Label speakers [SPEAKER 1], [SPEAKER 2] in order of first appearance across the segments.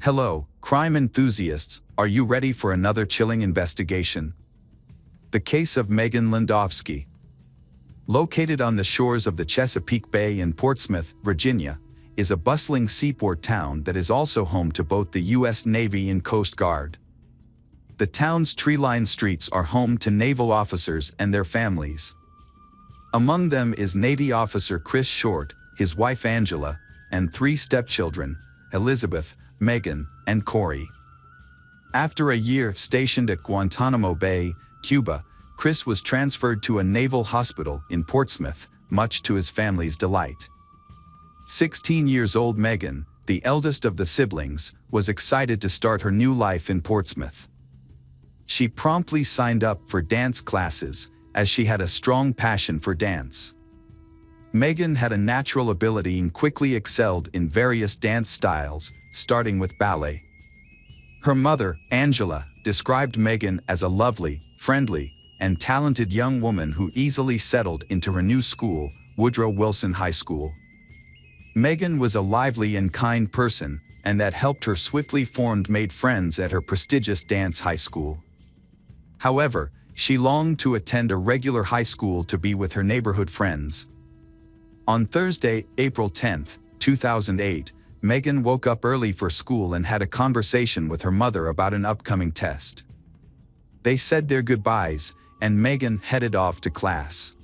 [SPEAKER 1] Hello, crime enthusiasts, are you ready for another chilling investigation? The case of Meghan Landowski. Located on the shores of the Chesapeake Bay in Portsmouth, Virginia, is a bustling seaport town that is also home to both the U.S. Navy and Coast Guard. The town's tree-lined streets are home to naval officers and their families. Among them is Navy officer Chris Short, his wife Angela, and 3 stepchildren, Elizabeth, Meghan, and Corey. After a year stationed at Guantanamo Bay, Cuba, Chris was transferred to a naval hospital in Portsmouth, much to his family's delight. 16-year-old Meghan, the eldest of the siblings, was excited to start her new life in Portsmouth. She promptly signed up for dance classes, as she had a strong passion for dance. Meghan had a natural ability and quickly excelled in various dance styles, starting with ballet. Her mother, Angela, described Meghan as a lovely, friendly, and talented young woman who easily settled into her new school, Woodrow Wilson High School. Meghan was a lively and kind person, and that helped her swiftly made friends at her prestigious dance high school. However, she longed to attend a regular high school to be with her neighborhood friends. On Thursday, April 10, 2008, Meghan woke up early for school and had a conversation with her mother about an upcoming test. They said their goodbyes, and Meghan headed off to class.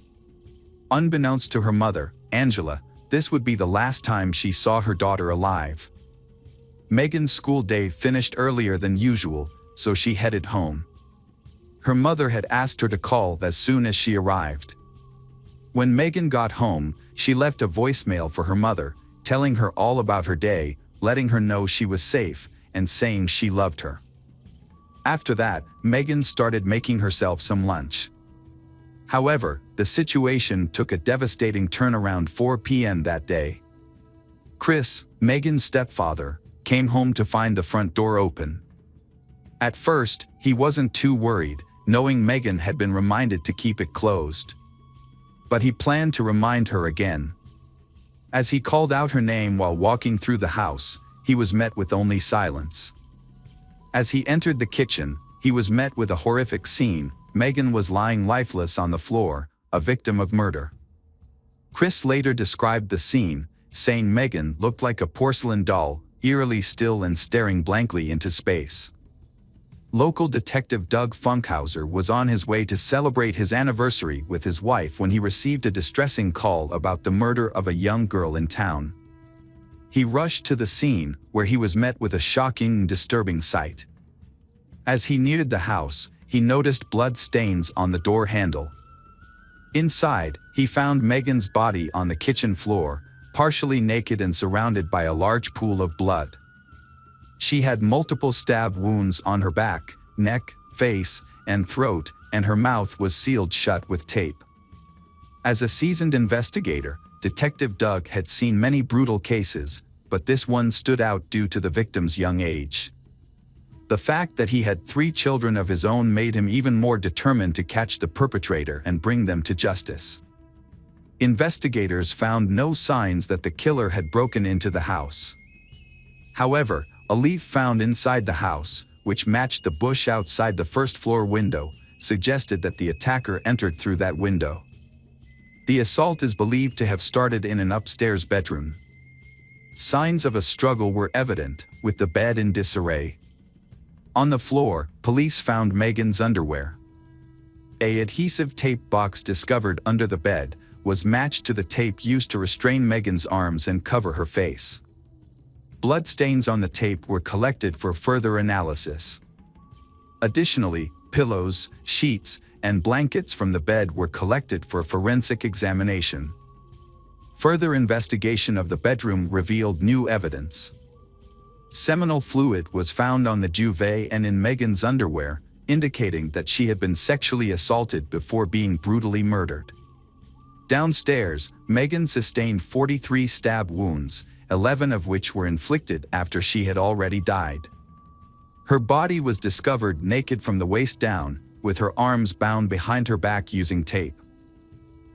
[SPEAKER 1] Unbeknownst to her mother, Angela, this would be the last time she saw her daughter alive. Meghan's school day finished earlier than usual, so she headed home. Her mother had asked her to call as soon as she arrived. When Meghan got home, she left a voicemail for her mother, telling her all about her day, letting her know she was safe, and saying she loved her. After that, Meghan started making herself some lunch. However, the situation took a devastating turn around 4 p.m. that day. Chris, Meghan's stepfather, came home to find the front door open. At first, he wasn't too worried, knowing Meghan had been reminded to keep it closed. But he planned to remind her again. As he called out her name while walking through the house, he was met with only silence. As he entered the kitchen, he was met with a horrific scene. Meghan was lying lifeless on the floor, a victim of murder. Chris later described the scene, saying Meghan looked like a porcelain doll, eerily still and staring blankly into space. Local detective Doug Funkhauser was on his way to celebrate his anniversary with his wife when he received a distressing call about the murder of a young girl in town. He rushed to the scene, where he was met with a shocking and disturbing sight. As he neared the house, he noticed blood stains on the door handle. Inside, he found Meghan's body on the kitchen floor, partially naked and surrounded by a large pool of blood. She had multiple stab wounds on her back, neck, face, and throat, and her mouth was sealed shut with tape. As a seasoned investigator, Detective Doug had seen many brutal cases, but this one stood out due to the victim's young age. The fact that he had 3 children of his own made him even more determined to catch the perpetrator and bring them to justice. Investigators found no signs that the killer had broken into the house. However, a leaf found inside the house, which matched the bush outside the first-floor window, suggested that the attacker entered through that window. The assault is believed to have started in an upstairs bedroom. Signs of a struggle were evident, with the bed in disarray. On the floor, police found Meghan's underwear. An adhesive tape box discovered under the bed was matched to the tape used to restrain Meghan's arms and cover her face. Bloodstains on the tape were collected for further analysis. Additionally, pillows, sheets, and blankets from the bed were collected for forensic examination. Further investigation of the bedroom revealed new evidence. Seminal fluid was found on the duvet and in Meghan's underwear, indicating that she had been sexually assaulted before being brutally murdered. Downstairs, Meghan sustained 43 stab wounds, 11 of which were inflicted after she had already died. Her body was discovered naked from the waist down, with her arms bound behind her back using tape.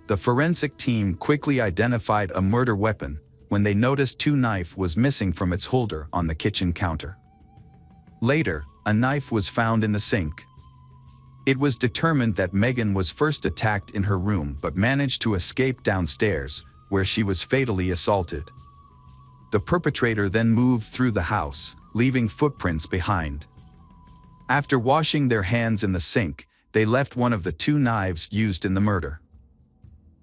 [SPEAKER 1] The forensic team quickly identified a murder weapon when they noticed 2 knife was missing from its holder on the kitchen counter. Later, a knife was found in the sink. It was determined that Meghan was first attacked in her room but managed to escape downstairs, where she was fatally assaulted. The perpetrator then moved through the house, leaving footprints behind. After washing their hands in the sink, they left one of the 2 knives used in the murder.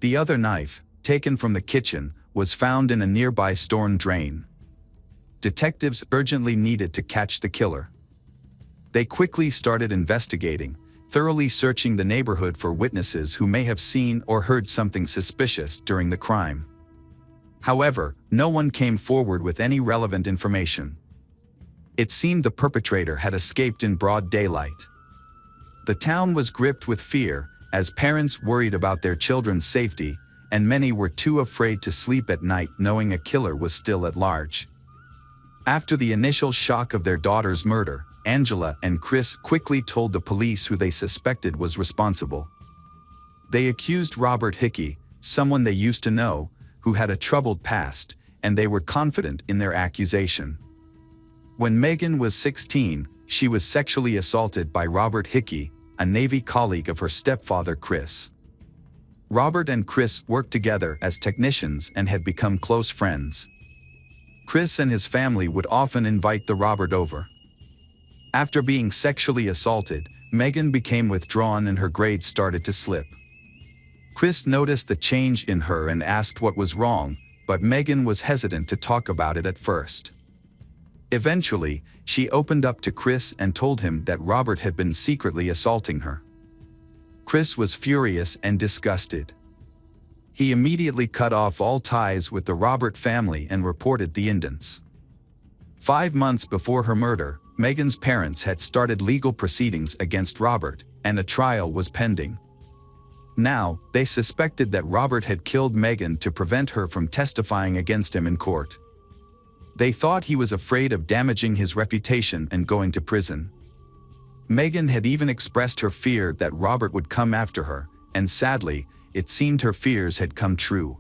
[SPEAKER 1] The other knife, taken from the kitchen, was found in a nearby storm drain. Detectives urgently needed to catch the killer. They quickly started investigating, thoroughly searching the neighborhood for witnesses who may have seen or heard something suspicious during the crime. However, no one came forward with any relevant information. It seemed the perpetrator had escaped in broad daylight. The town was gripped with fear, as parents worried about their children's safety, and many were too afraid to sleep at night knowing a killer was still at large. After the initial shock of their daughter's murder, Angela and Chris quickly told the police who they suspected was responsible. They accused Robert Hickey, someone they used to know, who had a troubled past, and they were confident in their accusation. When Meghan was 16, she was sexually assaulted by Robert Hickey, a Navy colleague of her stepfather Chris. Robert and Chris worked together as technicians and had become close friends. Chris and his family would often invite the Robert over. After being sexually assaulted, Meghan became withdrawn and her grades started to slip. Chris noticed the change in her and asked what was wrong, but Meghan was hesitant to talk about it at first. Eventually, she opened up to Chris and told him that Robert had been secretly assaulting her. Chris was furious and disgusted. He immediately cut off all ties with the Robert family and reported the incidents. 5 months before her murder, Meghan's parents had started legal proceedings against Robert, and a trial was pending. Now, they suspected that Robert had killed Meghan to prevent her from testifying against him in court. They thought he was afraid of damaging his reputation and going to prison. Meghan had even expressed her fear that Robert would come after her, and sadly, it seemed her fears had come true.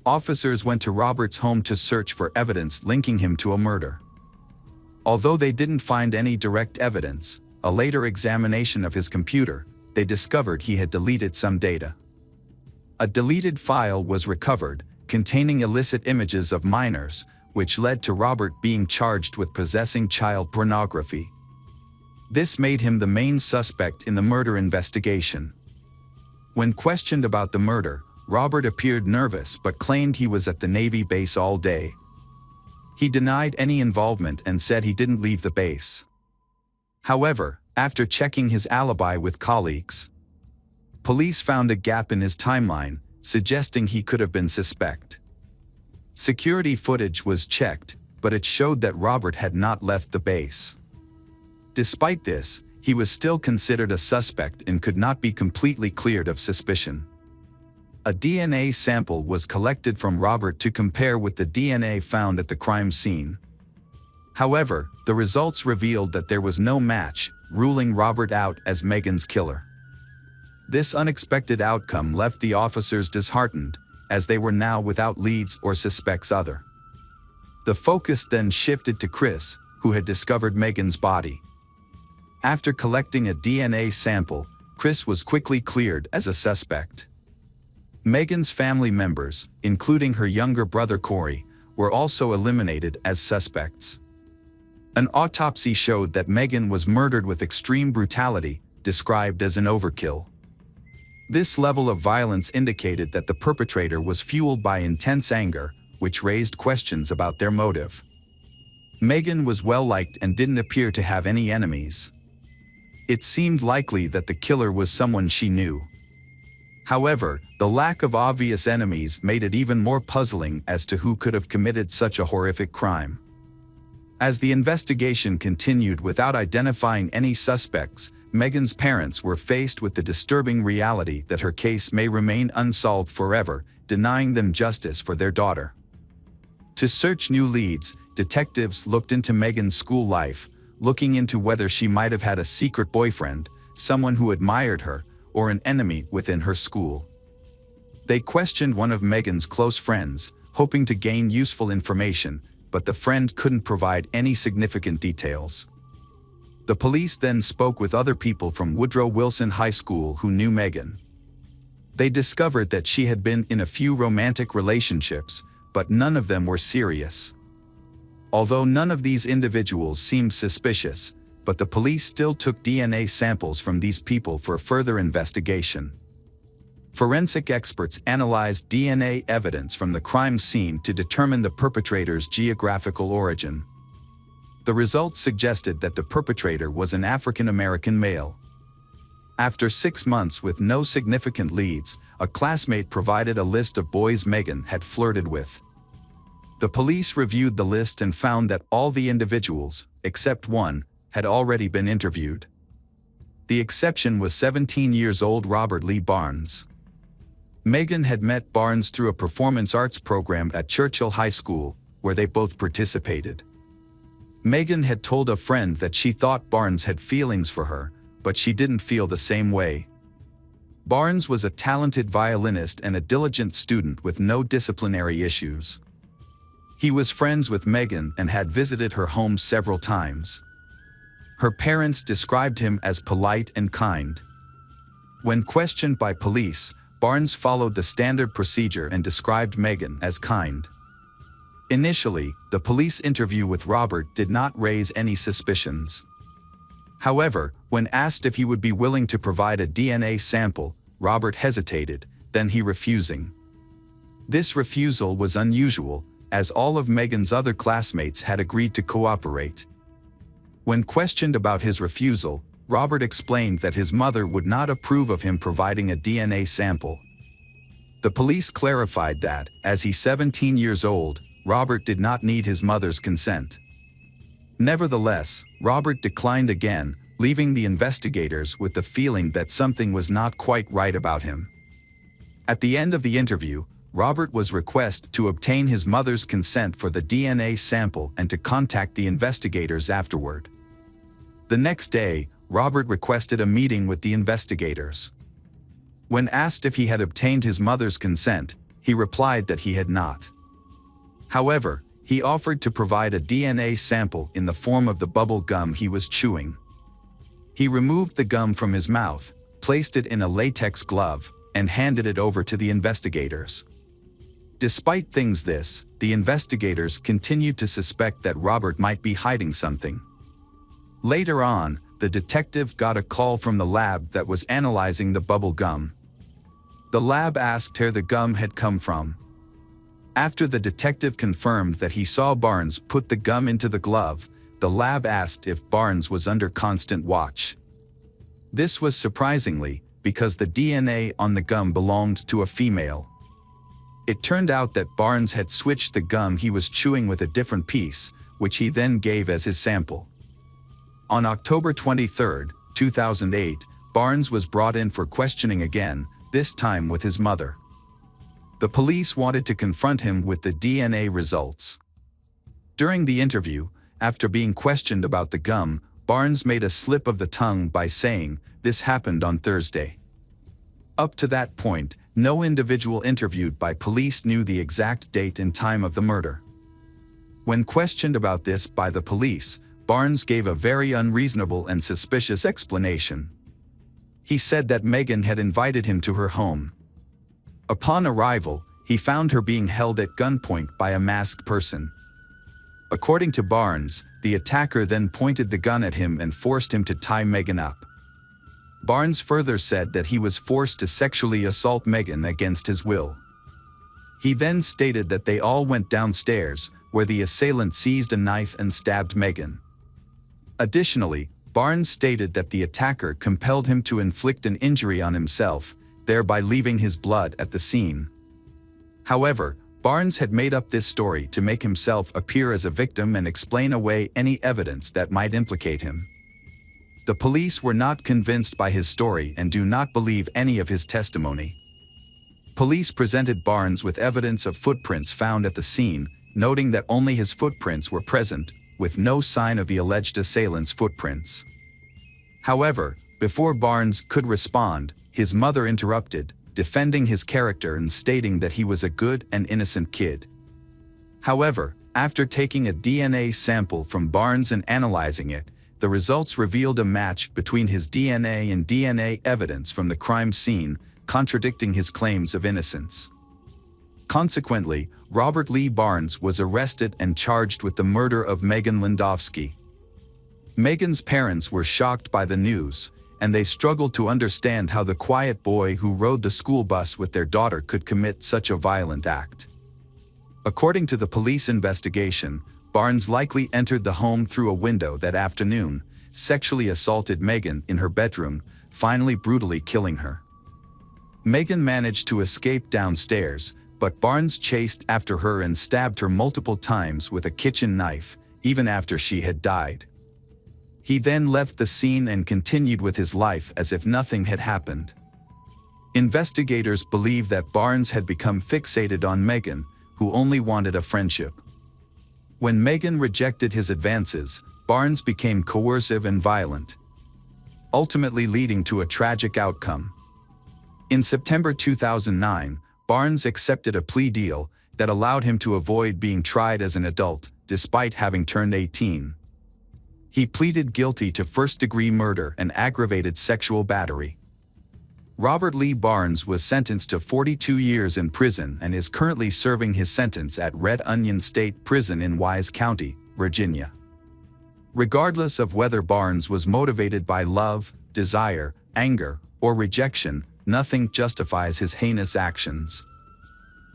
[SPEAKER 1] Officers went to Robert's home to search for evidence linking him to a murder. Although they didn't find any direct evidence, a later examination of his computer, they discovered he had deleted some data. A deleted file was recovered, containing illicit images of minors, which led to Robert being charged with possessing child pornography. This made him the main suspect in the murder investigation. When questioned about the murder, Robert appeared nervous but claimed he was at the Navy base all day. He denied any involvement and said he didn't leave the base. However, after checking his alibi with colleagues, police found a gap in his timeline, suggesting he could have been suspect. Security footage was checked, but it showed that Robert had not left the base. Despite this, he was still considered a suspect and could not be completely cleared of suspicion. A DNA sample was collected from Robert to compare with the DNA found at the crime scene. However, the results revealed that there was no match, ruling Robert out as Meghan's killer. This unexpected outcome left the officers disheartened, as they were now without leads or suspects other. The focus then shifted to Chris, who had discovered Meghan's body. After collecting a DNA sample, Chris was quickly cleared as a suspect. Meghan's family members, including her younger brother Corey, were also eliminated as suspects. An autopsy showed that Meghan was murdered with extreme brutality, described as an overkill. This level of violence indicated that the perpetrator was fueled by intense anger, which raised questions about their motive. Meghan was well-liked and didn't appear to have any enemies. It seemed likely that the killer was someone she knew. However, the lack of obvious enemies made it even more puzzling as to who could have committed such a horrific crime. As the investigation continued without identifying any suspects, Meghan's parents were faced with the disturbing reality that her case may remain unsolved forever, denying them justice for their daughter. To search new leads, detectives looked into Meghan's school life, looking into whether she might have had a secret boyfriend, someone who admired her, or an enemy within her school. They questioned one of Meghan's close friends, hoping to gain useful information, but the friend couldn't provide any significant details. The police then spoke with other people from Woodrow Wilson High School who knew Meghan. They discovered that she had been in a few romantic relationships, but none of them were serious. Although none of these individuals seemed suspicious, but the police still took DNA samples from these people for further investigation. Forensic experts analyzed DNA evidence from the crime scene to determine the perpetrator's geographical origin. The results suggested that the perpetrator was an African-American male. After 6 months with no significant leads, a classmate provided a list of boys Meghan had flirted with. The police reviewed the list and found that all the individuals, except one, had already been interviewed. The exception was 17-year-old Robert Lee Barnes. Meghan had met Barnes through a performance arts program at Churchill High School, where they both participated. Meghan had told a friend that she thought Barnes had feelings for her, but she didn't feel the same way. Barnes was a talented violinist and a diligent student with no disciplinary issues. He was friends with Meghan and had visited her home several times. Her parents described him as polite and kind. When questioned by police, Barnes followed the standard procedure and described Meghan as kind. Initially, the police interview with Robert did not raise any suspicions. However, when asked if he would be willing to provide a DNA sample, Robert hesitated, then he refusing. This refusal was unusual, as all of Meghan's other classmates had agreed to cooperate. When questioned about his refusal, Robert explained that his mother would not approve of him providing a DNA sample. The police clarified that, as he's 17 years old, Robert did not need his mother's consent. Nevertheless, Robert declined again, leaving the investigators with the feeling that something was not quite right about him. At the end of the interview, Robert was requested to obtain his mother's consent for the DNA sample and to contact the investigators afterward. The next day, Robert requested a meeting with the investigators. When asked if he had obtained his mother's consent, he replied that he had not. However, he offered to provide a DNA sample in the form of the bubble gum he was chewing. He removed the gum from his mouth, placed it in a latex glove, and handed it over to the investigators. Despite this, the investigators continued to suspect that Robert might be hiding something. Later on, the detective got a call from the lab that was analyzing the bubble gum. The lab asked where the gum had come from. After the detective confirmed that he saw Barnes put the gum into the glove, the lab asked if Barnes was under constant watch. This was surprisingly, because the DNA on the gum belonged to a female. It turned out that Barnes had switched the gum he was chewing with a different piece, which he then gave as his sample. On October 23, 2008, Barnes was brought in for questioning again, this time with his mother. The police wanted to confront him with the DNA results. During the interview, after being questioned about the gum, Barnes made a slip of the tongue by saying, "This happened on Thursday." Up to that point, no individual interviewed by police knew the exact date and time of the murder. When questioned about this by the police, Barnes gave a very unreasonable and suspicious explanation. He said that Meghan had invited him to her home. Upon arrival, he found her being held at gunpoint by a masked person. According to Barnes, the attacker then pointed the gun at him and forced him to tie Meghan up. Barnes further said that he was forced to sexually assault Meghan against his will. He then stated that they all went downstairs, where the assailant seized a knife and stabbed Meghan. Additionally, Barnes stated that the attacker compelled him to inflict an injury on himself, thereby leaving his blood at the scene. However, Barnes had made up this story to make himself appear as a victim and explain away any evidence that might implicate him. The police were not convinced by his story and do not believe any of his testimony. Police presented Barnes with evidence of footprints found at the scene, noting that only his footprints were present, with no sign of the alleged assailant's footprints. However, before Barnes could respond, his mother interrupted, defending his character and stating that he was a good and innocent kid. However, after taking a DNA sample from Barnes and analyzing it, the results revealed a match between his DNA and DNA evidence from the crime scene, contradicting his claims of innocence. Consequently, Robert Lee Barnes was arrested and charged with the murder of Meghan Landowski. Meghan's parents were shocked by the news, and they struggled to understand how the quiet boy who rode the school bus with their daughter could commit such a violent act. According to the police investigation, Barnes likely entered the home through a window that afternoon, sexually assaulted Meghan in her bedroom, finally brutally killing her. Meghan managed to escape downstairs, but Barnes chased after her and stabbed her multiple times with a kitchen knife, even after she had died. He then left the scene and continued with his life as if nothing had happened. Investigators believe that Barnes had become fixated on Meghan, who only wanted a friendship. When Meghan rejected his advances, Barnes became coercive and violent, ultimately leading to a tragic outcome. In September 2009, Barnes accepted a plea deal that allowed him to avoid being tried as an adult, despite having turned 18. He pleaded guilty to first-degree murder and aggravated sexual battery. Robert Lee Barnes was sentenced to 42 years in prison and is currently serving his sentence at Red Onion State Prison in Wise County, Virginia. Regardless of whether Barnes was motivated by love, desire, anger, or rejection, nothing justifies his heinous actions.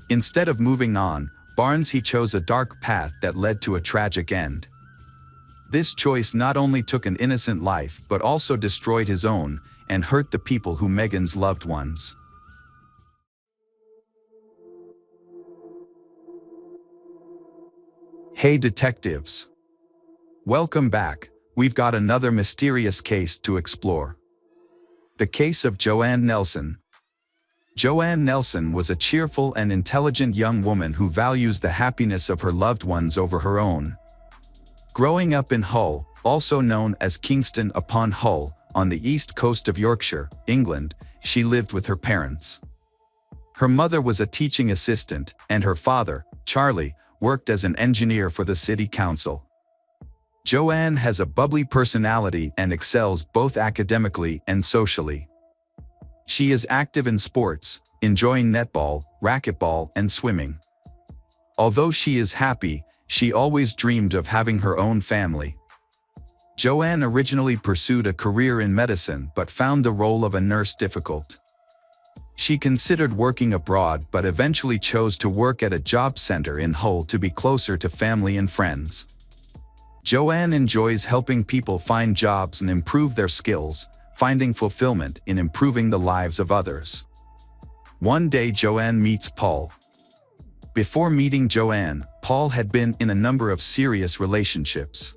[SPEAKER 1] Instead of moving on, Barnes chose a dark path that led to a tragic end. This choice not only took an innocent life but also destroyed his own and hurt the people who Meghan's loved ones. Hey detectives! Welcome back. We've got another mysterious case to explore. The case of Joanne Nelson. Joanne Nelson was a cheerful and intelligent young woman who values the happiness of her loved ones over her own. Growing up in Hull, also known as Kingston upon Hull, on the east coast of Yorkshire, England, she lived with her parents. Her mother was a teaching assistant, and her father, Charlie, worked as an engineer for the city council. Joanne has a bubbly personality and excels both academically and socially. She is active in sports, enjoying netball, racquetball, and swimming. Although she is happy, she always dreamed of having her own family. Joanne originally pursued a career in medicine but found the role of a nurse difficult. She considered working abroad but eventually chose to work at a job center in Hull to be closer to family and friends. Joanne enjoys helping people find jobs and improve their skills, finding fulfillment in improving the lives of others. One day Joanne meets Paul. Before meeting Joanne, Paul had been in a number of serious relationships.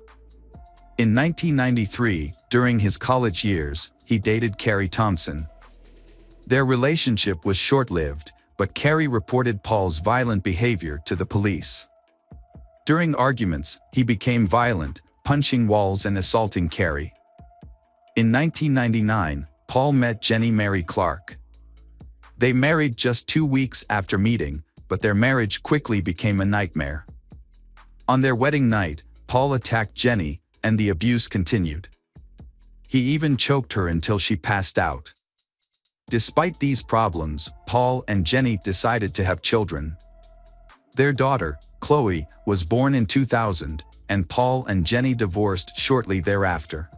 [SPEAKER 1] In 1993, during his college years, he dated Carrie Thompson. Their relationship was short-lived, but Carrie reported Paul's violent behavior to the police. During arguments, he became violent, punching walls and assaulting Carrie. In 1999, Paul met Jenny Mary Clark. They married just 2 weeks after meeting, but their marriage quickly became a nightmare. On their wedding night, Paul attacked Jenny, and the abuse continued. He even choked her until she passed out. Despite these problems, Paul and Jenny decided to have children. Their daughter, Chloe, was born in 2000, and Paul and Jenny divorced shortly thereafter.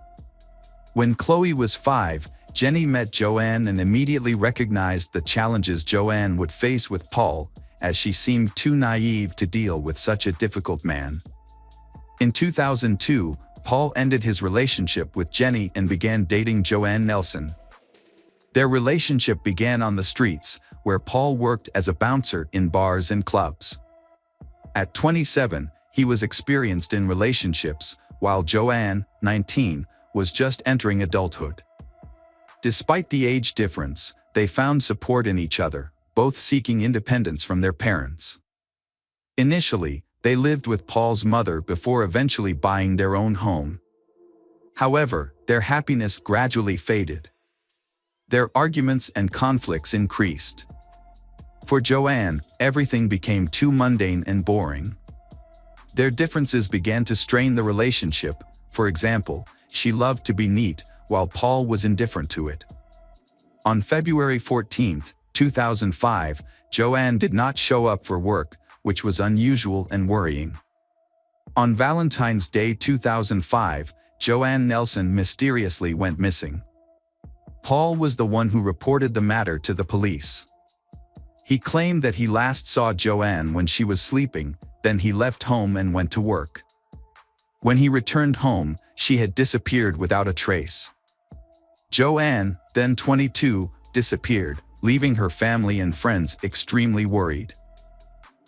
[SPEAKER 1] When Chloe was 5, Jenny met Joanne and immediately recognized the challenges Joanne would face with Paul, as she seemed too naive to deal with such a difficult man. In 2002, Paul ended his relationship with Jenny and began dating Joanne Nelson. Their relationship began on the streets, where Paul worked as a bouncer in bars and clubs. At 27, he was experienced in relationships, while Joanne, 19, was just entering adulthood. Despite the age difference, they found support in each other, both seeking independence from their parents. Initially, they lived with Paul's mother before eventually buying their own home. However, their happiness gradually faded. Their arguments and conflicts increased. For Joanne, everything became too mundane and boring. Their differences began to strain the relationship. For example, She loved to be neat, while Paul was indifferent to it. On February 14, 2005, Joanne did not show up for work, which was unusual and worrying. On Valentine's Day 2005, Joanne Nelson mysteriously went missing. Paul was the one who reported the matter to the police. He claimed that he last saw Joanne when she was sleeping, then he left home and went to work. When he returned home, she had disappeared without a trace. Joanne, then 22, disappeared, leaving her family and friends extremely worried.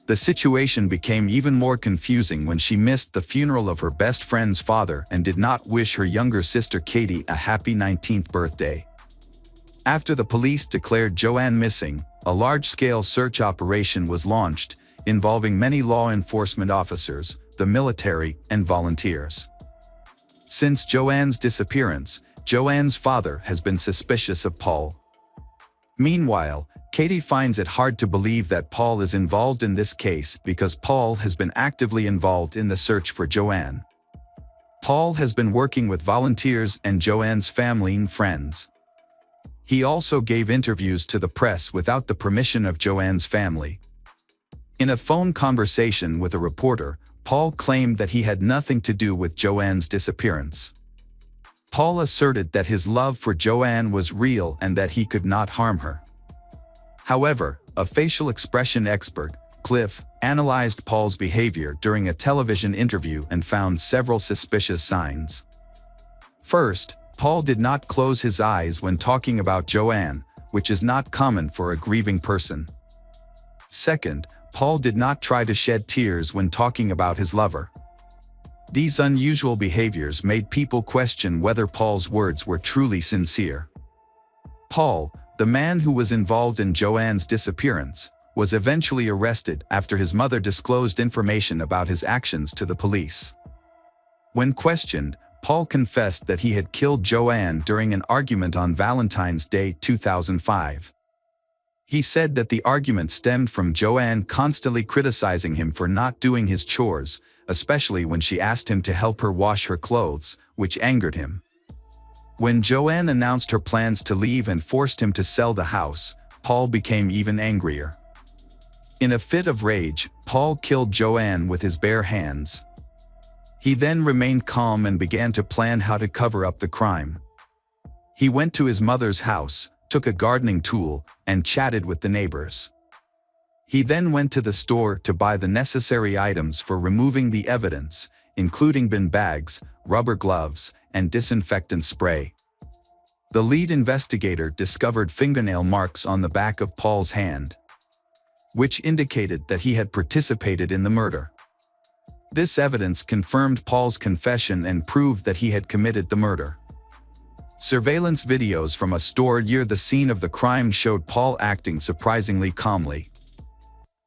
[SPEAKER 1] The situation became even more confusing when she missed the funeral of her best friend's father and did not wish her younger sister Katie a happy 19th birthday. After the police declared Joanne missing, a large-scale search operation was launched, involving many law enforcement officers, the military, and volunteers. Since Joanne's disappearance, Joanne's father has been suspicious of Paul. Meanwhile, Katie finds it hard to believe that Paul is involved in this case because Paul has been actively involved in the search for Joanne. Paul has been working with volunteers and Joanne's family and friends. He also gave interviews to the press without the permission of Joanne's family. In a phone conversation with a reporter, Paul claimed that he had nothing to do with Joanne's disappearance. Paul asserted that his love for Joanne was real and that he could not harm her. However, a facial expression expert, Cliff, analyzed Paul's behavior during a television interview and found several suspicious signs. First, Paul did not close his eyes when talking about Joanne, which is not common for a grieving person. Second, Paul did not try to shed tears when talking about his lover. These unusual behaviors made people question whether Paul's words were truly sincere. Paul, the man who was involved in Joanne's disappearance, was eventually arrested after his mother disclosed information about his actions to the police. When questioned, Paul confessed that he had killed Joanne during an argument on Valentine's Day 2005. He said that the argument stemmed from Joanne constantly criticizing him for not doing his chores, especially when she asked him to help her wash her clothes, which angered him. When Joanne announced her plans to leave and forced him to sell the house, Paul became even angrier. In a fit of rage, Paul killed Joanne with his bare hands. He then remained calm and began to plan how to cover up the crime. He went to his mother's house, took a gardening tool, and chatted with the neighbors. He then went to the store to buy the necessary items for removing the evidence, including bin bags, rubber gloves, and disinfectant spray. The lead investigator discovered fingernail marks on the back of Paul's hand, which indicated that he had participated in the murder. This evidence confirmed Paul's confession and proved that he had committed the murder. Surveillance videos from a store near the scene of the crime showed Paul acting surprisingly calmly.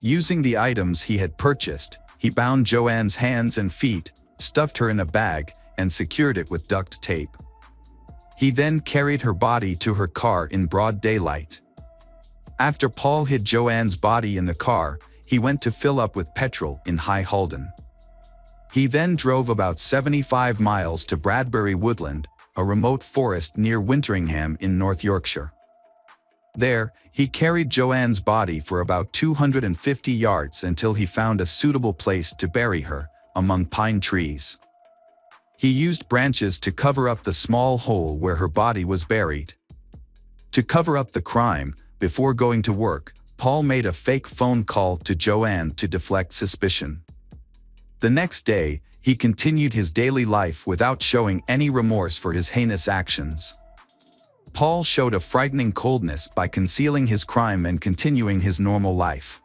[SPEAKER 1] Using the items he had purchased, he bound Joanne's hands and feet, stuffed her in a bag, and secured it with duct tape. He then carried her body to her car in broad daylight. After Paul hid Joanne's body in the car, he went to fill up with petrol in High Halden. He then drove about 75 miles to Bradbury Woodland, a remote forest near Winteringham in North Yorkshire. There, he carried Joanne's body for about 250 yards until he found a suitable place to bury her, among pine trees. He used branches to cover up the small hole where her body was buried. To cover up the crime, before going to work, Paul made a fake phone call to Joanne to deflect suspicion. The next day, he continued his daily life without showing any remorse for his heinous actions. Paul showed a frightening coldness by concealing his crime and continuing his normal life.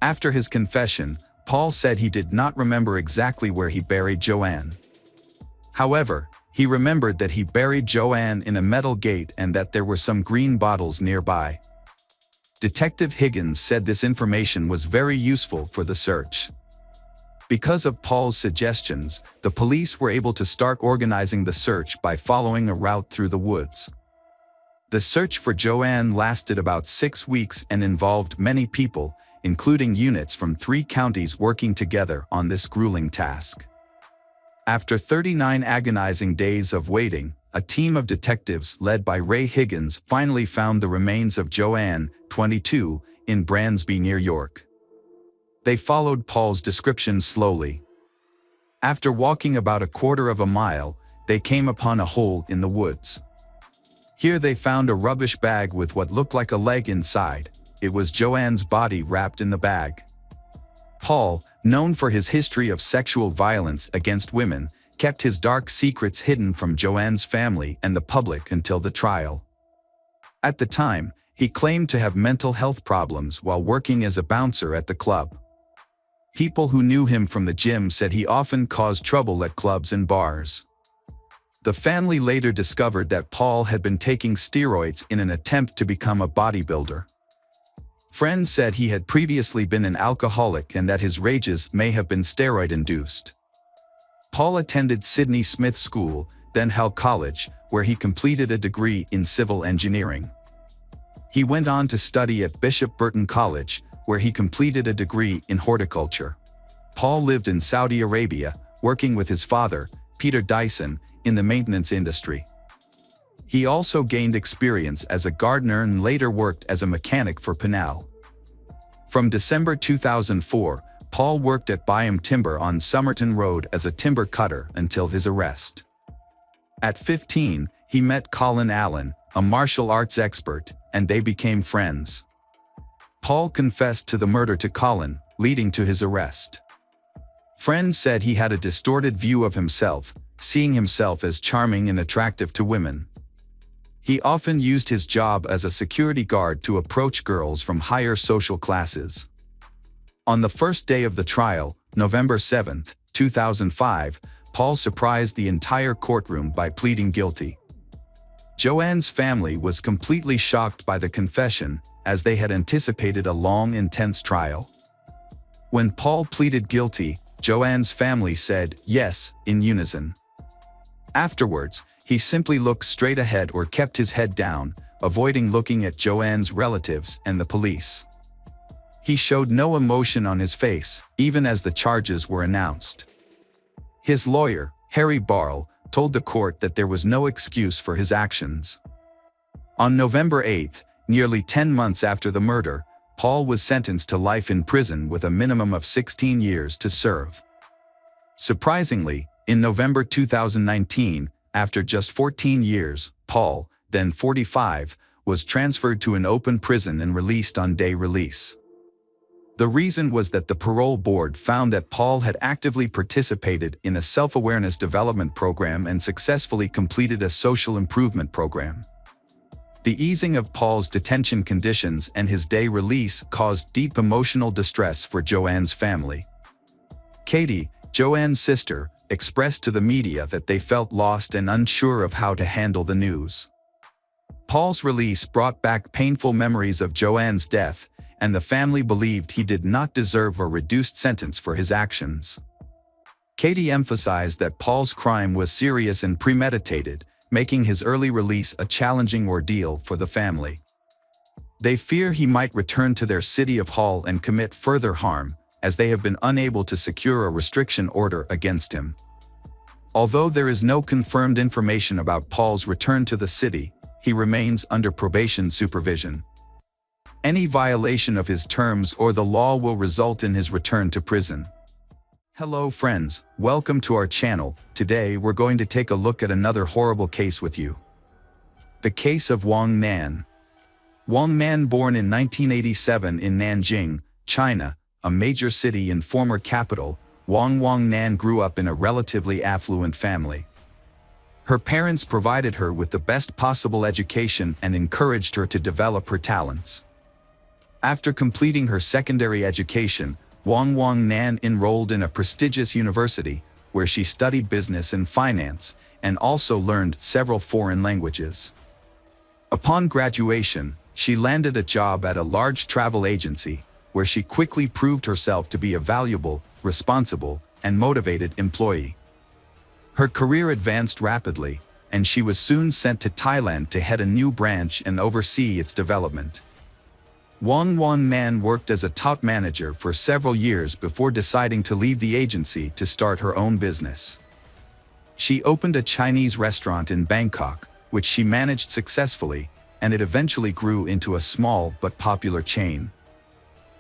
[SPEAKER 1] After his confession, Paul said he did not remember exactly where he buried Joanne. However, he remembered that he buried Joanne in a metal gate and that there were some green bottles nearby. Detective Higgins said this information was very useful for the search. Because of Paul's suggestions, the police were able to start organizing the search by following a route through the woods. The search for Joanne lasted about 6 weeks and involved many people, including units from 3 counties working together on this grueling task. After 39 agonizing days of waiting, a team of detectives led by Ray Higgins finally found the remains of Joanne, 22, in Bransby near York. They followed Paul's description slowly. After walking about a quarter of a mile, they came upon a hole in the woods. Here they found a rubbish bag with what looked like a leg inside. It was Joanne's body wrapped in the bag. Paul, known for his history of sexual violence against women, kept his dark secrets hidden from Joanne's family and the public until the trial. At the time, he claimed to have mental health problems while working as a bouncer at the club. People who knew him from the gym said he often caused trouble at clubs and bars. The family later discovered that Paul had been taking steroids in an attempt to become a bodybuilder. Friends said he had previously been an alcoholic and that his rages may have been steroid-induced. Paul attended Sydney Smith School, then Hull College, where he completed a degree in civil engineering. He went on to study at Bishop Burton College, where he completed a degree in horticulture. Paul lived in Saudi Arabia, working with his father, Peter Dyson, in the maintenance industry. He also gained experience as a gardener and later worked as a mechanic for Pinal. From December 2004, Paul worked at Byam Timber on Somerton Road as a timber cutter until his arrest. At 15, he met Colin Allen, a martial arts expert, and they became friends. Paul confessed to the murder to Colin, leading to his arrest. Friends said he had a distorted view of himself, seeing himself as charming and attractive to women. He often used his job as a security guard to approach girls from higher social classes. On the first day of the trial, November 7, 2005, Paul surprised the entire courtroom by pleading guilty. Joanne's family was completely shocked by the confession, as they had anticipated a long, intense trial. When Paul pleaded guilty, Joanne's family said yes in unison. Afterwards, he simply looked straight ahead or kept his head down, avoiding looking at Joanne's relatives and the police. He showed no emotion on his face, even as the charges were announced. His lawyer, Harry Barl, told the court that there was no excuse for his actions. On November 8, nearly 10 months after the murder, Paul was sentenced to life in prison with a minimum of 16 years to serve. Surprisingly, in November 2019, after just 14 years, Paul, then 45, was transferred to an open prison and released on day release. The reason was that the parole board found that Paul had actively participated in a self-awareness development program and successfully completed a social improvement program. The easing of Paul's detention conditions and his day release caused deep emotional distress for Joanne's family. Katie, Joanne's sister, expressed to the media that they felt lost and unsure of how to handle the news. Paul's release brought back painful memories of Joanne's death, and the family believed he did not deserve a reduced sentence for his actions. Katie emphasized that Paul's crime was serious and premeditated, making his early release a challenging ordeal for the family. They fear he might return to their city of Hull and commit further harm, as they have been unable to secure a restriction order against him. Although there is no confirmed information about Paul's return to the city, he remains under probation supervision. Any violation of his terms or the law will result in his return to prison. Hello friends, welcome to our channel. Today we're going to take a look at another horrible case with you. The case of Wang Nan. Wang Nan, born in 1987 in Nanjing, China, a major city and former capital, Wang Nan grew up in a relatively affluent family. Her parents provided her with the best possible education and encouraged her to develop her talents. After completing her secondary education, Wang Nan enrolled in a prestigious university, where she studied business and finance, and also learned several foreign languages. Upon graduation, she landed a job at a large travel agency, where she quickly proved herself to be a valuable, responsible, and motivated employee. Her career advanced rapidly, and she was soon sent to Thailand to head a new branch and oversee its development. Wang Nan worked as a top manager for several years before deciding to leave the agency to start her own business. She opened a Chinese restaurant in Bangkok, which she managed successfully, and it eventually grew into a small but popular chain.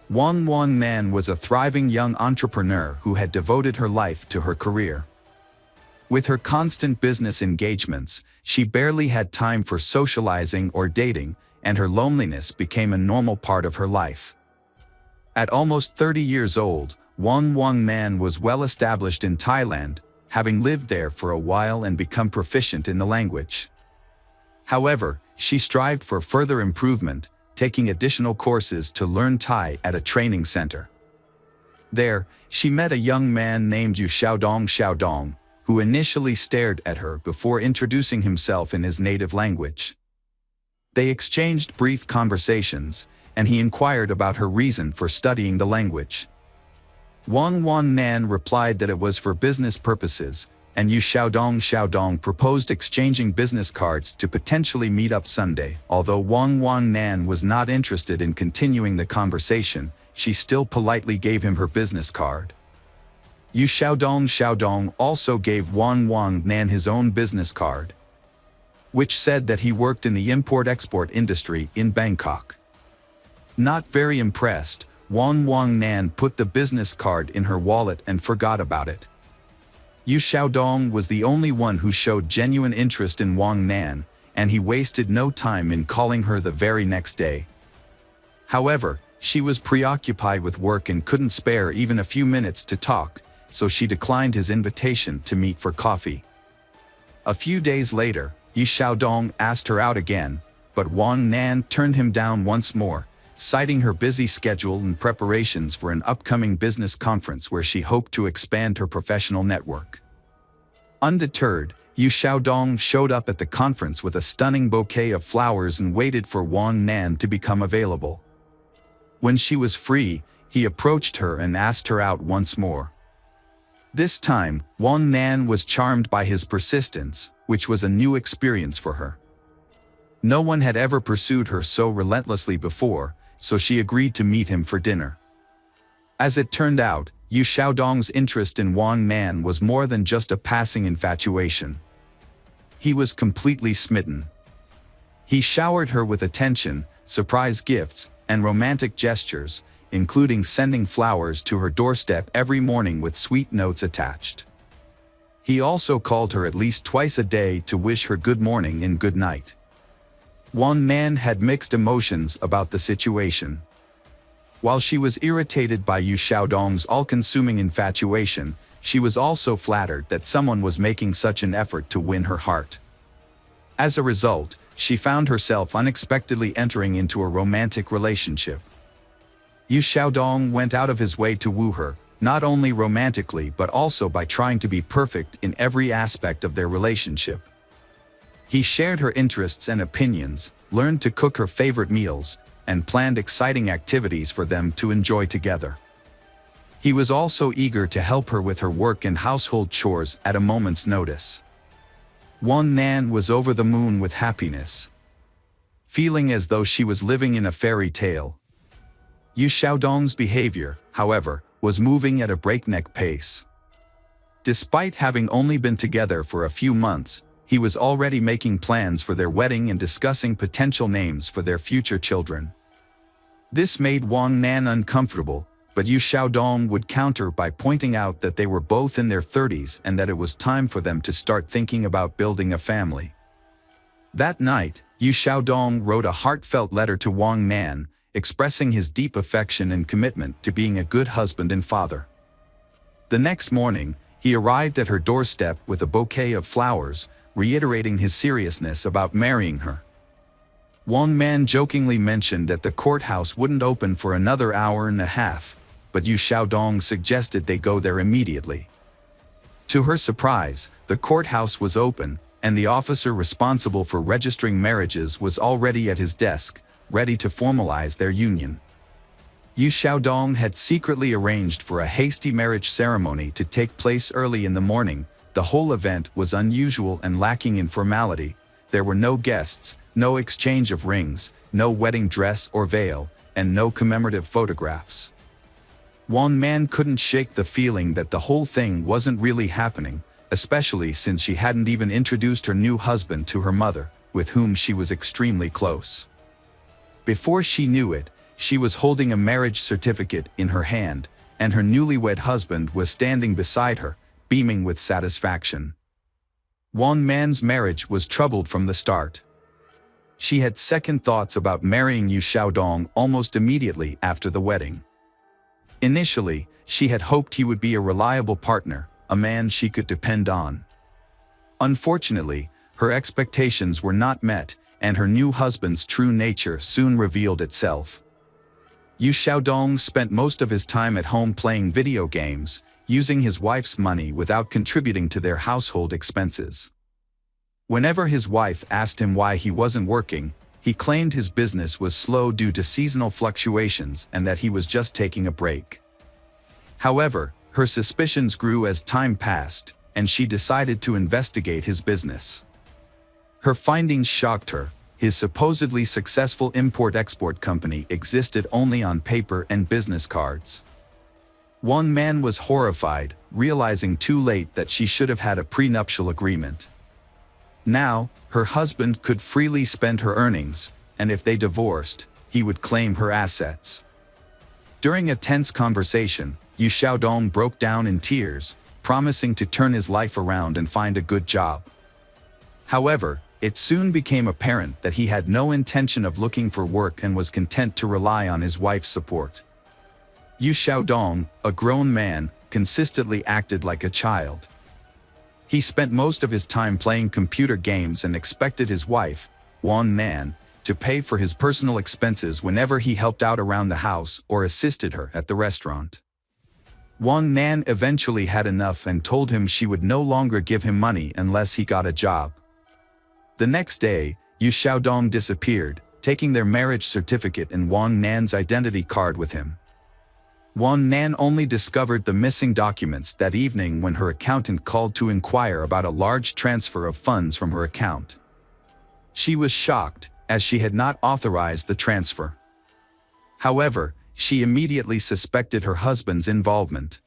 [SPEAKER 1] Wang Nan was a thriving young entrepreneur who had devoted her life to her career. With her constant business engagements, she barely had time for socializing or dating, and her loneliness became a normal part of her life. At almost 30 years old, Wang Nan was well established in Thailand, having lived there for a while and become proficient in the language. However, she strived for further improvement, taking additional courses to learn Thai at a training center. There, she met a young man named Yu Xiaodong, who initially stared at her before introducing himself in his native language. They exchanged brief conversations, and he inquired about her reason for studying the language. Wang Nan replied that it was for business purposes, and Yu Xiaodong proposed exchanging business cards to potentially meet up Sunday. Although Wang Nan was not interested in continuing the conversation, she still politely gave him her business card. Yu Xiaodong also gave Wang Nan his own business card, which said that he worked in the import-export industry in Bangkok. Not very impressed, Wang Nan put the business card in her wallet and forgot about it. Yu Xiaodong was the only one who showed genuine interest in Wang Nan, and he wasted no time in calling her the very next day. However, she was preoccupied with work and couldn't spare even a few minutes to talk, so she declined his invitation to meet for coffee. A few days later, Yu Xiaodong asked her out again, but Wang Nan turned him down once more, citing her busy schedule and preparations for an upcoming business conference where she hoped to expand her professional network. Undeterred, Yu Xiaodong showed up at the conference with a stunning bouquet of flowers and waited for Wang Nan to become available. When she was free, he approached her and asked her out once more. This time, Wang Nan was charmed by his persistence, which was a new experience for her. No one had ever pursued her so relentlessly before, so she agreed to meet him for dinner. As it turned out, Yu Xiaodong's interest in Wang Nan was more than just a passing infatuation. He was completely smitten. He showered her with attention, surprise gifts, and romantic gestures, including sending flowers to her doorstep every morning with sweet notes attached. He also called her at least twice a day to wish her good morning and good night. Wang Nan had mixed emotions about the situation. While she was irritated by Yu Xiaodong's all-consuming infatuation, she was also flattered that someone was making such an effort to win her heart. As a result, she found herself unexpectedly entering into a romantic relationship. Yu Xiaodong went out of his way to woo her, not only romantically but also by trying to be perfect in every aspect of their relationship. He shared her interests and opinions, learned to cook her favorite meals, and planned exciting activities for them to enjoy together. He was also eager to help her with her work and household chores at a moment's notice. Wang Nan was over the moon with happiness, feeling as though she was living in a fairy tale. Yu Xiaodong's behavior, however, was moving at a breakneck pace. Despite having only been together for a few months, he was already making plans for their wedding and discussing potential names for their future children. This made Wang Nan uncomfortable, but Yu Xiaodong would counter by pointing out that they were both in their 30s and that it was time for them to start thinking about building a family. That night, Yu Xiaodong wrote a heartfelt letter to Wang Nan, expressing his deep affection and commitment to being a good husband and father. The next morning, he arrived at her doorstep with a bouquet of flowers, reiterating his seriousness about marrying her. Wang Nan jokingly mentioned that the courthouse wouldn't open for another hour and a half, but Yu Xiaodong suggested they go there immediately. To her surprise, the courthouse was open, and the officer responsible for registering marriages was already at his desk, ready to formalize their union. Yu Xiaodong had secretly arranged for a hasty marriage ceremony to take place early in the morning. The whole event was unusual and lacking in formality. There were no guests, no exchange of rings, no wedding dress or veil, and no commemorative photographs. Wang Nan couldn't shake the feeling that the whole thing wasn't really happening, especially since she hadn't even introduced her new husband to her mother, with whom she was extremely close. Before she knew it, she was holding a marriage certificate in her hand, and her newlywed husband was standing beside her, beaming with satisfaction. Wang Man's marriage was troubled from the start. She had second thoughts about marrying Yu Xiaodong almost immediately after the wedding. Initially, she had hoped he would be a reliable partner, a man she could depend on. Unfortunately, her expectations were not met, and her new husband's true nature soon revealed itself. Yu Xiaodong spent most of his time at home playing video games, using his wife's money without contributing to their household expenses. Whenever his wife asked him why he wasn't working, he claimed his business was slow due to seasonal fluctuations and that he was just taking a break. However, her suspicions grew as time passed, and she decided to investigate his business. Her findings shocked her. His supposedly successful import-export company existed only on paper and business cards. One man was horrified, realizing too late that she should have had a prenuptial agreement. Now, her husband could freely spend her earnings, and if they divorced, he would claim her assets. During a tense conversation, Yu Xiaodong broke down in tears, promising to turn his life around and find a good job. However, it soon became apparent that he had no intention of looking for work and was content to rely on his wife's support. Yu Xiaodong, a grown man, consistently acted like a child. He spent most of his time playing computer games and expected his wife, Wang Nan, to pay for his personal expenses whenever he helped out around the house or assisted her at the restaurant. Wang Nan eventually had enough and told him she would no longer give him money unless he got a job. The next day, Yu Xiaodong disappeared, taking their marriage certificate and Wang Nan's identity card with him. Wang Nan only discovered the missing documents that evening when her accountant called to inquire about a large transfer of funds from her account. She was shocked, as she had not authorized the transfer. However, she immediately suspected her husband's involvement.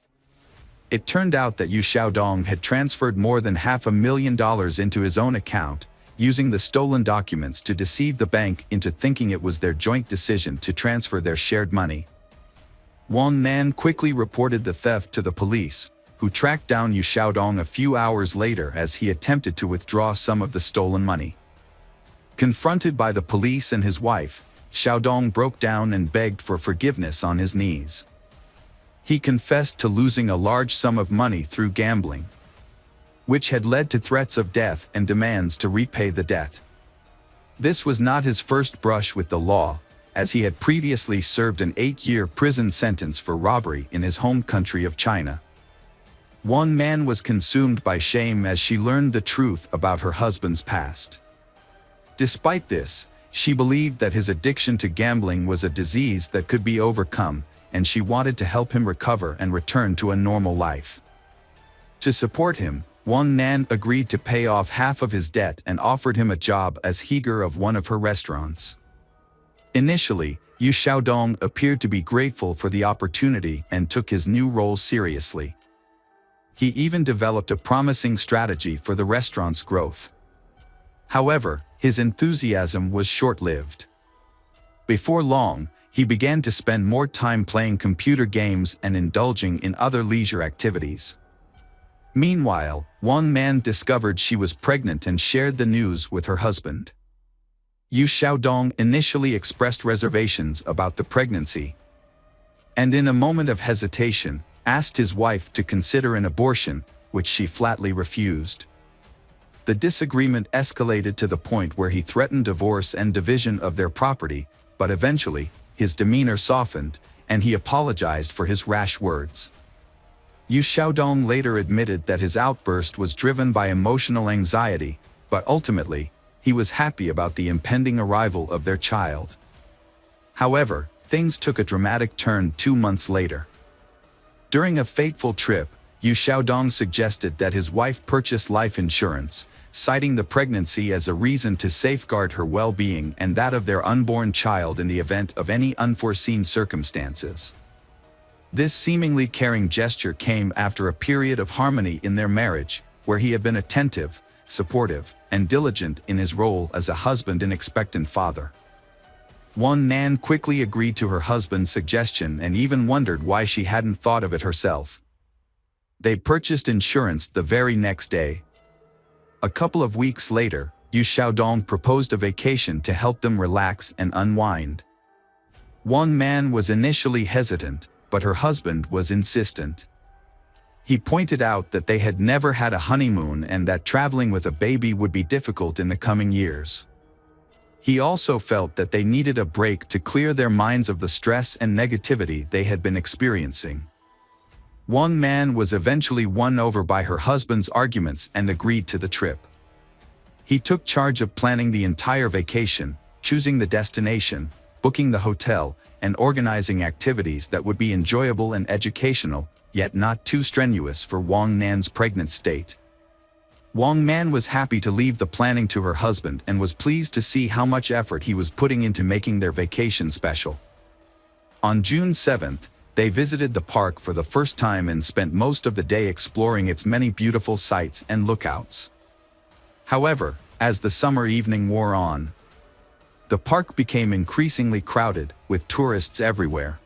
[SPEAKER 1] It turned out that Yu Xiaodong had transferred more than $500,000 into his own account, using the stolen documents to deceive the bank into thinking it was their joint decision to transfer their shared money. Wang Nan quickly reported the theft to the police, who tracked down Yu Xiaodong a few hours later as he attempted to withdraw some of the stolen money. Confronted by the police and his wife, Xiaodong broke down and begged for forgiveness on his knees. He confessed to losing a large sum of money through gambling, which had led to threats of death and demands to repay the debt. This was not his first brush with the law, as he had previously served an 8-year prison sentence for robbery in his home country of China. One man was consumed by shame as she learned the truth about her husband's past. Despite this, she believed that his addiction to gambling was a disease that could be overcome, and she wanted to help him recover and return to a normal life. To support him, Wang Nan agreed to pay off half of his debt and offered him a job as heger of one of her restaurants. Initially, Yu Xiaodong appeared to be grateful for the opportunity and took his new role seriously. He even developed a promising strategy for the restaurant's growth. However, his enthusiasm was short-lived. Before long, he began to spend more time playing computer games and indulging in other leisure activities. Meanwhile, one man discovered she was pregnant and shared the news with her husband. Yu Xiaodong initially expressed reservations about the pregnancy, and in a moment of hesitation, asked his wife to consider an abortion, which she flatly refused. The disagreement escalated to the point where he threatened divorce and division of their property, but eventually, his demeanor softened, and he apologized for his rash words. Yu Xiaodong later admitted that his outburst was driven by emotional anxiety, but ultimately, he was happy about the impending arrival of their child. However, things took a dramatic turn 2 months later. During a fateful trip, Yu Xiaodong suggested that his wife purchase life insurance, citing the pregnancy as a reason to safeguard her well-being and that of their unborn child in the event of any unforeseen circumstances. This seemingly caring gesture came after a period of harmony in their marriage, where he had been attentive, supportive, and diligent in his role as a husband and expectant father. Wang Nan quickly agreed to her husband's suggestion and even wondered why she hadn't thought of it herself. They purchased insurance the very next day. A couple of weeks later, Yu Xiaodong proposed a vacation to help them relax and unwind. Wang Nan was initially hesitant, but her husband was insistent. He pointed out that they had never had a honeymoon and that traveling with a baby would be difficult in the coming years. He also felt that they needed a break to clear their minds of the stress and negativity they had been experiencing. Wang Nan was eventually won over by her husband's arguments and agreed to the trip. He took charge of planning the entire vacation, choosing the destination, booking the hotel, and organizing activities that would be enjoyable and educational, yet not too strenuous for Wang Nan's pregnant state. Wang Nan was happy to leave the planning to her husband and was pleased to see how much effort he was putting into making their vacation special. On June 7th, they visited the park for the first time and spent most of the day exploring its many beautiful sights and lookouts. However, as the summer evening wore on, the park became increasingly crowded, with tourists everywhere.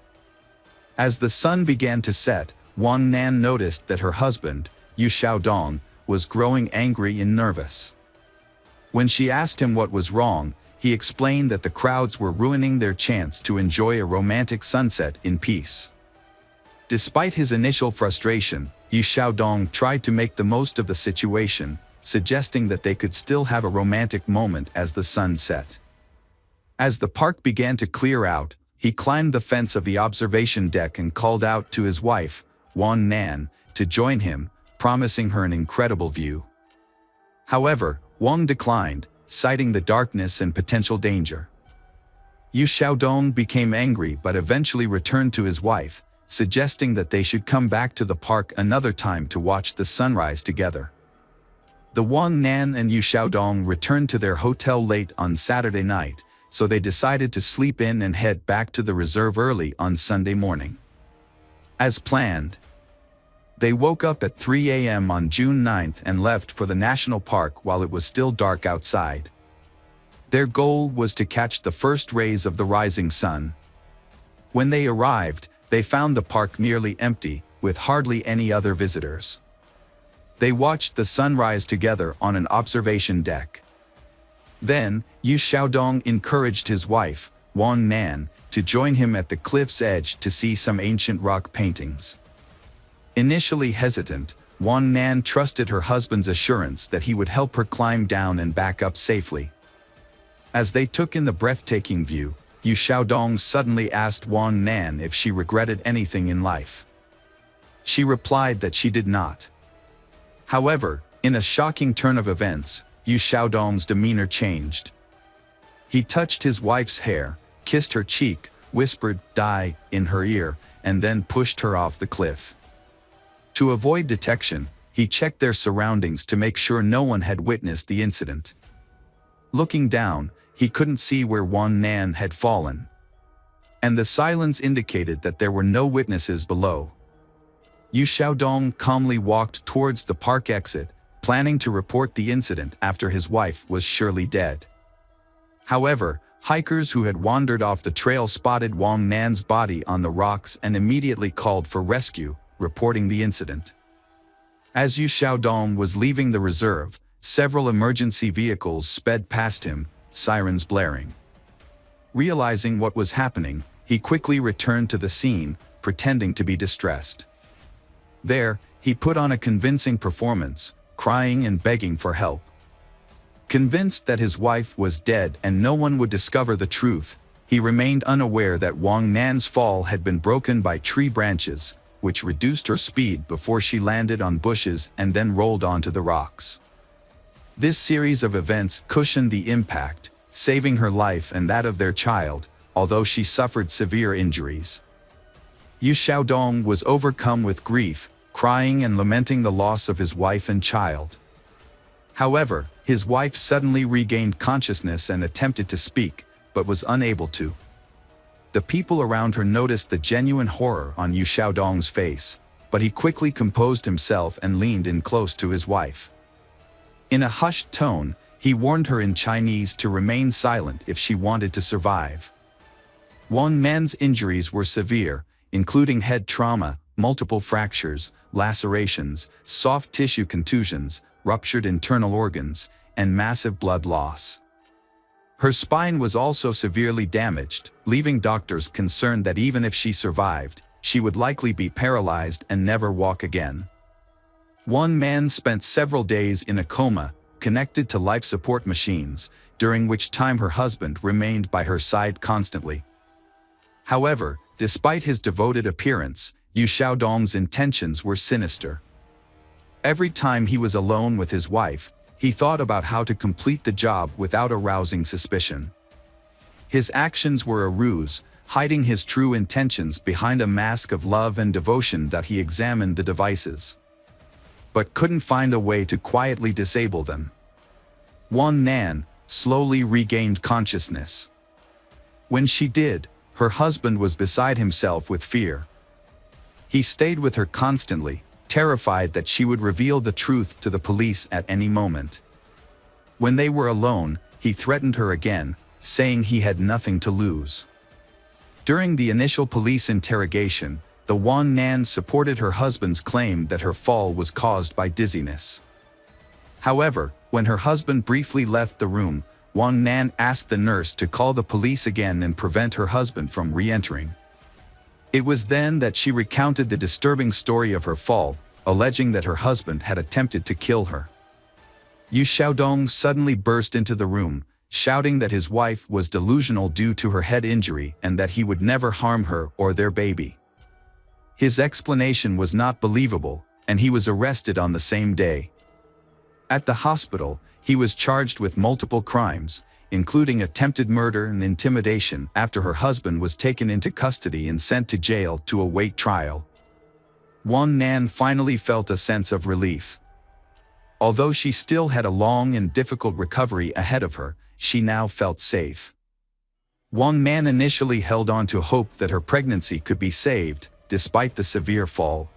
[SPEAKER 1] As the sun began to set, Wang Nan noticed that her husband, Yu Xiaodong, was growing angry and nervous. When she asked him what was wrong, he explained that the crowds were ruining their chance to enjoy a romantic sunset in peace. Despite his initial frustration, Yu Xiaodong tried to make the most of the situation, suggesting that they could still have a romantic moment as the sun set. As the park began to clear out, he climbed the fence of the observation deck and called out to his wife, Wang Nan, to join him, promising her an incredible view. However, Wang declined, citing the darkness and potential danger. Yu Xiaodong became angry but eventually returned to his wife, suggesting that they should come back to the park another time to watch the sunrise together. The Wang Nan and Yu Xiaodong returned to their hotel late on Saturday night, so they decided to sleep in and head back to the reserve early on Sunday morning. As planned, they woke up at 3 a.m. on June 9th and left for the national park while it was still dark outside. Their goal was to catch the first rays of the rising sun. When they arrived, they found the park nearly empty, with hardly any other visitors. They watched the sunrise together on an observation deck. Then, Yu Xiaodong encouraged his wife, Wang Nan, to join him at the cliff's edge to see some ancient rock paintings. Initially hesitant, Wang Nan trusted her husband's assurance that he would help her climb down and back up safely. As they took in the breathtaking view, Yu Xiaodong suddenly asked Wang Nan if she regretted anything in life. She replied that she did not. However, in a shocking turn of events, Yu Xiaodong's demeanor changed. He touched his wife's hair, kissed her cheek, whispered "die" in her ear, and then pushed her off the cliff. To avoid detection, he checked their surroundings to make sure no one had witnessed the incident. Looking down, he couldn't see where Wang Nan had fallen, and the silence indicated that there were no witnesses below. Yu Xiaodong calmly walked towards the park exit, planning to report the incident after his wife was surely dead. However, hikers who had wandered off the trail spotted Wang Nan's body on the rocks and immediately called for rescue, reporting the incident. As Yu Xiaodong was leaving the reserve, several emergency vehicles sped past him, sirens blaring. Realizing what was happening, he quickly returned to the scene, pretending to be distressed. There, he put on a convincing performance, crying and begging for help. Convinced that his wife was dead and no one would discover the truth, he remained unaware that Wang Nan's fall had been broken by tree branches, which reduced her speed before she landed on bushes and then rolled onto the rocks. This series of events cushioned the impact, saving her life and that of their child, although she suffered severe injuries. Yu Xiaodong was overcome with grief, crying and lamenting the loss of his wife and child. However, his wife suddenly regained consciousness and attempted to speak, but was unable to. The people around her noticed the genuine horror on Yu Xiaodong's face. but he quickly composed himself and leaned in close to his wife. In a hushed tone, he warned her in Chinese to remain silent if she wanted to survive. Wang Nan's injuries were severe, including head trauma, multiple fractures, lacerations, soft tissue contusions, ruptured internal organs, and massive blood loss. Her spine was also severely damaged, leaving doctors concerned that even if she survived, she would likely be paralyzed and never walk again. Wang Nan spent several days in a coma, connected to life support machines, during which time her husband remained by her side constantly. However, despite his devoted appearance, Yu Xiaodong's intentions were sinister. Every time he was alone with his wife, he thought about how to complete the job without arousing suspicion. His actions were a ruse, hiding his true intentions behind a mask of love and devotion that he examined the devices, but couldn't find a way to quietly disable them. Wang Nan slowly regained consciousness. When she did, her husband was beside himself with fear. He stayed with her constantly, terrified that she would reveal the truth to the police at any moment. When they were alone, he threatened her again, saying he had nothing to lose. During the initial police interrogation, the Wang Nan supported her husband's claim that her fall was caused by dizziness. However, when her husband briefly left the room, Wang Nan asked the nurse to call the police again and prevent her husband from re-entering. It was then that she recounted the disturbing story of her fall, alleging that her husband had attempted to kill her. Yu Xiaodong suddenly burst into the room, shouting that his wife was delusional due to her head injury and that he would never harm her or their baby. His explanation was not believable, and he was arrested on the same day. At the hospital, he was charged with multiple crimes, including attempted murder and intimidation, after her husband was taken into custody and sent to jail to await trial. Wang Nan finally felt a sense of relief. Although she still had a long and difficult recovery ahead of her, she now felt safe. Wang Nan initially held on to hope that her pregnancy could be saved, despite the severe fall.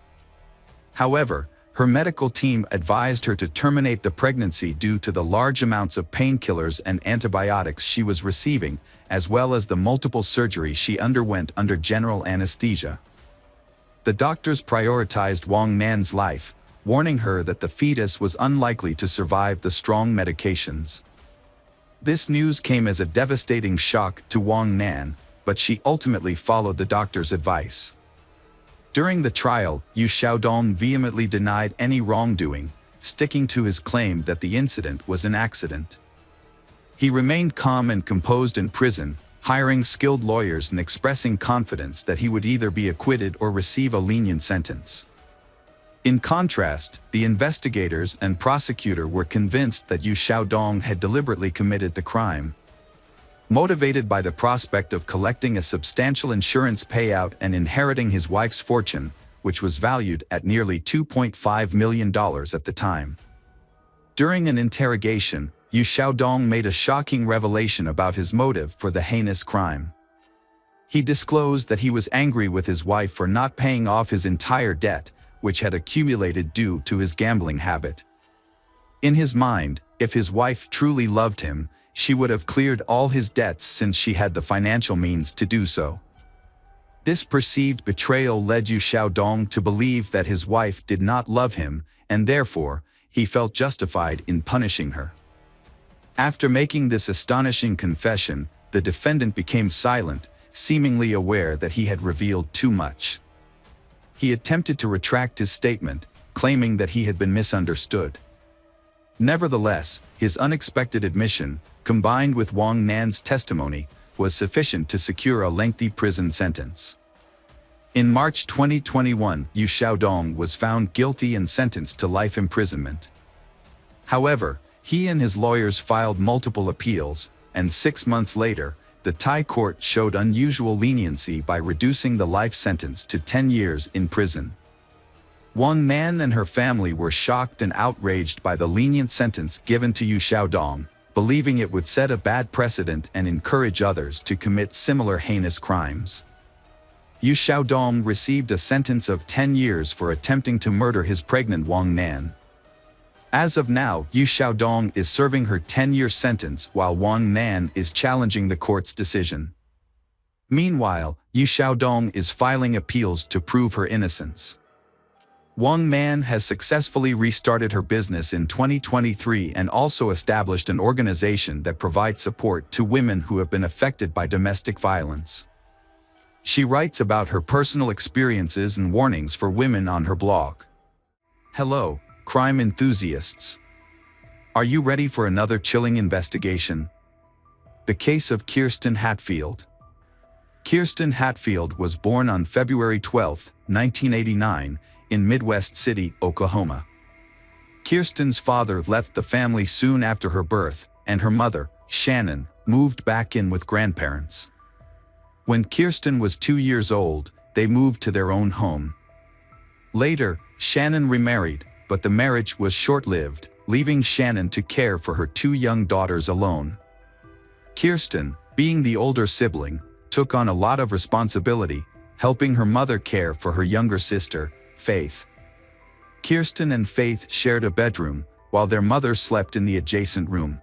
[SPEAKER 1] However, her medical team advised her to terminate the pregnancy due to the large amounts of painkillers and antibiotics she was receiving, as well as the multiple surgeries she underwent under general anesthesia. The doctors prioritized Wang Nan's life, warning her that the fetus was unlikely to survive the strong medications. This news came as a devastating shock to Wang Nan, but she ultimately followed the doctor's advice. During the trial, Yu Xiaodong vehemently denied any wrongdoing, sticking to his claim that the incident was an accident. He remained calm and composed in prison, hiring skilled lawyers and expressing confidence that he would either be acquitted or receive a lenient sentence. In contrast, the investigators and prosecutor were convinced that Yu Xiaodong had deliberately committed the crime. Motivated by the prospect of collecting a substantial insurance payout and inheriting his wife's fortune, which was valued at nearly $2.5 million at the time. During an interrogation, Yu Xiaodong made a shocking revelation about his motive for the heinous crime. He disclosed that he was angry with his wife for not paying off his entire debt, which had accumulated due to his gambling habit. In his mind, if his wife truly loved him, she would have cleared all his debts since she had the financial means to do so. This perceived betrayal led Yu Xiaodong to believe that his wife did not love him, and therefore, he felt justified in punishing her. After making this astonishing confession, the defendant became silent, seemingly aware that he had revealed too much. He attempted to retract his statement, claiming that he had been misunderstood. Nevertheless, his unexpected admission, combined with Wang Nan's testimony, was sufficient to secure a lengthy prison sentence. In March 2021, Yu Xiaodong was found guilty and sentenced to life imprisonment. However, he and his lawyers filed multiple appeals, and 6 months later, the Thai court showed unusual leniency by reducing the life sentence to 10 years in prison. Wang Nan and her family were shocked and outraged by the lenient sentence given to Yu Xiaodong, believing it would set a bad precedent and encourage others to commit similar heinous crimes. Yu Xiaodong received a sentence of 10 years for attempting to murder his pregnant Wang Nan. As of now, Yu Xiaodong is serving her 10-year sentence while Wang Nan is challenging the court's decision. Meanwhile, Yu Xiaodong is filing appeals to prove her innocence. Wang Nan has successfully restarted her business in 2023 and also established an organization that provides support to women who have been affected by domestic violence. She writes about her personal experiences and warnings for women on her blog. Hello, crime enthusiasts. Are you ready for another chilling investigation? The case of Kirsten Hatfield. Kirsten Hatfield was born on February 12, 1989, in Midwest City, Oklahoma. Kirsten's father left the family soon after her birth, and her mother, Shannon, moved back in with grandparents. When Kirsten was 2 years old, they moved to their own home. Later, Shannon remarried, but the marriage was short-lived, leaving Shannon to care for her 2 young daughters alone. Kirsten, being the older sibling, took on a lot of responsibility, helping her mother care for her younger sister, Faith. Kirsten and Faith shared a bedroom, while their mother slept in the adjacent room.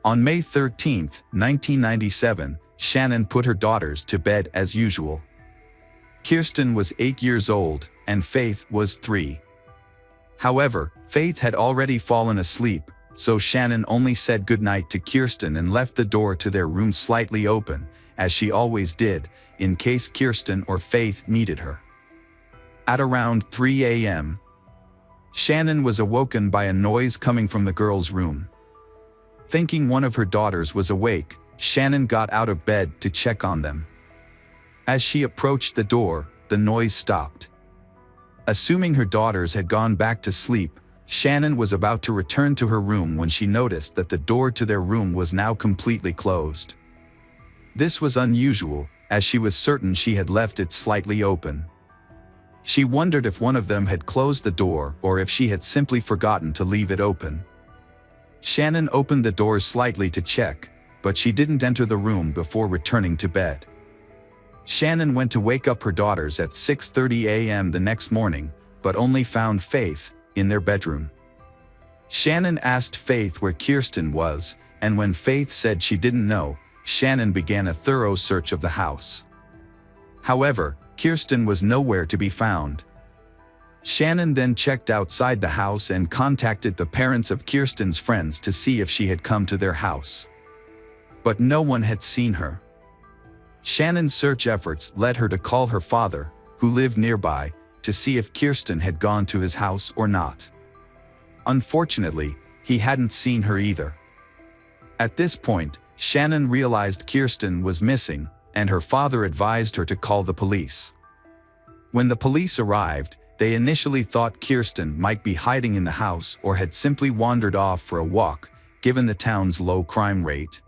[SPEAKER 1] On May 13, 1997, Shannon put her daughters to bed as usual. Kirsten was 8 years old, and Faith was 3. However, Faith had already fallen asleep, so Shannon only said goodnight to Kirsten and left the door to their room slightly open, as she always did, in case Kirsten or Faith needed her. At around 3 a.m., Shannon was awoken by a noise coming from the girls' room. Thinking one of her daughters was awake, Shannon got out of bed to check on them. As she approached the door, the noise stopped. Assuming her daughters had gone back to sleep, Shannon was about to return to her room when she noticed that the door to their room was now completely closed. This was unusual, as she was certain she had left it slightly open. She wondered if one of them had closed the door or if she had simply forgotten to leave it open. Shannon opened the door slightly to check, but she didn't enter the room before returning to bed. Shannon went to wake up her daughters at 6:30 a.m. the next morning, but only found Faith in their bedroom. Shannon asked Faith where Kirsten was, and when Faith said she didn't know, Shannon began a thorough search of the house. However, Kirsten was nowhere to be found. Shannon then checked outside the house and contacted the parents of Kirsten's friends to see if she had come to their house. But no one had seen her. Shannon's search efforts led her to call her father, who lived nearby, to see if Kirsten had gone to his house or not. Unfortunately, he hadn't seen her either. At this point, Shannon realized Kirsten was missing, and her father advised her to call the police. When the police arrived, they initially thought Kirsten might be hiding in the house or had simply wandered off for a walk, given the town's low crime rate.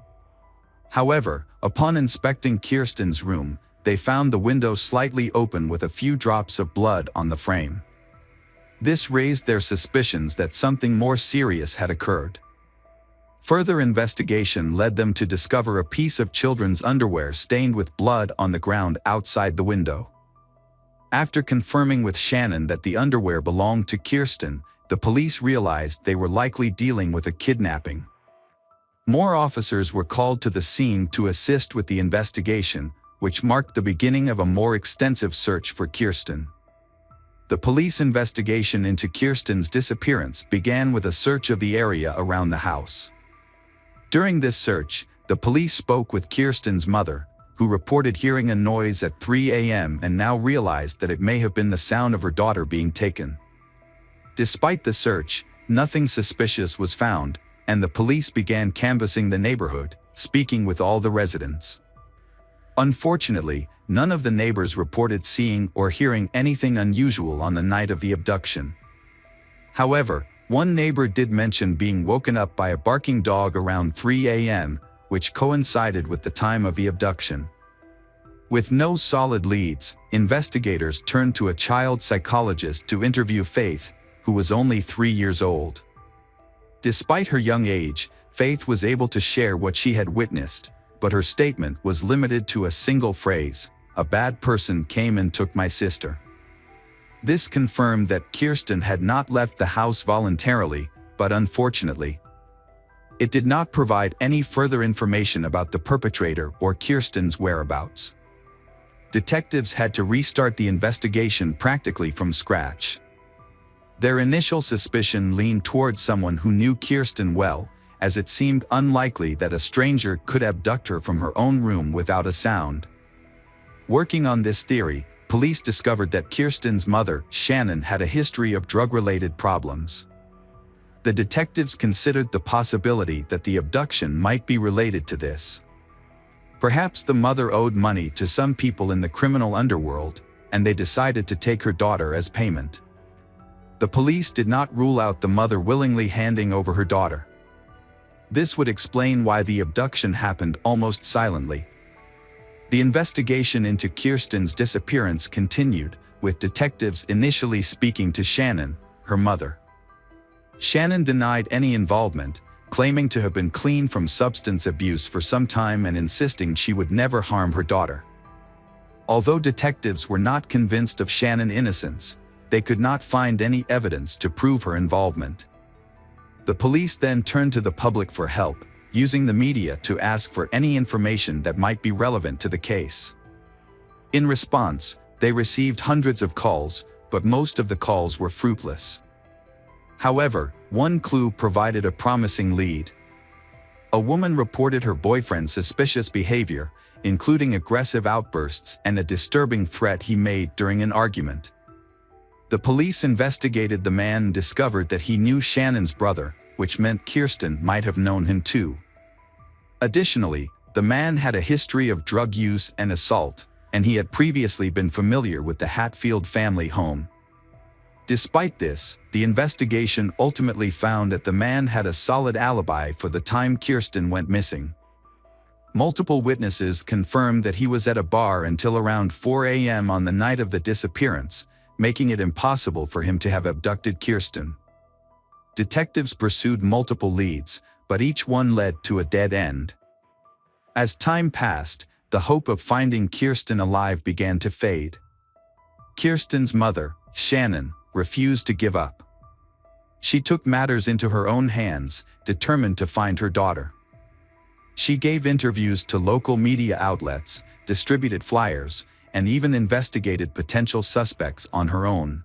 [SPEAKER 1] However, upon inspecting Kirsten's room, they found the window slightly open with a few drops of blood on the frame. This raised their suspicions that something more serious had occurred. Further investigation led them to discover a piece of children's underwear stained with blood on the ground outside the window. After confirming with Shannon that the underwear belonged to Kirsten, the police realized they were likely dealing with a kidnapping. More officers were called to the scene to assist with the investigation, which marked the beginning of a more extensive search for Kirsten. The police investigation into Kirsten's disappearance began with a search of the area around the house. During this search, the police spoke with Kirsten's mother, who reported hearing a noise at 3 a.m. and now realized that it may have been the sound of her daughter being taken. Despite the search, nothing suspicious was found, and the police began canvassing the neighborhood, speaking with all the residents. Unfortunately, none of the neighbors reported seeing or hearing anything unusual on the night of the abduction. However, one neighbor did mention being woken up by a barking dog around 3 a.m., which coincided with the time of the abduction. With no solid leads, investigators turned to a child psychologist to interview Faith, who was only 3 years old. Despite her young age, Faith was able to share what she had witnessed, but her statement was limited to a single phrase, "A bad person came and took my sister." This confirmed that Kirsten had not left the house voluntarily, but unfortunately, it did not provide any further information about the perpetrator or Kirsten's whereabouts. Detectives had to restart the investigation practically from scratch. Their initial suspicion leaned towards someone who knew Kirsten well, as it seemed unlikely that a stranger could abduct her from her own room without a sound. Working on this theory, police discovered that Kirsten's mother, Shannon, had a history of drug-related problems. The detectives considered the possibility that the abduction might be related to this. Perhaps the mother owed money to some people in the criminal underworld, and they decided to take her daughter as payment. The police did not rule out the mother willingly handing over her daughter. This would explain why the abduction happened almost silently. The investigation into Kirsten's disappearance continued, with detectives initially speaking to Shannon, her mother. Shannon denied any involvement, claiming to have been clean from substance abuse for some time and insisting she would never harm her daughter. Although detectives were not convinced of Shannon's innocence, they could not find any evidence to prove her involvement. The police then turned to the public for help, using the media to ask for any information that might be relevant to the case. In response, they received hundreds of calls, but most of the calls were fruitless. However, one clue provided a promising lead. A woman reported her boyfriend's suspicious behavior, including aggressive outbursts and a disturbing threat he made during an argument. The police investigated the man and discovered that he knew Shannon's brother, which meant Kirsten might have known him too. Additionally, the man had a history of drug use and assault, and he had previously been familiar with the Hatfield family home. Despite this, the investigation ultimately found that the man had a solid alibi for the time Kirsten went missing. Multiple witnesses confirmed that he was at a bar until around 4 a.m. on the night of the disappearance, making it impossible for him to have abducted Kirsten. Detectives pursued multiple leads, but each one led to a dead end. As time passed, the hope of finding Kirsten alive began to fade. Kirsten's mother, Shannon, refused to give up. She took matters into her own hands, determined to find her daughter. She gave interviews to local media outlets, distributed flyers, and even investigated potential suspects on her own.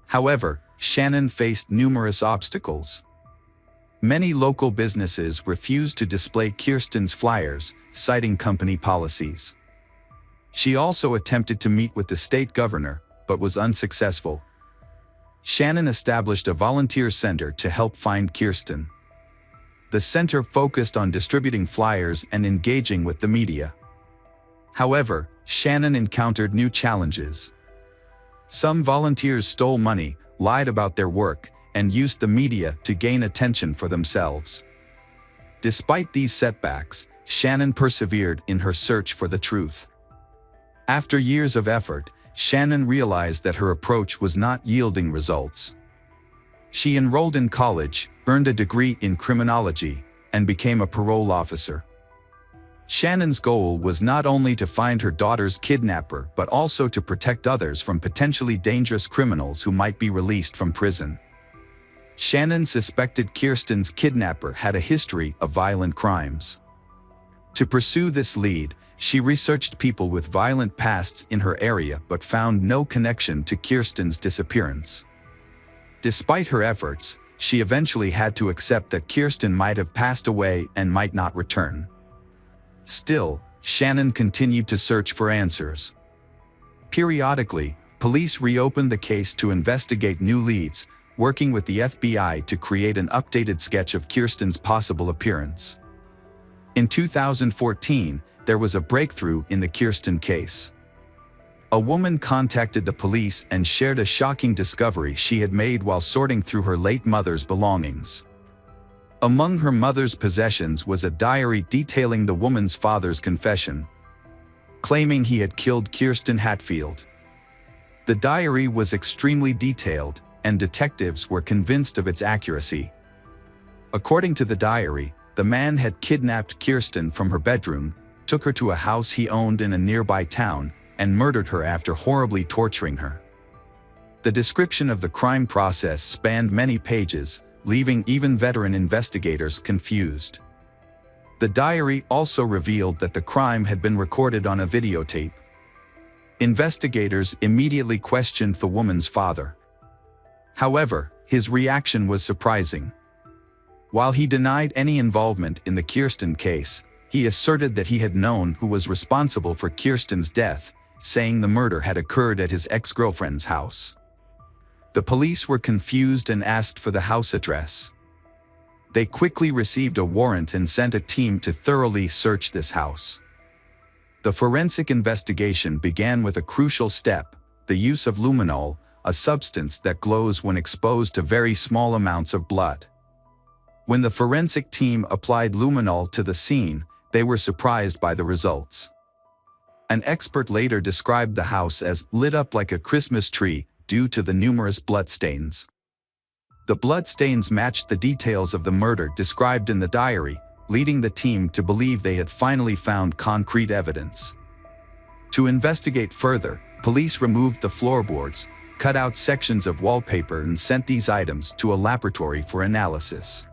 [SPEAKER 1] However, Shannon faced numerous obstacles. Many local businesses refused to display Kirsten's flyers, citing company policies. She also attempted to meet with the state governor, but was unsuccessful. Shannon established a volunteer center to help find Kirsten. The center focused on distributing flyers and engaging with the media. However, Shannon encountered new challenges. Some volunteers stole money, lied about their work, and used the media to gain attention for themselves. Despite these setbacks, Shannon persevered in her search for the truth. After years of effort, Shannon realized that her approach was not yielding results. She enrolled in college, earned a degree in criminology, and became a parole officer. Shannon's goal was not only to find her daughter's kidnapper but also to protect others from potentially dangerous criminals who might be released from prison. Shannon suspected Kirsten's kidnapper had a history of violent crimes. To pursue this lead, she researched people with violent pasts in her area but found no connection to Kirsten's disappearance. Despite her efforts, she eventually had to accept that Kirsten might have passed away and might not return. Still, Shannon continued to search for answers. Periodically, police reopened the case to investigate new leads, working with the FBI to create an updated sketch of Kirsten's possible appearance. In 2014, there was a breakthrough in the Kirsten case. A woman contacted the police and shared a shocking discovery she had made while sorting through her late mother's belongings. Among her mother's possessions was a diary detailing the woman's father's confession, claiming he had killed Kirsten Hatfield. The diary was extremely detailed, and detectives were convinced of its accuracy. According to the diary, the man had kidnapped Kirsten from her bedroom, took her to a house he owned in a nearby town, and murdered her after horribly torturing her. The description of the crime process spanned many pages, leaving even veteran investigators confused. The diary also revealed that the crime had been recorded on a videotape. Investigators immediately questioned the woman's father. However, his reaction was surprising. While he denied any involvement in the Kirsten case, he asserted that he had known who was responsible for Kirsten's death, saying the murder had occurred at his ex-girlfriend's house. The police were confused and asked for the house address. They quickly received a warrant and sent a team to thoroughly search this house. The forensic investigation began with a crucial step: the use of luminol, a substance that glows when exposed to very small amounts of blood. When the forensic team applied luminol to the scene, they were surprised by the results. An expert later described the house as lit up like a Christmas tree due to the numerous bloodstains. The bloodstains matched the details of the murder described in the diary, leading the team to believe they had finally found concrete evidence. To investigate further, police removed the floorboards, cut out sections of wallpaper, and sent these items to a laboratory for analysis.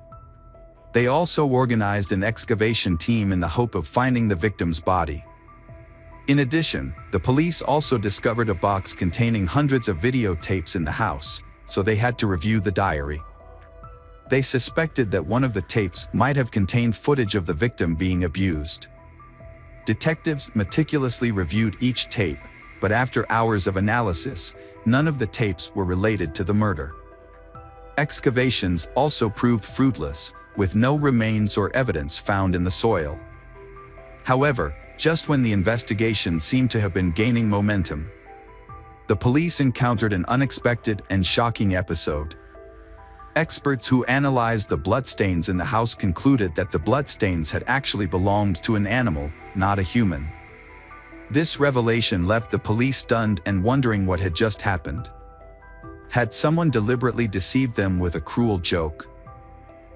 [SPEAKER 1] They also organized an excavation team in the hope of finding the victim's body. In addition, the police also discovered a box containing hundreds of videotapes in the house, so they had to review the diary. They suspected that one of the tapes might have contained footage of the victim being abused. Detectives meticulously reviewed each tape, but after hours of analysis, none of the tapes were related to the murder. Excavations also proved fruitless, with no remains or evidence found in the soil. However, just when the investigation seemed to have been gaining momentum, the police encountered an unexpected and shocking episode. Experts who analyzed the bloodstains in the house concluded that the bloodstains had actually belonged to an animal, not a human. This revelation left the police stunned and wondering what had just happened. Had someone deliberately deceived them with a cruel joke?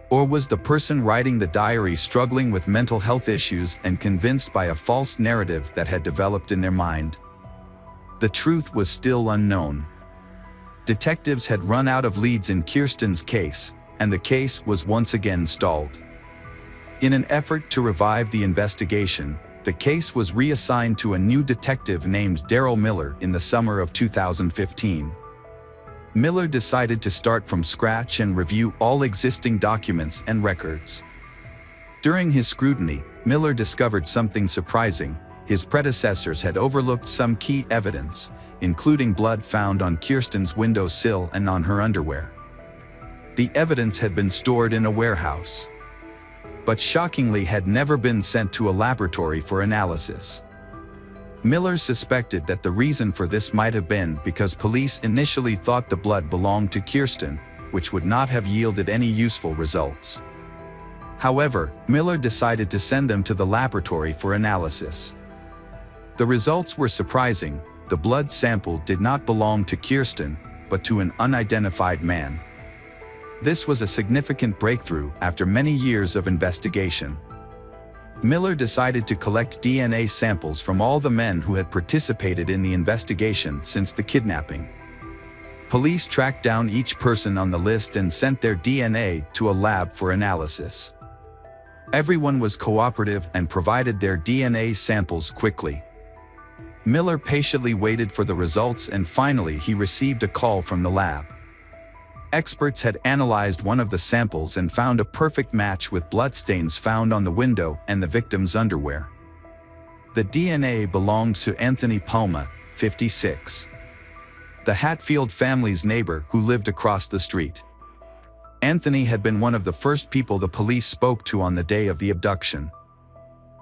[SPEAKER 1] Or was the person writing the diary struggling with mental health issues and convinced by a false narrative that had developed in their mind? The truth was still unknown. Detectives had run out of leads in Kirsten's case, and the case was once again stalled. In an effort to revive the investigation, the case was reassigned to a new detective named Daryl Miller in the summer of 2015. Miller decided to start from scratch and review all existing documents and records. During his scrutiny, Miller discovered something surprising. His predecessors had overlooked some key evidence, including blood found on Kirsten's windowsill and on her underwear. The evidence had been stored in a warehouse, but shockingly had never been sent to a laboratory for analysis. Miller suspected that the reason for this might have been because police initially thought the blood belonged to Kirsten, which would not have yielded any useful results. However, Miller decided to send them to the laboratory for analysis. The results were surprising. The blood sample did not belong to Kirsten, but to an unidentified man. This was a significant breakthrough after many years of investigation. Miller decided to collect DNA samples from all the men who had participated in the investigation since the kidnapping. Police tracked down each person on the list and sent their DNA to a lab for analysis. Everyone was cooperative and provided their DNA samples quickly. Miller patiently waited for the results, and finally he received a call from the lab. Experts had analyzed one of the samples and found a perfect match with bloodstains found on the window and the victim's underwear. The DNA belonged to Anthony Palma, 56. The Hatfield family's neighbor who lived across the street. Anthony had been one of the first people the police spoke to on the day of the abduction.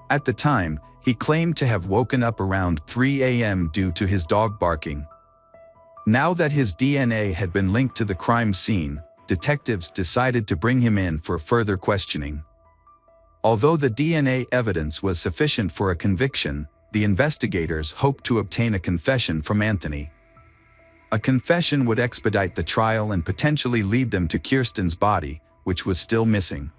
[SPEAKER 1] At the time, he claimed to have woken up around 3 a.m. due to his dog barking. Now that his DNA had been linked to the crime scene, detectives decided to bring him in for further questioning. Although the DNA evidence was sufficient for a conviction, the investigators hoped to obtain a confession from Anthony. A confession would expedite the trial and potentially lead them to Kirsten's body, which was still missing.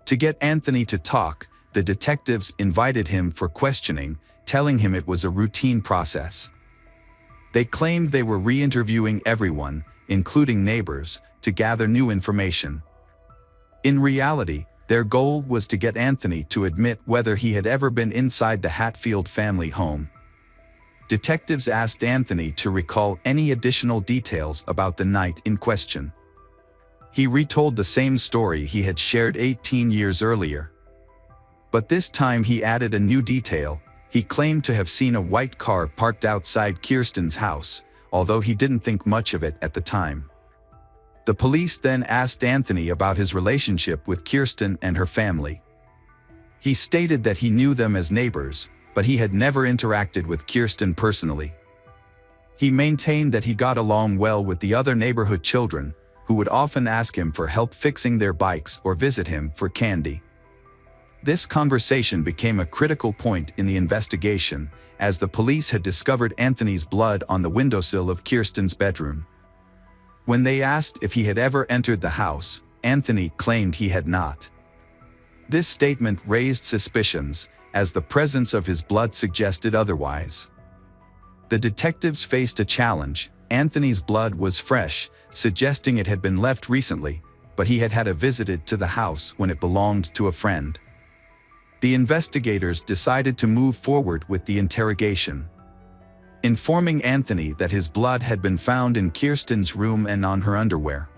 [SPEAKER 1] To get Anthony to talk, the detectives invited him for questioning, telling him it was a routine process. They claimed they were re-interviewing everyone, including neighbors, to gather new information. In reality, their goal was to get Anthony to admit whether he had ever been inside the Hatfield family home. Detectives asked Anthony to recall any additional details about the night in question. He retold the same story he had shared 18 years earlier. But this time he added a new detail. He claimed to have seen a white car parked outside Kirsten's house, although he didn't think much of it at the time. The police then asked Anthony about his relationship with Kirsten and her family. He stated that he knew them as neighbors, but he had never interacted with Kirsten personally. He maintained that he got along well with the other neighborhood children, who would often ask him for help fixing their bikes or visit him for candy. This conversation became a critical point in the investigation, as the police had discovered Anthony's blood on the windowsill of Kirsten's bedroom. When they asked if he had ever entered the house, Anthony claimed he had not. This statement raised suspicions, as the presence of his blood suggested otherwise. The detectives faced a challenge. Anthony's blood was fresh, suggesting it had been left recently, but he had had a visit to the house when it belonged to a friend. The investigators decided to move forward with the interrogation, informing Anthony that his blood had been found in Kirsten's room and on her underwear.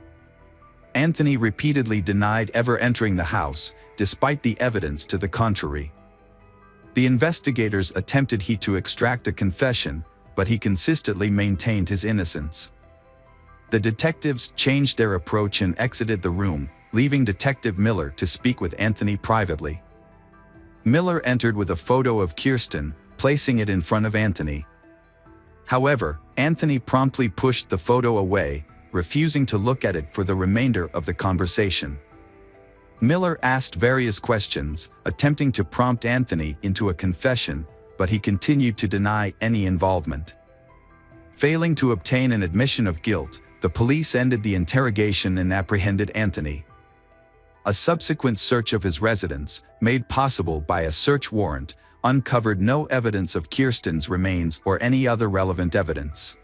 [SPEAKER 1] Anthony repeatedly denied ever entering the house, despite the evidence to the contrary. The investigators attempted to extract a confession, but he consistently maintained his innocence. The detectives changed their approach and exited the room, leaving Detective Miller to speak with Anthony privately. Miller entered with a photo of Kirsten, placing it in front of Anthony. However, Anthony promptly pushed the photo away, refusing to look at it for the remainder of the conversation. Miller asked various questions, attempting to prompt Anthony into a confession, but he continued to deny any involvement. Failing to obtain an admission of guilt, the police ended the interrogation and apprehended Anthony. A subsequent search of his residence, made possible by a search warrant, uncovered no evidence of Kirsten's remains or any other relevant evidence.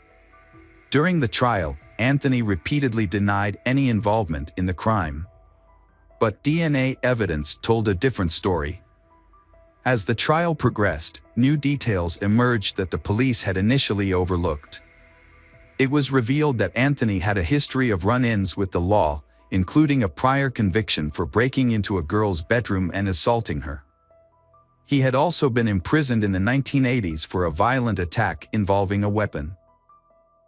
[SPEAKER 1] During the trial, Anthony repeatedly denied any involvement in the crime. But DNA evidence told a different story. As the trial progressed, new details emerged that the police had initially overlooked. It was revealed that Anthony had a history of run-ins with the law, including a prior conviction for breaking into a girl's bedroom and assaulting her. He had also been imprisoned in the 1980s for a violent attack involving a weapon.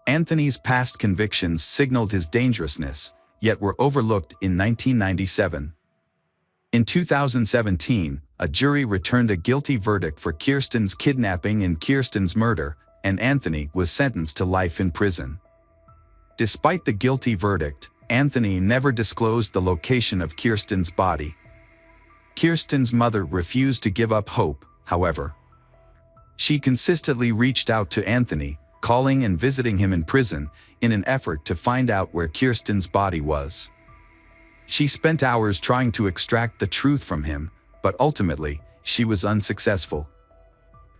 [SPEAKER 1] Anthony's past convictions signaled his dangerousness, yet were overlooked in 1997. In 2017, a jury returned a guilty verdict for Kirsten's kidnapping and Kirsten's murder, and Anthony was sentenced to life in prison. Despite the guilty verdict, Anthony never disclosed the location of Kirsten's body. Kirsten's mother refused to give up hope, however. She consistently reached out to Anthony, calling and visiting him in prison, in an effort to find out where Kirsten's body was. She spent hours trying to extract the truth from him, but ultimately, she was unsuccessful.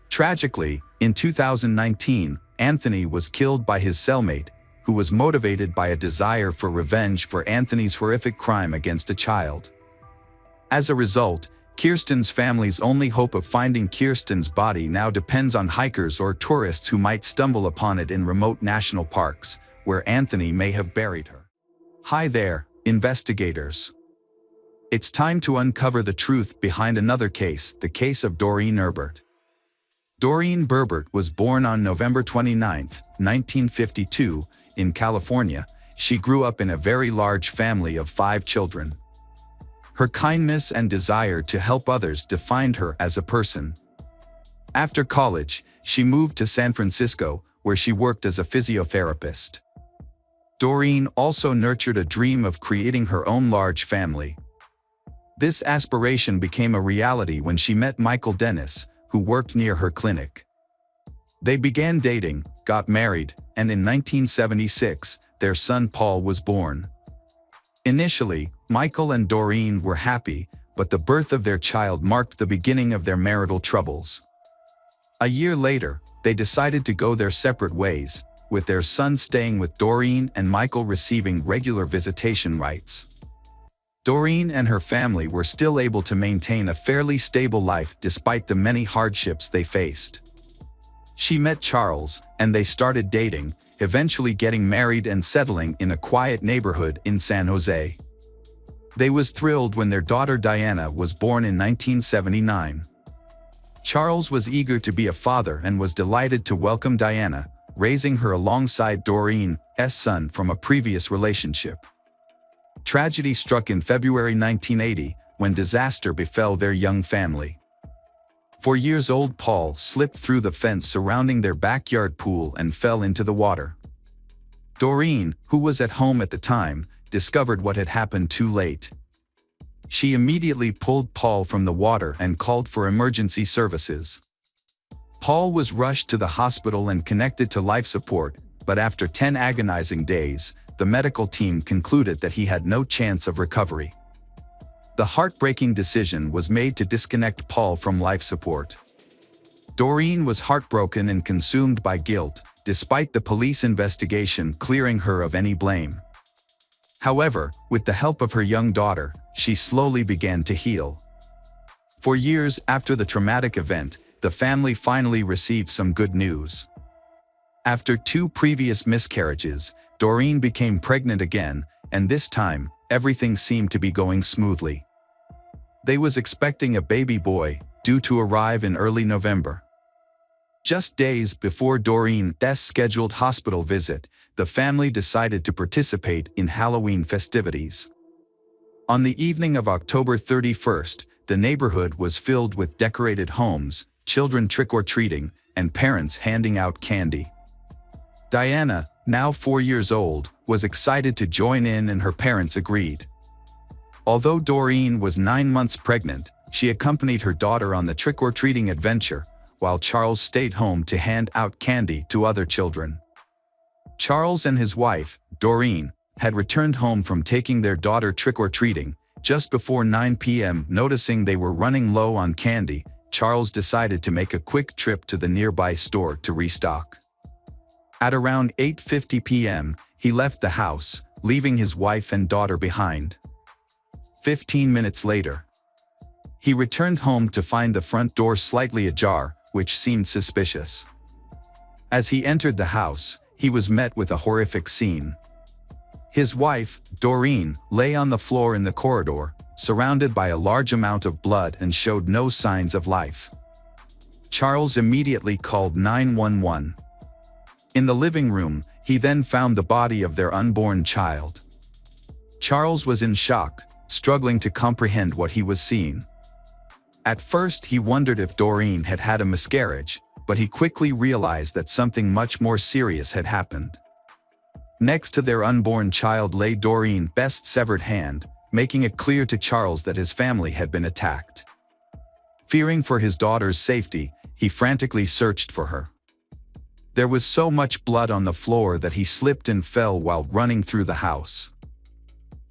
[SPEAKER 1] Tragically, in 2019, Anthony was killed by his cellmate, who was motivated by a desire for revenge for Anthony's horrific crime against a child. As a result, Kirsten's family's only hope of finding Kirsten's body now depends on hikers or tourists who might stumble upon it in remote national parks, where Anthony may have buried her. Hi there, investigators. It's time to uncover the truth behind another case, the case of Doreen Herbert. Doreen Herbert was born on November 29, 1952, in California. She grew up in a very large family of 5 children. Her kindness and desire to help others defined her as a person. After college, she moved to San Francisco, where she worked as a physiotherapist. Doreen also nurtured a dream of creating her own large family. This aspiration became a reality when she met Michael Dennis, who worked near her clinic. They began dating, got married, and in 1976, their son Paul was born. Initially, Michael and Doreen were happy, but the birth of their child marked the beginning of their marital troubles. A year later, they decided to go their separate ways, with their son staying with Doreen and Michael receiving regular visitation rights. Doreen and her family were still able to maintain a fairly stable life despite the many hardships they faced. She met Charles, and they started dating, eventually getting married and settling in a quiet neighborhood in San Jose. They was thrilled when their daughter Diana was born in 1979. Charles was eager to be a father and was delighted to welcome Diana, raising her alongside Doreen's son from a previous relationship. Tragedy struck in February 1980 when disaster befell their young family. 4-year-old Paul slipped through the fence surrounding their backyard pool and fell into the water. Doreen, who was at home at the time, discovered what had happened too late. She immediately pulled Paul from the water and called for emergency services. Paul was rushed to the hospital and connected to life support, but after 10 agonizing days, the medical team concluded that he had no chance of recovery. The heartbreaking decision was made to disconnect Paul from life support. Doreen was heartbroken and consumed by guilt, despite the police investigation clearing her of any blame. However, with the help of her young daughter, she slowly began to heal. For years after the traumatic event, the family finally received some good news. After 2 previous miscarriages, Doreen became pregnant again, and this time, everything seemed to be going smoothly. They was expecting a baby boy, due to arrive in early November. Just days before Doreen's scheduled hospital visit, the family decided to participate in Halloween festivities. On the evening of October 31st, the neighborhood was filled with decorated homes, children trick-or-treating, and parents handing out candy. Diana, now 4 years old, was excited to join in and her parents agreed. Although Doreen was 9 months pregnant, she accompanied her daughter on the trick-or-treating adventure, while Charles stayed home to hand out candy to other children. Charles and his wife, Doreen, had returned home from taking their daughter trick-or-treating. Just before 9 p.m., noticing they were running low on candy, Charles decided to make a quick trip to the nearby store to restock. At around 8:50 p.m., he left the house, leaving his wife and daughter behind. 15 minutes later, he returned home to find the front door slightly ajar, which seemed suspicious. As he entered the house, he was met with a horrific scene. His wife, Doreen, lay on the floor in the corridor, surrounded by a large amount of blood and showed no signs of life. Charles immediately called 911. In the living room, he then found the body of their unborn child. Charles was in shock, struggling to comprehend what he was seeing. At first he wondered if Doreen had had a miscarriage, but he quickly realized that something much more serious had happened. Next to their unborn child lay Doreen's severed hand, making it clear to Charles that his family had been attacked. Fearing for his daughter's safety, he frantically searched for her. There was so much blood on the floor that he slipped and fell while running through the house.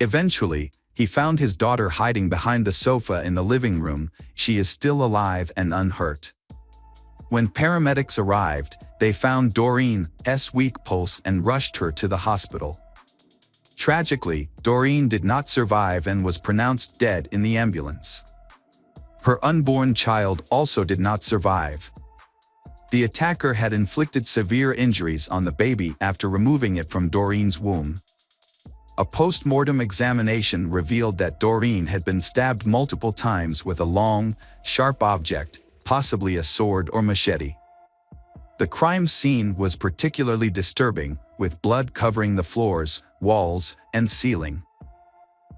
[SPEAKER 1] Eventually, he found his daughter hiding behind the sofa in the living room. She is still alive and unhurt. When paramedics arrived, they found Doreen's weak pulse and rushed her to the hospital. Tragically, Doreen did not survive and was pronounced dead in the ambulance. Her unborn child also did not survive. The attacker had inflicted severe injuries on the baby after removing it from Doreen's womb. A post-mortem examination revealed that Doreen had been stabbed multiple times with a long, sharp object, possibly a sword or machete. The crime scene was particularly disturbing, with blood covering the floors, walls, and ceiling.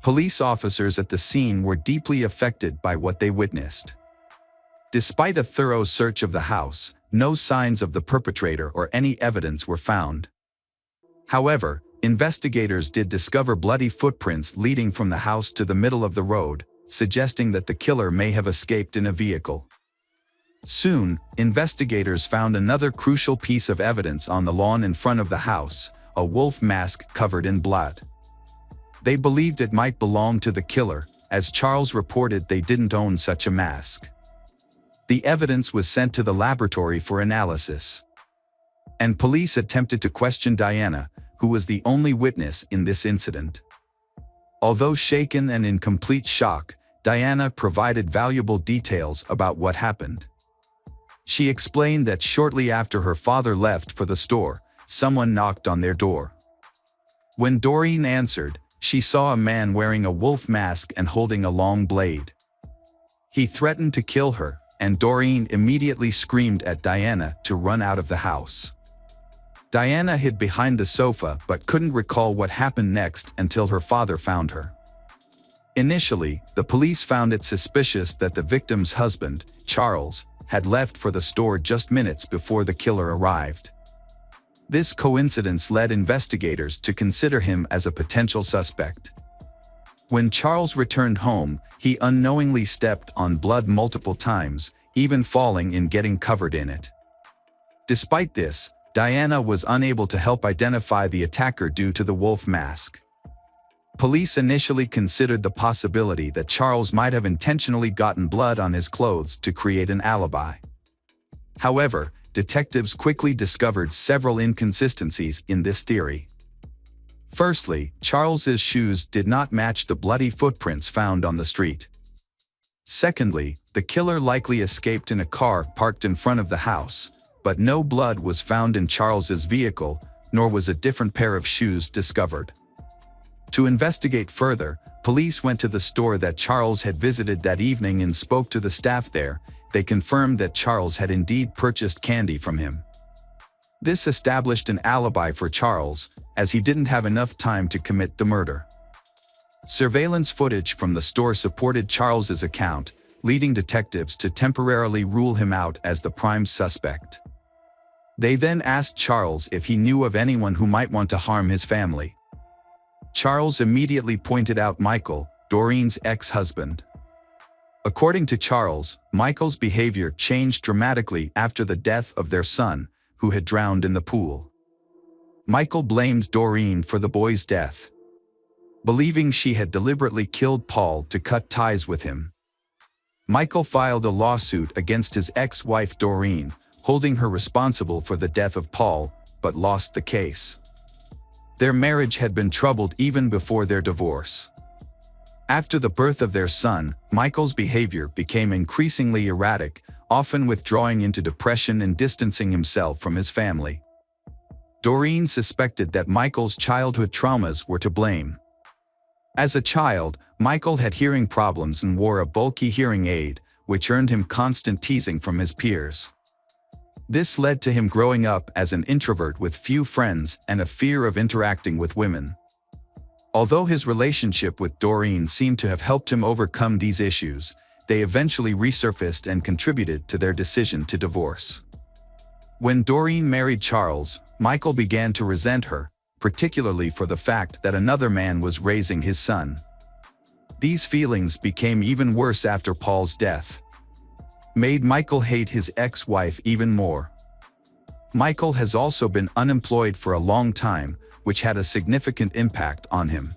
[SPEAKER 1] Police officers at the scene were deeply affected by what they witnessed. Despite a thorough search of the house, no signs of the perpetrator or any evidence were found. However, investigators did discover bloody footprints leading from the house to the middle of the road, suggesting that the killer may have escaped in a vehicle. Soon, investigators found another crucial piece of evidence on the lawn in front of the house, a wolf mask covered in blood. They believed it might belong to the killer, as Charles reported they didn't own such a mask. The evidence was sent to the laboratory for analysis, and police attempted to question Diana, who was the only witness in this incident. Although shaken and in complete shock, Diana provided valuable details about what happened. She explained that shortly after her father left for the store, someone knocked on their door. When Doreen answered, she saw a man wearing a wolf mask and holding a long blade. He threatened to kill her, and Doreen immediately screamed at Diana to run out of the house. Diana hid behind the sofa but couldn't recall what happened next until her father found her. Initially, the police found it suspicious that the victim's husband, Charles, had left for the store just minutes before the killer arrived. This coincidence led investigators to consider him as a potential suspect. When Charles returned home, he unknowingly stepped on blood multiple times, even falling and getting covered in it. Despite this, Diana was unable to help identify the attacker due to the wolf mask. Police initially considered the possibility that Charles might have intentionally gotten blood on his clothes to create an alibi. However, detectives quickly discovered several inconsistencies in this theory. Firstly, Charles's shoes did not match the bloody footprints found on the street. Secondly, the killer likely escaped in a car parked in front of the house, but no blood was found in Charles's vehicle, nor was a different pair of shoes discovered. To investigate further, police went to the store that Charles had visited that evening and spoke to the staff there. They confirmed that Charles had indeed purchased candy from him. This established an alibi for Charles, as he didn't have enough time to commit the murder. Surveillance footage from the store supported Charles's account, leading detectives to temporarily rule him out as the prime suspect. They then asked Charles if he knew of anyone who might want to harm his family. Charles immediately pointed out Michael, Doreen's ex-husband. According to Charles, Michael's behavior changed dramatically after the death of their son, who had drowned in the pool. Michael blamed Doreen for the boy's death, believing she had deliberately killed Paul to cut ties with him. Michael filed a lawsuit against his ex-wife Doreen, holding her responsible for the death of Paul, but lost the case. Their marriage had been troubled even before their divorce. After the birth of their son, Michael's behavior became increasingly erratic, often withdrawing into depression and distancing himself from his family. Doreen suspected that Michael's childhood traumas were to blame. As a child, Michael had hearing problems and wore a bulky hearing aid, which earned him constant teasing from his peers. This led to him growing up as an introvert with few friends and a fear of interacting with women. Although his relationship with Doreen seemed to have helped him overcome these issues, they eventually resurfaced and contributed to their decision to divorce. When Doreen married Charles, Michael began to resent her, particularly for the fact that another man was raising his son. These feelings became even worse after Paul's death, made Michael hate his ex-wife even more. Michael has also been unemployed for a long time, which had a significant impact on him.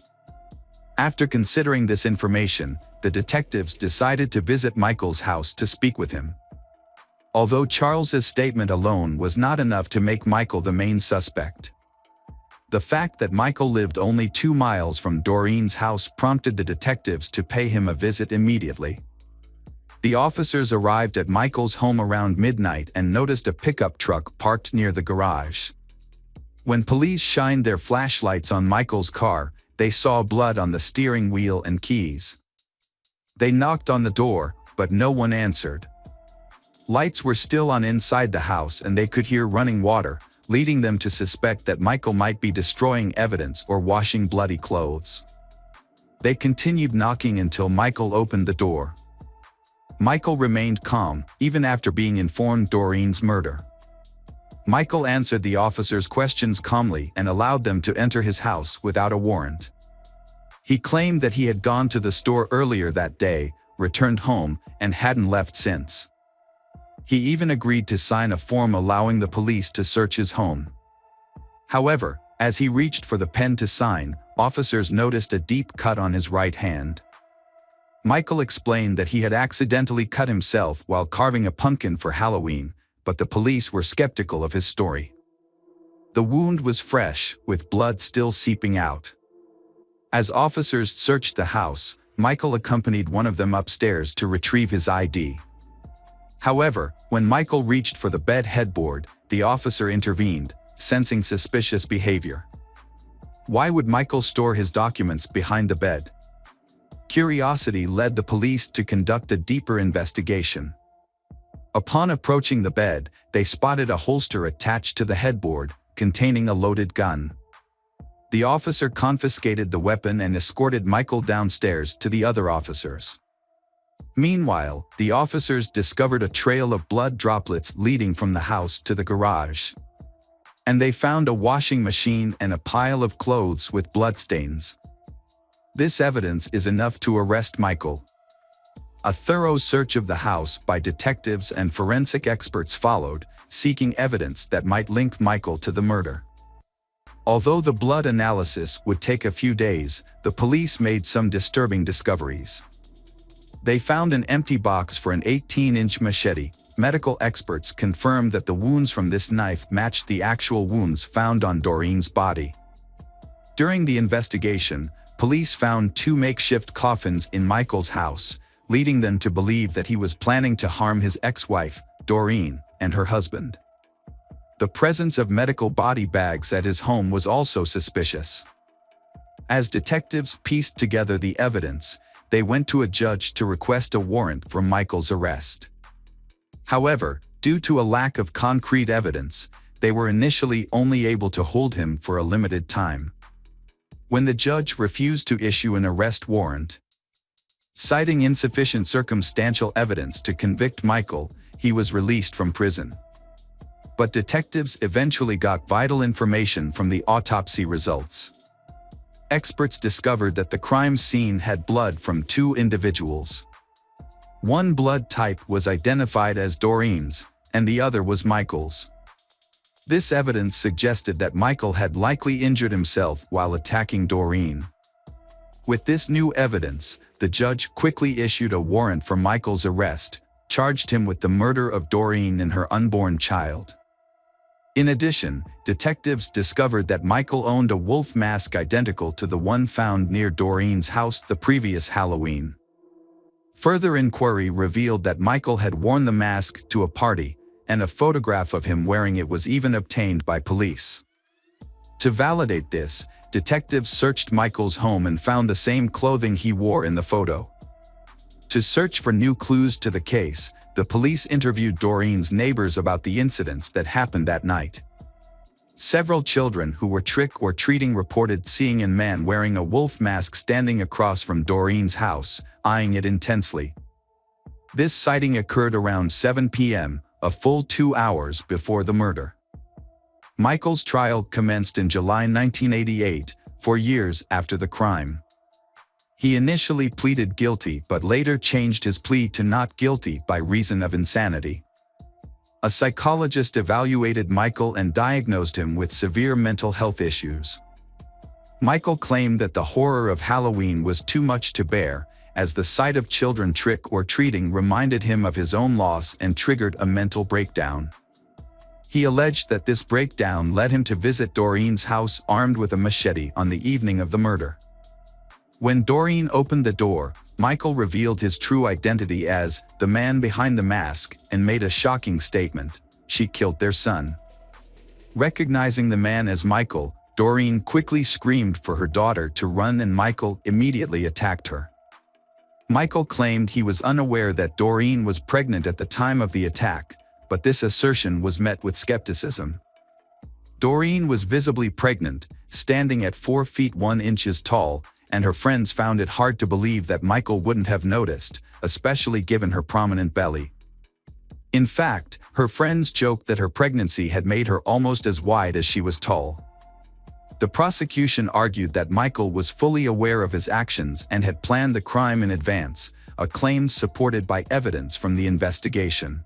[SPEAKER 1] After considering this information, the detectives decided to visit Michael's house to speak with him. Although Charles's statement alone was not enough to make Michael the main suspect, the fact that Michael lived only 2 miles from Doreen's house prompted the detectives to pay him a visit immediately. The officers arrived at Michael's home around midnight and noticed a pickup truck parked near the garage. When police shined their flashlights on Michael's car, they saw blood on the steering wheel and keys. They knocked on the door, but no one answered. Lights were still on inside the house and they could hear running water, leading them to suspect that Michael might be destroying evidence or washing bloody clothes. They continued knocking until Michael opened the door. Michael remained calm, even after being informed Doreen's murder. Michael answered the officers' questions calmly and allowed them to enter his house without a warrant. He claimed that he had gone to the store earlier that day, returned home, and hadn't left since. He even agreed to sign a form allowing the police to search his home. However, as he reached for the pen to sign, officers noticed a deep cut on his right hand. Michael explained that he had accidentally cut himself while carving a pumpkin for Halloween, but the police were skeptical of his story. The wound was fresh, with blood still seeping out. As officers searched the house, Michael accompanied one of them upstairs to retrieve his ID. However, when Michael reached for the bed headboard, the officer intervened, sensing suspicious behavior. Why would Michael store his documents behind the bed? Curiosity led the police to conduct a deeper investigation. Upon approaching the bed, they spotted a holster attached to the headboard, containing a loaded gun. The officer confiscated the weapon and escorted Michael downstairs to the other officers. Meanwhile, the officers discovered a trail of blood droplets leading from the house to the garage. And they found a washing machine and a pile of clothes with bloodstains. This evidence is enough to arrest Michael. A thorough search of the house by detectives and forensic experts followed, seeking evidence that might link Michael to the murder. Although the blood analysis would take a few days, the police made some disturbing discoveries. They found an empty box for an 18-inch machete. Medical experts confirmed that the wounds from this knife matched the actual wounds found on Doreen's body. During the investigation, police found 2 makeshift coffins in Michael's house, leading them to believe that he was planning to harm his ex-wife, Doreen, and her husband. The presence of medical body bags at his home was also suspicious. As detectives pieced together the evidence, they went to a judge to request a warrant for Michael's arrest. However, due to a lack of concrete evidence, they were initially only able to hold him for a limited time. When the judge refused to issue an arrest warrant, citing insufficient circumstantial evidence to convict Michael, he was released from prison. But detectives eventually got vital information from the autopsy results. Experts discovered that the crime scene had blood from 2 individuals. One blood type was identified as Doreen's, and the other was Michael's. This evidence suggested that Michael had likely injured himself while attacking Doreen. With this new evidence, the judge quickly issued a warrant for Michael's arrest, charged him with the murder of Doreen and her unborn child. In addition, detectives discovered that Michael owned a wolf mask identical to the one found near Doreen's house the previous Halloween. Further inquiry revealed that Michael had worn the mask to a party, and a photograph of him wearing it was even obtained by police. To validate this, detectives searched Michael's home and found the same clothing he wore in the photo. To search for new clues to the case, the police interviewed Doreen's neighbors about the incidents that happened that night. Several children who were trick-or-treating reported seeing a man wearing a wolf mask standing across from Doreen's house, eyeing it intensely. This sighting occurred around 7 p.m., a full 2 hours before the murder. Michael's trial commenced in July 1988, 4 years after the crime. He initially pleaded guilty but later changed his plea to not guilty by reason of insanity. A psychologist evaluated Michael and diagnosed him with severe mental health issues. Michael claimed that the horror of Halloween was too much to bear, as the sight of children trick-or-treating reminded him of his own loss and triggered a mental breakdown. He alleged that this breakdown led him to visit Doreen's house armed with a machete on the evening of the murder. When Doreen opened the door, Michael revealed his true identity as the man behind the mask and made a shocking statement: she killed their son. Recognizing the man as Michael, Doreen quickly screamed for her daughter to run and Michael immediately attacked her. Michael claimed he was unaware that Doreen was pregnant at the time of the attack, but this assertion was met with skepticism. Doreen was visibly pregnant, standing at 4 feet 1 inches tall, and her friends found it hard to believe that Michael wouldn't have noticed, especially given her prominent belly. In fact, her friends joked that her pregnancy had made her almost as wide as she was tall. The prosecution argued that Michael was fully aware of his actions and had planned the crime in advance, a claim supported by evidence from the investigation.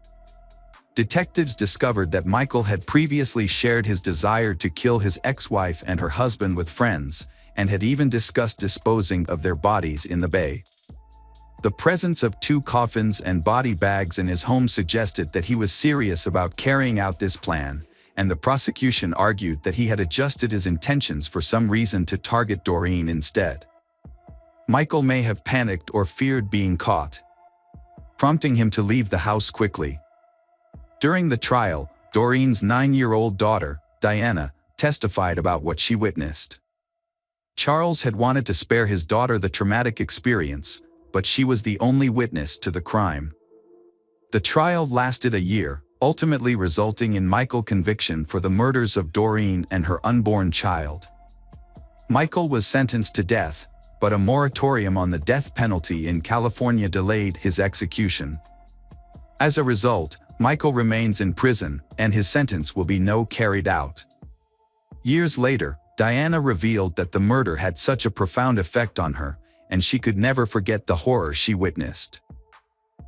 [SPEAKER 1] Detectives discovered that Michael had previously shared his desire to kill his ex-wife and her husband with friends, and had even discussed disposing of their bodies in the bay. The presence of 2 coffins and body bags in his home suggested that he was serious about carrying out this plan, and the prosecution argued that he had adjusted his intentions for some reason to target Doreen instead. Michael may have panicked or feared being caught, prompting him to leave the house quickly. During the trial, Doreen's 9-year-old daughter, Diana, testified about what she witnessed. Charles had wanted to spare his daughter the traumatic experience, but she was the only witness to the crime. The trial lasted a year, ultimately resulting in Michael's conviction for the murders of Doreen and her unborn child. Michael was sentenced to death, but a moratorium on the death penalty in California delayed his execution. As a result, Michael remains in prison, and his sentence will be no carried out. Years later, Diana revealed that the murder had such a profound effect on her, and she could never forget the horror she witnessed.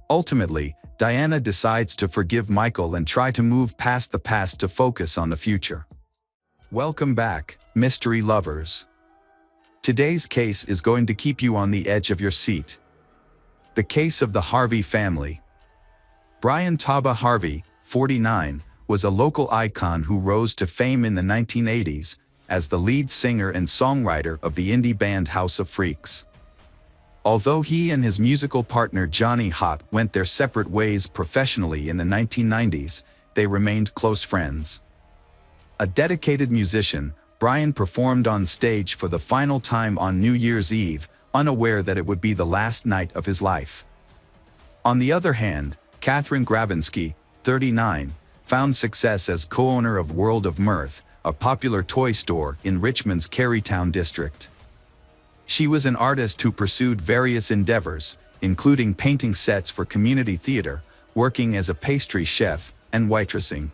[SPEAKER 1] Ultimately, Diana decides to forgive Michael and try to move past the past to focus on the future. Welcome back, mystery lovers. Today's case is going to keep you on the edge of your seat. The case of the Harvey family. Brian Taba Harvey, 49, was a local icon who rose to fame in the 1980s as the lead singer and songwriter of the indie band House of Freaks. Although he and his musical partner Johnny Hott went their separate ways professionally in the 1990s, they remained close friends. A dedicated musician, Brian performed on stage for the final time on New Year's Eve, unaware that it would be the last night of his life. On the other hand, Catherine Gravinsky, 39, found success as co-owner of World of Mirth, a popular toy store in Richmond's Carytown district. She was an artist who pursued various endeavors, including painting sets for community theater, working as a pastry chef, and waitressing.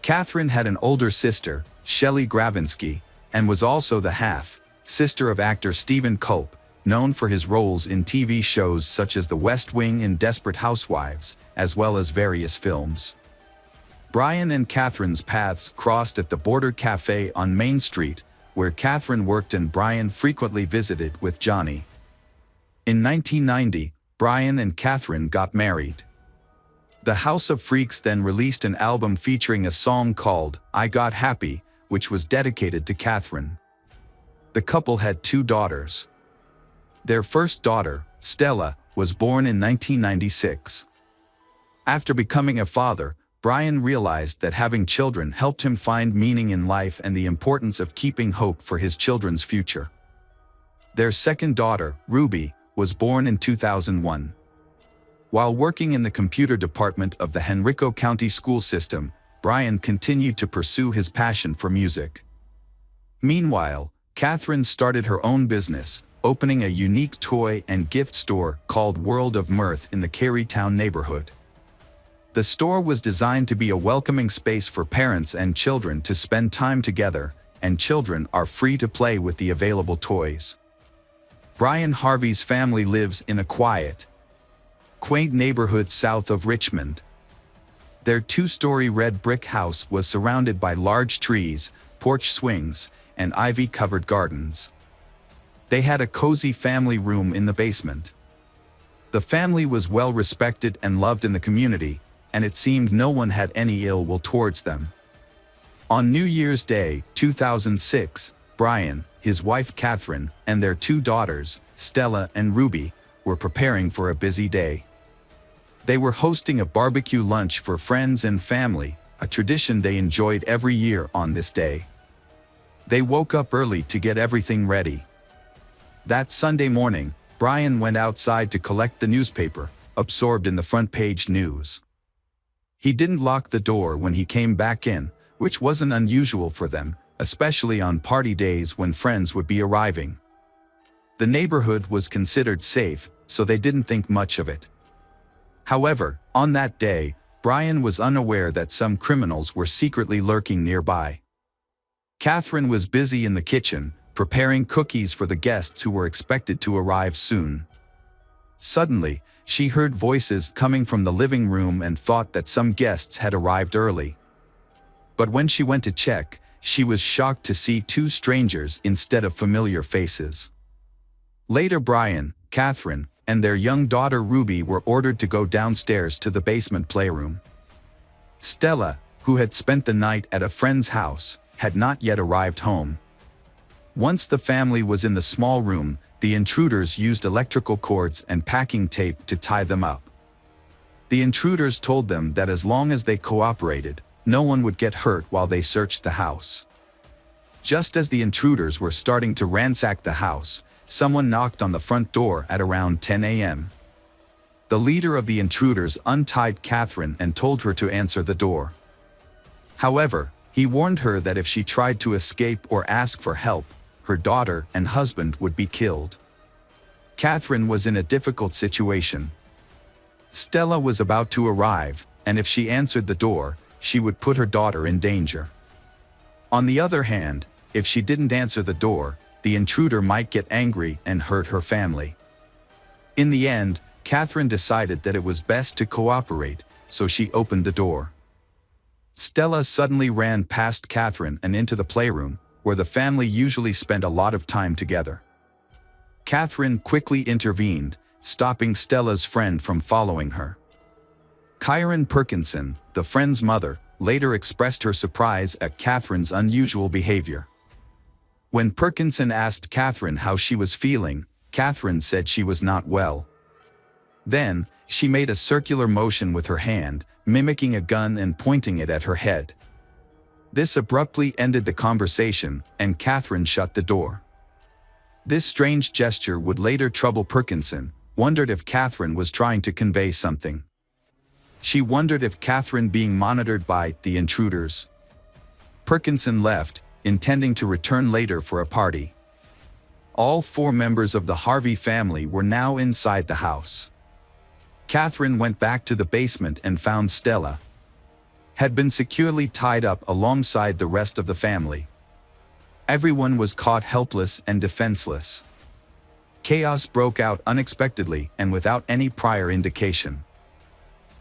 [SPEAKER 1] Catherine had an older sister, Shelley Gravinsky, and was also the half-sister of actor Stephen Culp, known for his roles in TV shows such as The West Wing and Desperate Housewives, as well as various films. Brian and Catherine's paths crossed at the Border Cafe on Main Street, where Catherine worked and Brian frequently visited with Johnny. In 1990, Brian and Catherine got married. The House of Freaks then released an album featuring a song called I Got Happy, which was dedicated to Catherine. The couple had 2 daughters. Their first daughter, Stella, was born in 1996. After becoming a father, Brian realized that having children helped him find meaning in life and the importance of keeping hope for his children's future. Their second daughter, Ruby, was born in 2001. While working in the computer department of the Henrico County school system, Brian continued to pursue his passion for music. Meanwhile, Catherine started her own business, opening a unique toy and gift store called World of Mirth in the Carytown neighborhood. The store was designed to be a welcoming space for parents and children to spend time together, and children are free to play with the available toys. Brian Harvey's family lives in a quiet, quaint neighborhood south of Richmond. Their 2-story red brick house was surrounded by large trees, porch swings, and ivy-covered gardens. They had a cozy family room in the basement. The family was well respected and loved in the community, and it seemed no one had any ill will towards them. On New Year's Day, 2006, Brian, his wife Catherine, and their 2 daughters, Stella and Ruby, were preparing for a busy day. They were hosting a barbecue lunch for friends and family, a tradition they enjoyed every year on this day. They woke up early to get everything ready. That Sunday morning, Brian went outside to collect the newspaper, absorbed in the front-page news. He didn't lock the door when he came back in, which wasn't unusual for them, especially on party days when friends would be arriving. The neighborhood was considered safe, so they didn't think much of it. However, on that day, Brian was unaware that some criminals were secretly lurking nearby. Catherine was busy in the kitchen, preparing cookies for the guests who were expected to arrive soon. Suddenly, she heard voices coming from the living room and thought that some guests had arrived early. But when she went to check, she was shocked to see 2 strangers instead of familiar faces. Later Brian, Catherine, and their young daughter Ruby were ordered to go downstairs to the basement playroom. Stella, who had spent the night at a friend's house, had not yet arrived home. Once the family was in the small room, the intruders used electrical cords and packing tape to tie them up. The intruders told them that as long as they cooperated, no one would get hurt while they searched the house. Just as the intruders were starting to ransack the house, someone knocked on the front door at around 10 a.m. The leader of the intruders untied Catherine and told her to answer the door. However, he warned her that if she tried to escape or ask for help, her daughter and husband would be killed. Catherine was in a difficult situation. Stella was about to arrive, and if she answered the door, she would put her daughter in danger. On the other hand, if she didn't answer the door, the intruder might get angry and hurt her family. In the end, Catherine decided that it was best to cooperate, so she opened the door. Stella suddenly ran past Catherine and into the playroom, where the family usually spent a lot of time together. Catherine quickly intervened, stopping Stella's friend from following her. Kyron Perkinson, the friend's mother, later expressed her surprise at Catherine's unusual behavior. When Perkinson asked Catherine how she was feeling, Catherine said she was not well. Then, she made a circular motion with her hand, mimicking a gun and pointing it at her head. This abruptly ended the conversation, and Catherine shut the door. This strange gesture would later trouble Perkinson, wondered if Catherine was trying to convey something. She wondered if Catherine being monitored by the intruders. Perkinson left, intending to return later for a party. All 4 members of the Harvey family were now inside the house. Catherine went back to the basement and found Stella had been securely tied up alongside the rest of the family. Everyone was caught helpless and defenseless. Chaos broke out unexpectedly and without any prior indication.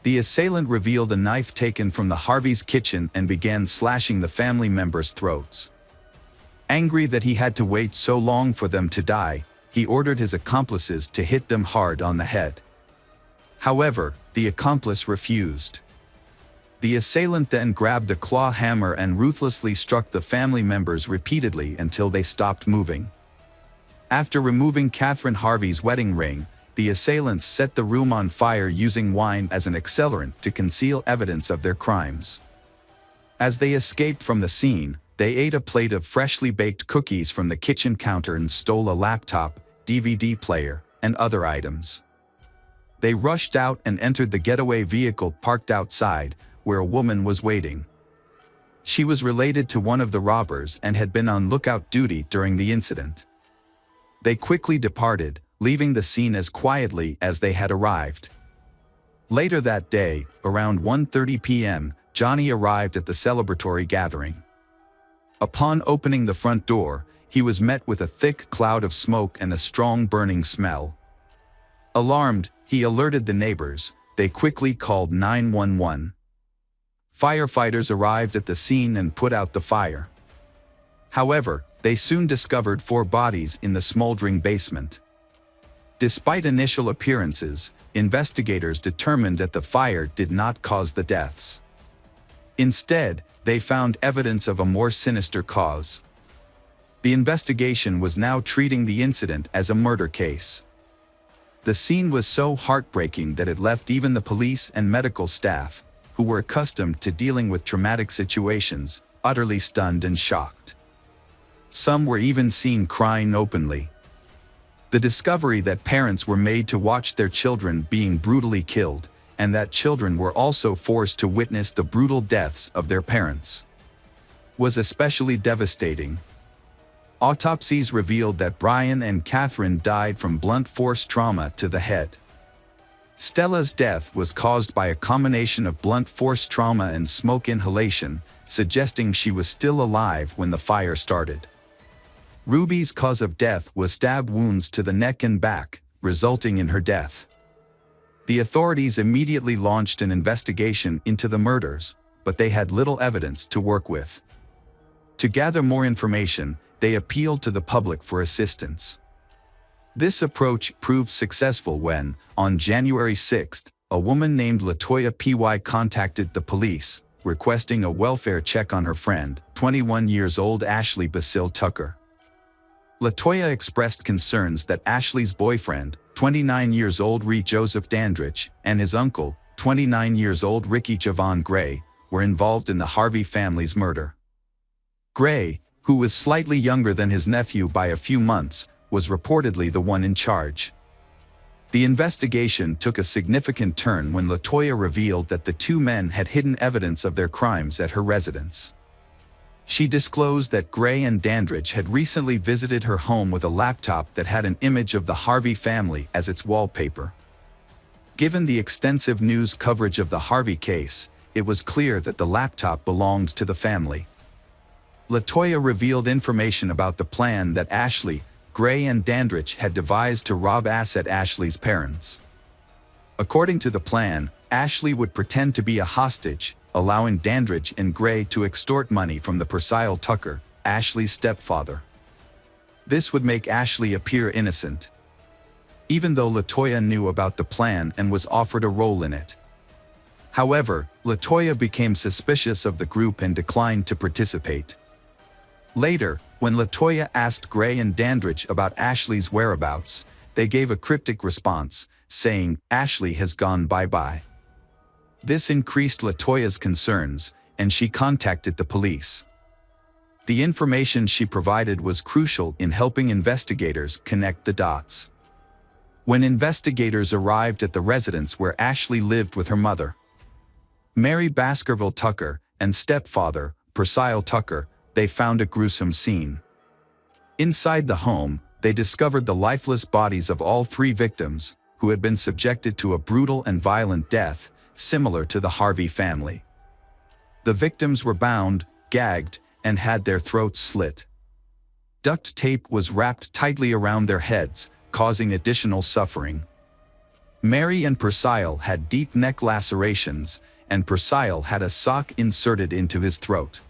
[SPEAKER 1] The assailant revealed a knife taken from the Harveys' kitchen and began slashing the family members' throats. Angry that he had to wait so long for them to die, he ordered his accomplices to hit them hard on the head. However, the accomplice refused. The assailant then grabbed a claw hammer and ruthlessly struck the family members repeatedly until they stopped moving. After removing Catherine Harvey's wedding ring, the assailants set the room on fire using wine as an accelerant to conceal evidence of their crimes. As they escaped from the scene, they ate a plate of freshly baked cookies from the kitchen counter and stole a laptop, DVD player, and other items. They rushed out and entered the getaway vehicle parked outside, where a woman was waiting. She was related to one of the robbers and had been on lookout duty during the incident. They quickly departed, leaving the scene as quietly as they had arrived. Later that day, around 1:30 p.m., Johnny arrived at the celebratory gathering. Upon opening the front door, he was met with a thick cloud of smoke and a strong burning smell. Alarmed, he alerted the neighbors. They quickly called 911. Firefighters arrived at the scene and put out the fire. However, they soon discovered 4 bodies in the smoldering basement. Despite initial appearances, investigators determined that the fire did not cause the deaths. Instead, they found evidence of a more sinister cause. The investigation was now treating the incident as a murder case. The scene was so heartbreaking that it left even the police and medical staff, who were accustomed to dealing with traumatic situations, utterly stunned and shocked. Some were even seen crying openly. The discovery that parents were made to watch their children being brutally killed, and that children were also forced to witness the brutal deaths of their parents, was especially devastating. Autopsies revealed that Brian and Catherine died from blunt force trauma to the head. Stella's death was caused by a combination of blunt force trauma and smoke inhalation, suggesting she was still alive when the fire started. Ruby's cause of death was stab wounds to the neck and back, resulting in her death. The authorities immediately launched an investigation into the murders, but they had little evidence to work with. To gather more information, they appealed to the public for assistance. This approach proved successful when, on January 6, a woman named Latoya Py contacted the police, requesting a welfare check on her friend, 21 years old Ashley Basil Tucker. Latoya expressed concerns that Ashley's boyfriend, 29 years old Ree Joseph Dandridge, and his uncle, 29 years old Ricky Javon Gray, were involved in the Harvey family's murder. Gray, who was slightly younger than his nephew by a few months, was reportedly the one in charge. The investigation took a significant turn when Latoya revealed that the two men had hidden evidence of their crimes at her residence. She disclosed that Gray and Dandridge had recently visited her home with a laptop that had an image of the Harvey family as its wallpaper. Given the extensive news coverage of the Harvey case, it was clear that the laptop belonged to the family. Latoya revealed information about the plan that Ashley, Gray and Dandridge had devised to rob Ashley's parents. According to the plan, Ashley would pretend to be a hostage, allowing Dandridge and Gray to extort money from the Basil Tucker, Ashley's stepfather. This would make Ashley appear innocent, even though Latoya knew about the plan and was offered a role in it. However, Latoya became suspicious of the group and declined to participate. Later, when Latoya asked Gray and Dandridge about Ashley's whereabouts, they gave a cryptic response, saying, "Ashley has gone bye-bye." This increased Latoya's concerns, and she contacted the police. The information she provided was crucial in helping investigators connect the dots. When investigators arrived at the residence where Ashley lived with her mother, Mary Baskerville Tucker, and stepfather, Basil Tucker, they found a gruesome scene. Inside the home, they discovered the lifeless bodies of all three victims, who had been subjected to a brutal and violent death, similar to the Harvey family. The victims were bound, gagged, and had their throats slit. Duct tape was wrapped tightly around their heads, causing additional suffering. Mary and Basil had deep neck lacerations, and Basil had a sock inserted into his throat.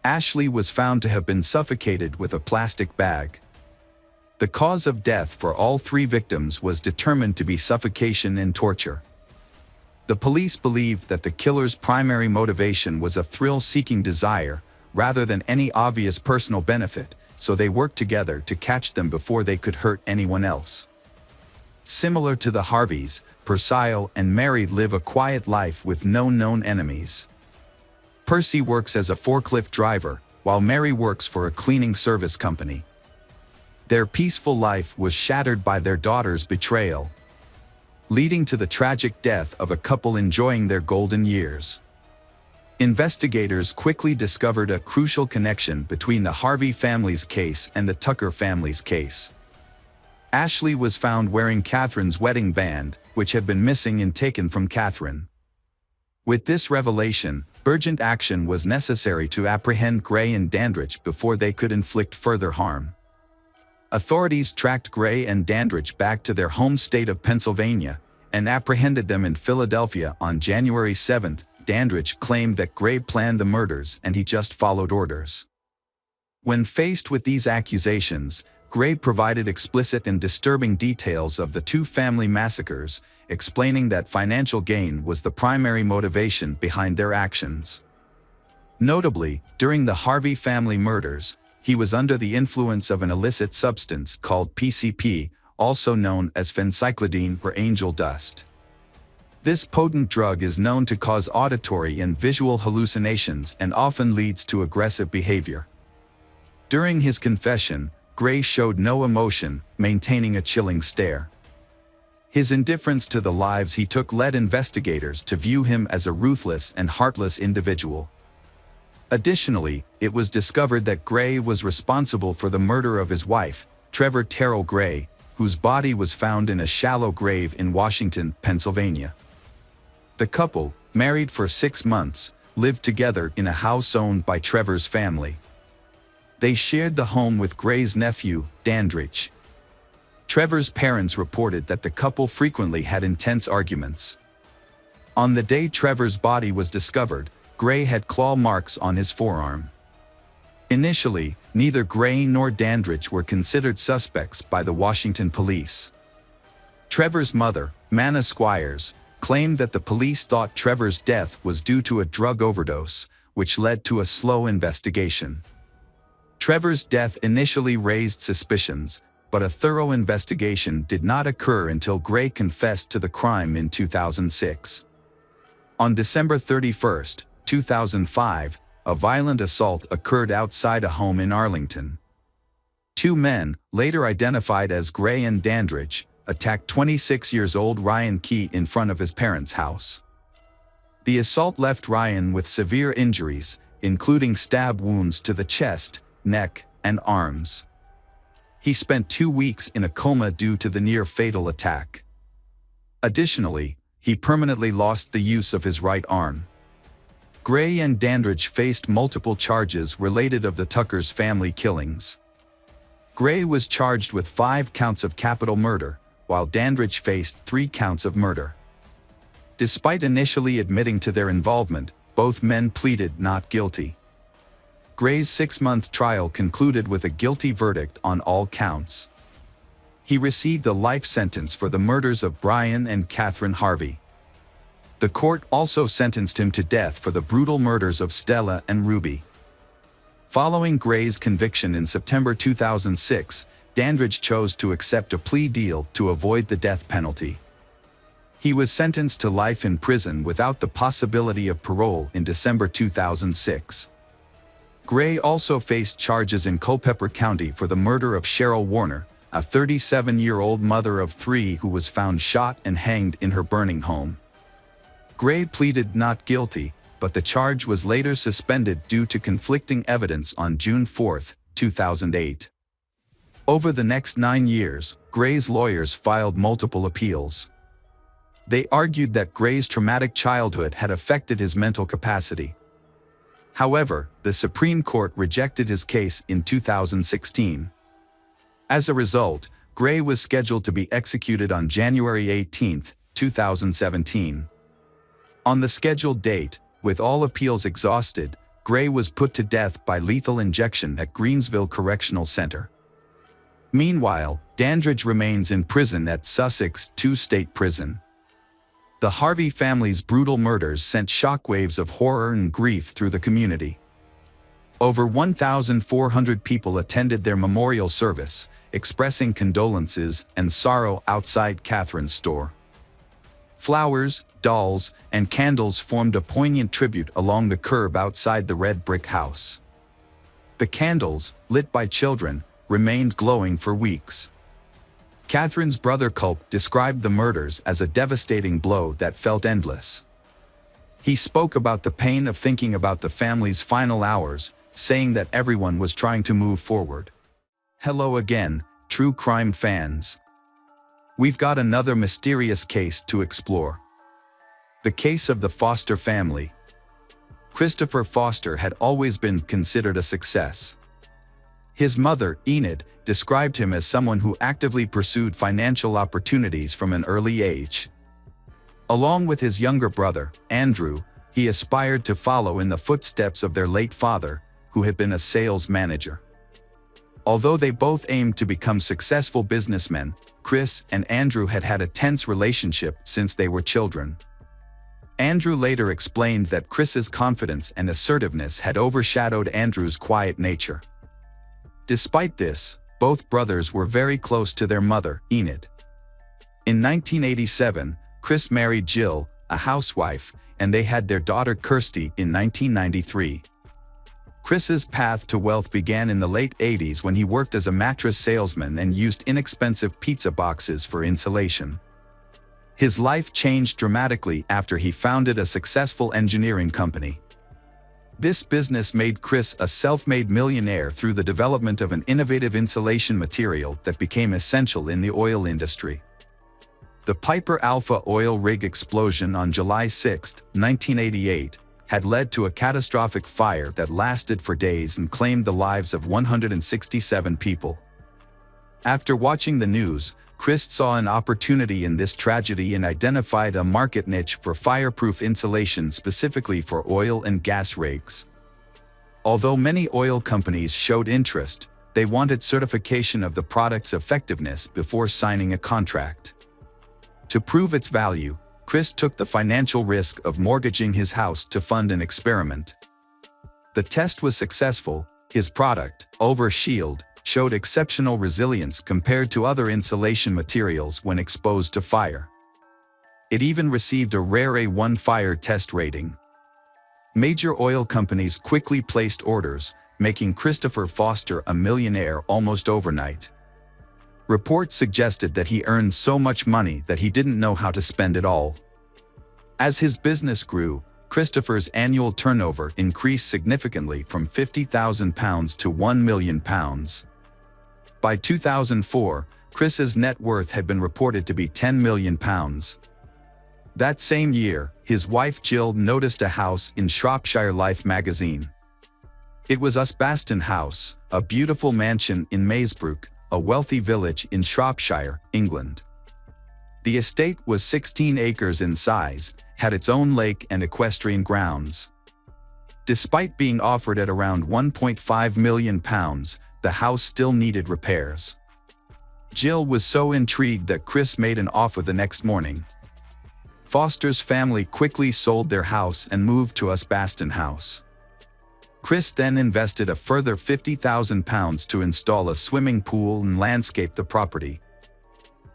[SPEAKER 1] Ashley was found to have been suffocated with a plastic bag. The cause of death for all three victims was determined to be suffocation and torture. The police believed that the killer's primary motivation was a thrill-seeking desire, rather than any obvious personal benefit, so they worked together to catch them before they could hurt anyone else. Similar to the Harveys, Basil and Mary live a quiet life with no known enemies. Percy works as a forklift driver, while Mary works for a cleaning service company. Their peaceful life was shattered by their daughter's betrayal, leading to the tragic death of a couple enjoying their golden years. Investigators quickly discovered a crucial connection between the Harvey family's case and the Tucker family's case. Ashley was found wearing Catherine's wedding band, which had been missing and taken from Catherine. With this revelation, urgent action was necessary to apprehend Gray and Dandridge before they could inflict further harm. Authorities tracked Gray and Dandridge back to their home state of Pennsylvania and apprehended them in Philadelphia on January 7. Dandridge claimed that Gray planned the murders and he just followed orders. When faced with these accusations, Gray provided explicit and disturbing details of the two family massacres, explaining that financial gain was the primary motivation behind their actions. Notably, during the Harvey family murders, he was under the influence of an illicit substance called PCP, also known as phencyclidine or angel dust. This potent drug is known to cause auditory and visual hallucinations and often leads to aggressive behavior. During his confession, Gray showed no emotion, maintaining a chilling stare. His indifference to the lives he took led investigators to view him as a ruthless and heartless individual. Additionally, it was discovered that Gray was responsible for the murder of his wife, Trevor Terrell Gray, whose body was found in a shallow grave in Washington, Pennsylvania. The couple, married for 6 months, lived together in a house owned by Trevor's family. They shared the home with Gray's nephew, Dandridge. Trevor's parents reported that the couple frequently had intense arguments. On the day Trevor's body was discovered, Gray had claw marks on his forearm. Initially, neither Gray nor Dandridge were considered suspects by the Washington police. Trevor's mother, Manna Squires, claimed that the police thought Trevor's death was due to a drug overdose, which led to a slow investigation. Trevor's death initially raised suspicions, but a thorough investigation did not occur until Gray confessed to the crime in 2006. On December 31, 2005, a violent assault occurred outside a home in Arlington. Two men, later identified as Gray and Dandridge, attacked 26-year-old Ryan Key in front of his parents' house. The assault left Ryan with severe injuries, including stab wounds to the chest, neck, and arms. He spent 2 weeks in a coma due to the near-fatal attack. Additionally, he permanently lost the use of his right arm. Gray and Dandridge faced multiple charges related to the Tucker's family killings. Gray was charged with 5 counts of capital murder, while Dandridge faced 3 counts of murder. Despite initially admitting to their involvement, both men pleaded not guilty. Gray's 6-month trial concluded with a guilty verdict on all counts. He received a life sentence for the murders of Brian and Catherine Harvey. The court also sentenced him to death for the brutal murders of Stella and Ruby. Following Gray's conviction in September 2006, Dandridge chose to accept a plea deal to avoid the death penalty. He was sentenced to life in prison without the possibility of parole in December 2006. Gray also faced charges in Culpeper County for the murder of Cheryl Warner, a 37-year-old mother of 3 who was found shot and hanged in her burning home. Gray pleaded not guilty, but the charge was later suspended due to conflicting evidence on June 4, 2008. Over the next 9 years, Gray's lawyers filed multiple appeals. They argued that Gray's traumatic childhood had affected his mental capacity. However, the Supreme Court rejected his case in 2016. As a result, Gray was scheduled to be executed on January 18, 2017. On the scheduled date, with all appeals exhausted, Gray was put to death by lethal injection at Greensville Correctional Center. Meanwhile, Dandridge remains in prison at Sussex 2 State Prison. The Harvey family's brutal murders sent shockwaves of horror and grief through the community. Over 1,400 people attended their memorial service, expressing condolences and sorrow outside Catherine's store. Flowers, dolls, and candles formed a poignant tribute along the curb outside the red brick house. The candles, lit by children, remained glowing for weeks. Catherine's brother Culp described the murders as a devastating blow that felt endless. He spoke about the pain of thinking about the family's final hours, saying that everyone was trying to move forward. Hello again, true crime fans. We've got another mysterious case to explore. The case of the Foster family. Christopher Foster had always been considered a success. His mother, Enid, described him as someone who actively pursued financial opportunities from an early age. Along with his younger brother, Andrew, he aspired to follow in the footsteps of their late father, who had been a sales manager. Although they both aimed to become successful businessmen, Chris and Andrew had had a tense relationship since they were children. Andrew later explained that Chris's confidence and assertiveness had overshadowed Andrew's quiet nature. Despite this, both brothers were very close to their mother, Enid. In 1987, Chris married Jill, a housewife, and they had their daughter Kirsty in 1993. Chris's path to wealth began in the late 80s when he worked as a mattress salesman and used inexpensive pizza boxes for insulation. His life changed dramatically after he founded a successful engineering company. This business made Chris a self-made millionaire through the development of an innovative insulation material that became essential in the oil industry. The Piper Alpha oil rig explosion on July 6, 1988, had led to a catastrophic fire that lasted for days and claimed the lives of 167 people. After watching the news, Chris saw an opportunity in this tragedy and identified a market niche for fireproof insulation specifically for oil and gas rigs. Although many oil companies showed interest, they wanted certification of the product's effectiveness before signing a contract. To prove its value, Chris took the financial risk of mortgaging his house to fund an experiment. The test was successful. His product, Overshield, showed exceptional resilience compared to other insulation materials when exposed to fire. It even received a rare A1 fire test rating. Major oil companies quickly placed orders, making Christopher Foster a millionaire almost overnight. Reports suggested that he earned so much money that he didn't know how to spend it all. As his business grew, Christopher's annual turnover increased significantly from £50,000 to £1 million. By 2004, Chris's net worth had been reported to be £10 million. That same year, his wife Jill noticed a house in Shropshire Life magazine. It was Usbaston House, a beautiful mansion in Maesbrook, a wealthy village in Shropshire, England. The estate was 16 acres in size, had its own lake and equestrian grounds. Despite being offered at around £1.5 million, the house still needed repairs. Jill was so intrigued that Chris made an offer the next morning. Foster's family quickly sold their house and moved to Usbaston House. Chris then invested a further £50,000 to install a swimming pool and landscape the property.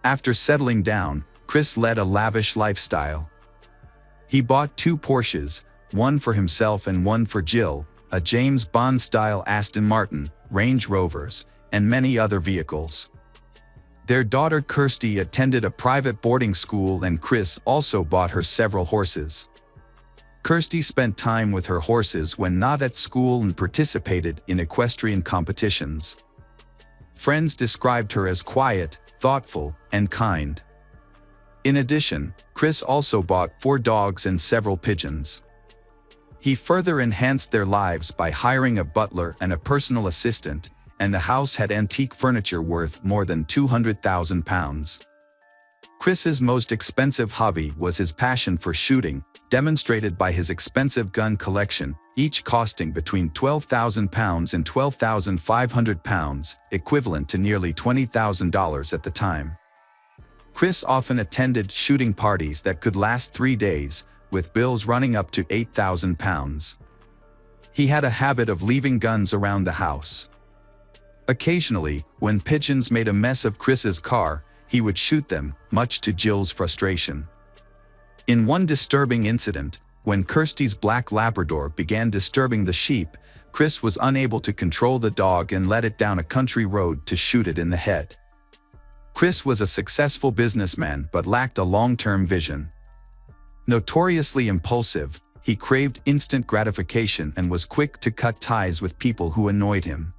[SPEAKER 1] After settling down, Chris led a lavish lifestyle. He bought 2 Porsches, one for himself and one for Jill, a James Bond-style Aston Martin, Range Rovers, and many other vehicles. Their daughter Kirsty attended a private boarding school, and Chris also bought her several horses. Kirsty spent time with her horses when not at school and participated in equestrian competitions. Friends described her as quiet, thoughtful, and kind. In addition, Chris also bought 4 dogs and several pigeons. He further enhanced their lives by hiring a butler and a personal assistant, and the house had antique furniture worth more than £200,000. Chris's most expensive hobby was his passion for shooting, demonstrated by his expensive gun collection, each costing between £12,000 and £12,500, equivalent to nearly $20,000 at the time. Chris often attended shooting parties that could last 3 days, with bills running up to £8,000. He had a habit of leaving guns around the house. Occasionally, when pigeons made a mess of Chris's car, he would shoot them, much to Jill's frustration. In one disturbing incident, when Kirsty's black Labrador began disturbing the sheep, Chris was unable to control the dog and let it down a country road to shoot it in the head. Chris was a successful businessman but lacked a long-term vision. Notoriously impulsive, he craved instant gratification and was quick to cut ties with people who annoyed him.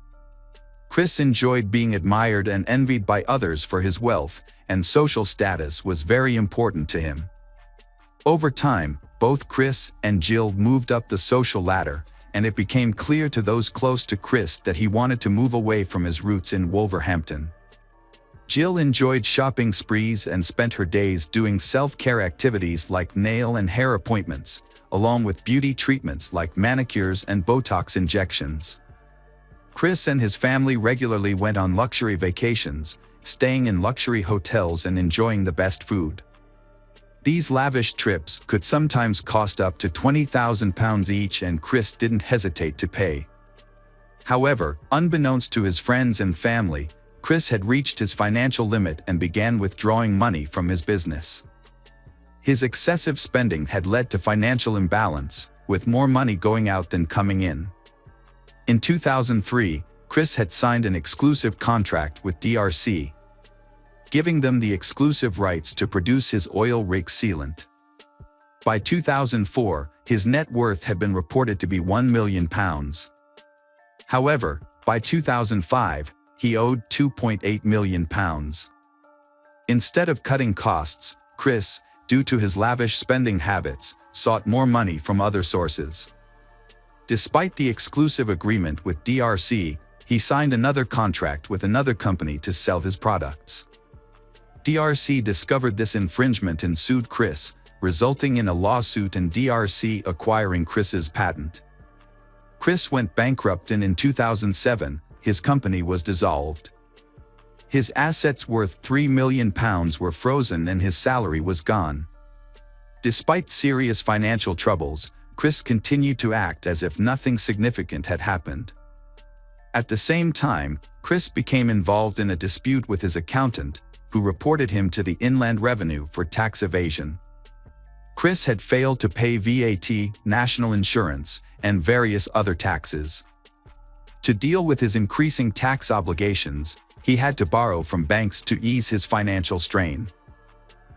[SPEAKER 1] Chris enjoyed being admired and envied by others for his wealth, and social status was very important to him. Over time, both Chris and Jill moved up the social ladder, and it became clear to those close to Chris that he wanted to move away from his roots in Wolverhampton. Jill enjoyed shopping sprees and spent her days doing self-care activities like nail and hair appointments, along with beauty treatments like manicures and Botox injections. Chris and his family regularly went on luxury vacations, staying in luxury hotels and enjoying the best food. These lavish trips could sometimes cost up to £20,000 each, and Chris didn't hesitate to pay. However, unbeknownst to his friends and family, Chris had reached his financial limit and began withdrawing money from his business. His excessive spending had led to financial imbalance, with more money going out than coming in. In 2003, Chris had signed an exclusive contract with DRC, giving them the exclusive rights to produce his oil rig sealant. By 2004, his net worth had been reported to be £1 million. However, by 2005, he owed £2.8 million. Instead of cutting costs, Chris, due to his lavish spending habits, sought more money from other sources. Despite the exclusive agreement with DRC, he signed another contract with another company to sell his products. DRC discovered this infringement and sued Chris, resulting in a lawsuit and DRC acquiring Chris's patent. Chris went bankrupt and in 2007, his company was dissolved. His assets worth £3 million were frozen and his salary was gone. Despite serious financial troubles, Chris continued to act as if nothing significant had happened. At the same time, Chris became involved in a dispute with his accountant, who reported him to the Inland Revenue for tax evasion. Chris had failed to pay VAT, national insurance, and various other taxes. To deal with his increasing tax obligations, he had to borrow from banks to ease his financial strain.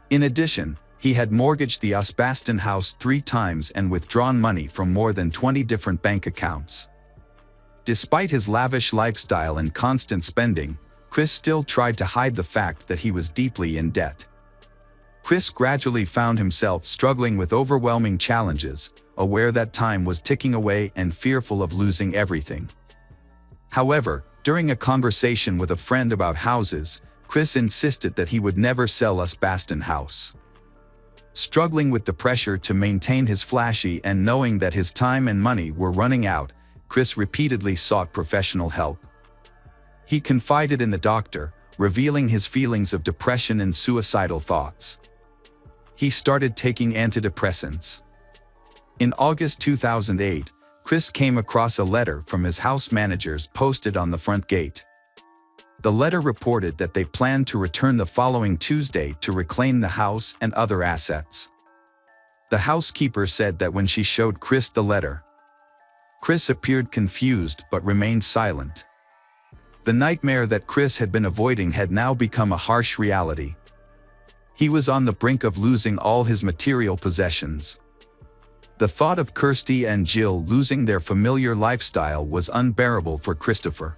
[SPEAKER 1] In addition, he had mortgaged the Osbaston house 3 times and withdrawn money from more than 20 different bank accounts. Despite his lavish lifestyle and constant spending, Chris still tried to hide the fact that he was deeply in debt. Chris gradually found himself struggling with overwhelming challenges, aware that time was ticking away and fearful of losing everything. However, during a conversation with a friend about houses, Chris insisted that he would never sell Osbaston house. Struggling with the pressure to maintain his flashy and knowing that his time and money were running out, Chris repeatedly sought professional help. He confided in the doctor, revealing his feelings of depression and suicidal thoughts. He started taking antidepressants. In August 2008, Chris came across a letter from his house managers posted on the front gate. The letter reported that they planned to return the following Tuesday to reclaim the house and other assets. The housekeeper said that when she showed Chris the letter, Chris appeared confused but remained silent. The nightmare that Chris had been avoiding had now become a harsh reality. He was on the brink of losing all his material possessions. The thought of Kirsty and Jill losing their familiar lifestyle was unbearable for Christopher.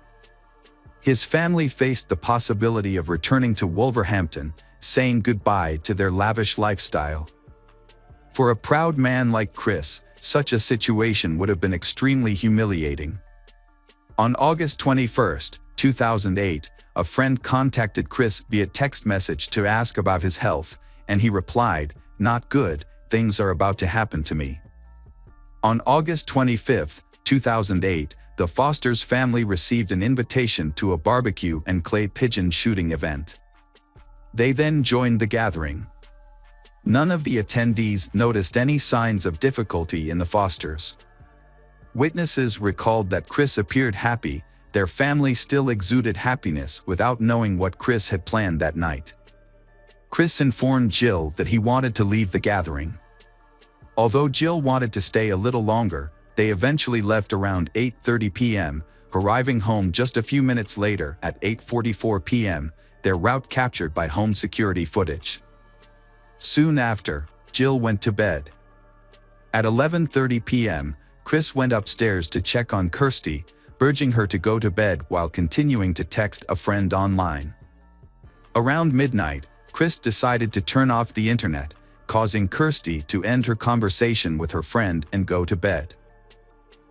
[SPEAKER 1] His family faced the possibility of returning to Wolverhampton, saying goodbye to their lavish lifestyle. For a proud man like Chris, such a situation would have been extremely humiliating. On August 21, 2008, a friend contacted Chris via text message to ask about his health, and he replied, "Not good, things are about to happen to me." On August 25, 2008, the Foster's family received an invitation to a barbecue and clay pigeon shooting event. They then joined the gathering. None of the attendees noticed any signs of difficulty in the Fosters. Witnesses recalled that Chris appeared happy. Their family still exuded happiness without knowing what Chris had planned that night. Chris informed Jill that he wanted to leave the gathering. Although Jill wanted to stay a little longer, they eventually left around 8:30 p.m., arriving home just a few minutes later at 8:44 p.m., their route captured by home security footage. Soon after, Jill went to bed. At 11:30 p.m., Chris went upstairs to check on Kirsty, urging her to go to bed while continuing to text a friend online. Around midnight, Chris decided to turn off the internet, causing Kirsty to end her conversation with her friend and go to bed.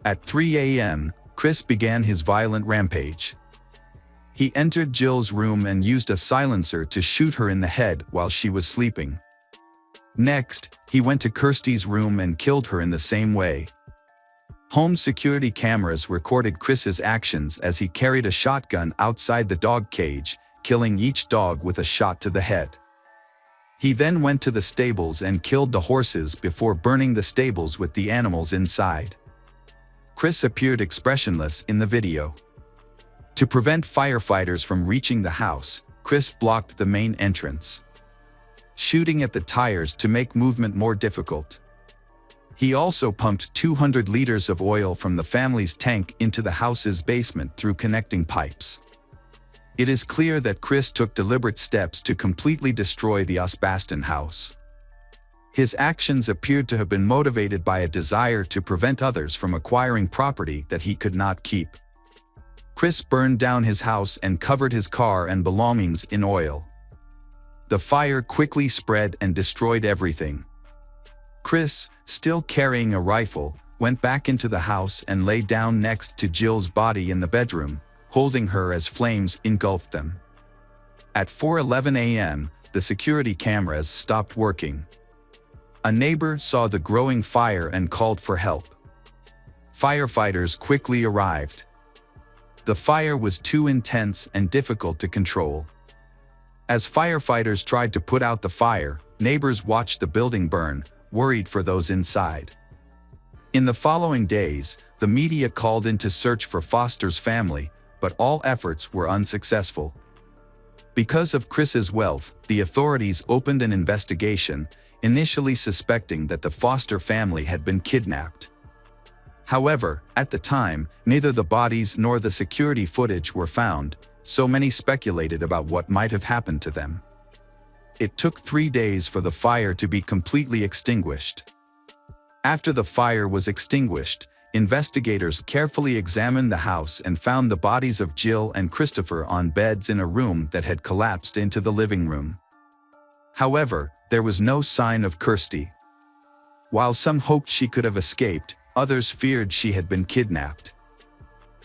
[SPEAKER 1] At 3 a.m., Chris began his violent rampage. He entered Jill's room and used a silencer to shoot her in the head while she was sleeping. Next, he went to Kirsty's room and killed her in the same way. Home security cameras recorded Chris's actions as he carried a shotgun outside the dog cage, killing each dog with a shot to the head. He then went to the stables and killed the horses before burning the stables with the animals inside. Chris appeared expressionless in the video. To prevent firefighters from reaching the house, Chris blocked the main entrance, shooting at the tires to make movement more difficult. He also pumped 200 liters of oil from the family's tank into the house's basement through connecting pipes. It is clear that Chris took deliberate steps to completely destroy the Osbaston house. His actions appeared to have been motivated by a desire to prevent others from acquiring property that he could not keep. Chris burned down his house and covered his car and belongings in oil. The fire quickly spread and destroyed everything. Chris, still carrying a rifle, went back into the house and lay down next to Jill's body in the bedroom, holding her as flames engulfed them. At 4:11 a.m., the security cameras stopped working. A neighbor saw the growing fire and called for help. firefighters quickly arrived. The fire was too intense and difficult to control. As firefighters tried to put out the fire, neighbors watched the building burn, worried for those inside. In the following days, the media called in to search for Foster's family, but all efforts were unsuccessful. Because of Chris's wealth, the authorities opened an investigation, initially suspecting that the Foster family had been kidnapped. However, at the time, neither the bodies nor the security footage were found, so many speculated about what might have happened to them. It took 3 days for the fire to be completely extinguished. After the fire was extinguished, investigators carefully examined the house and found the bodies of Jill and Christopher on beds in a room that had collapsed into the living room. However, there was no sign of Kirsty. While some hoped she could have escaped, others feared she had been kidnapped.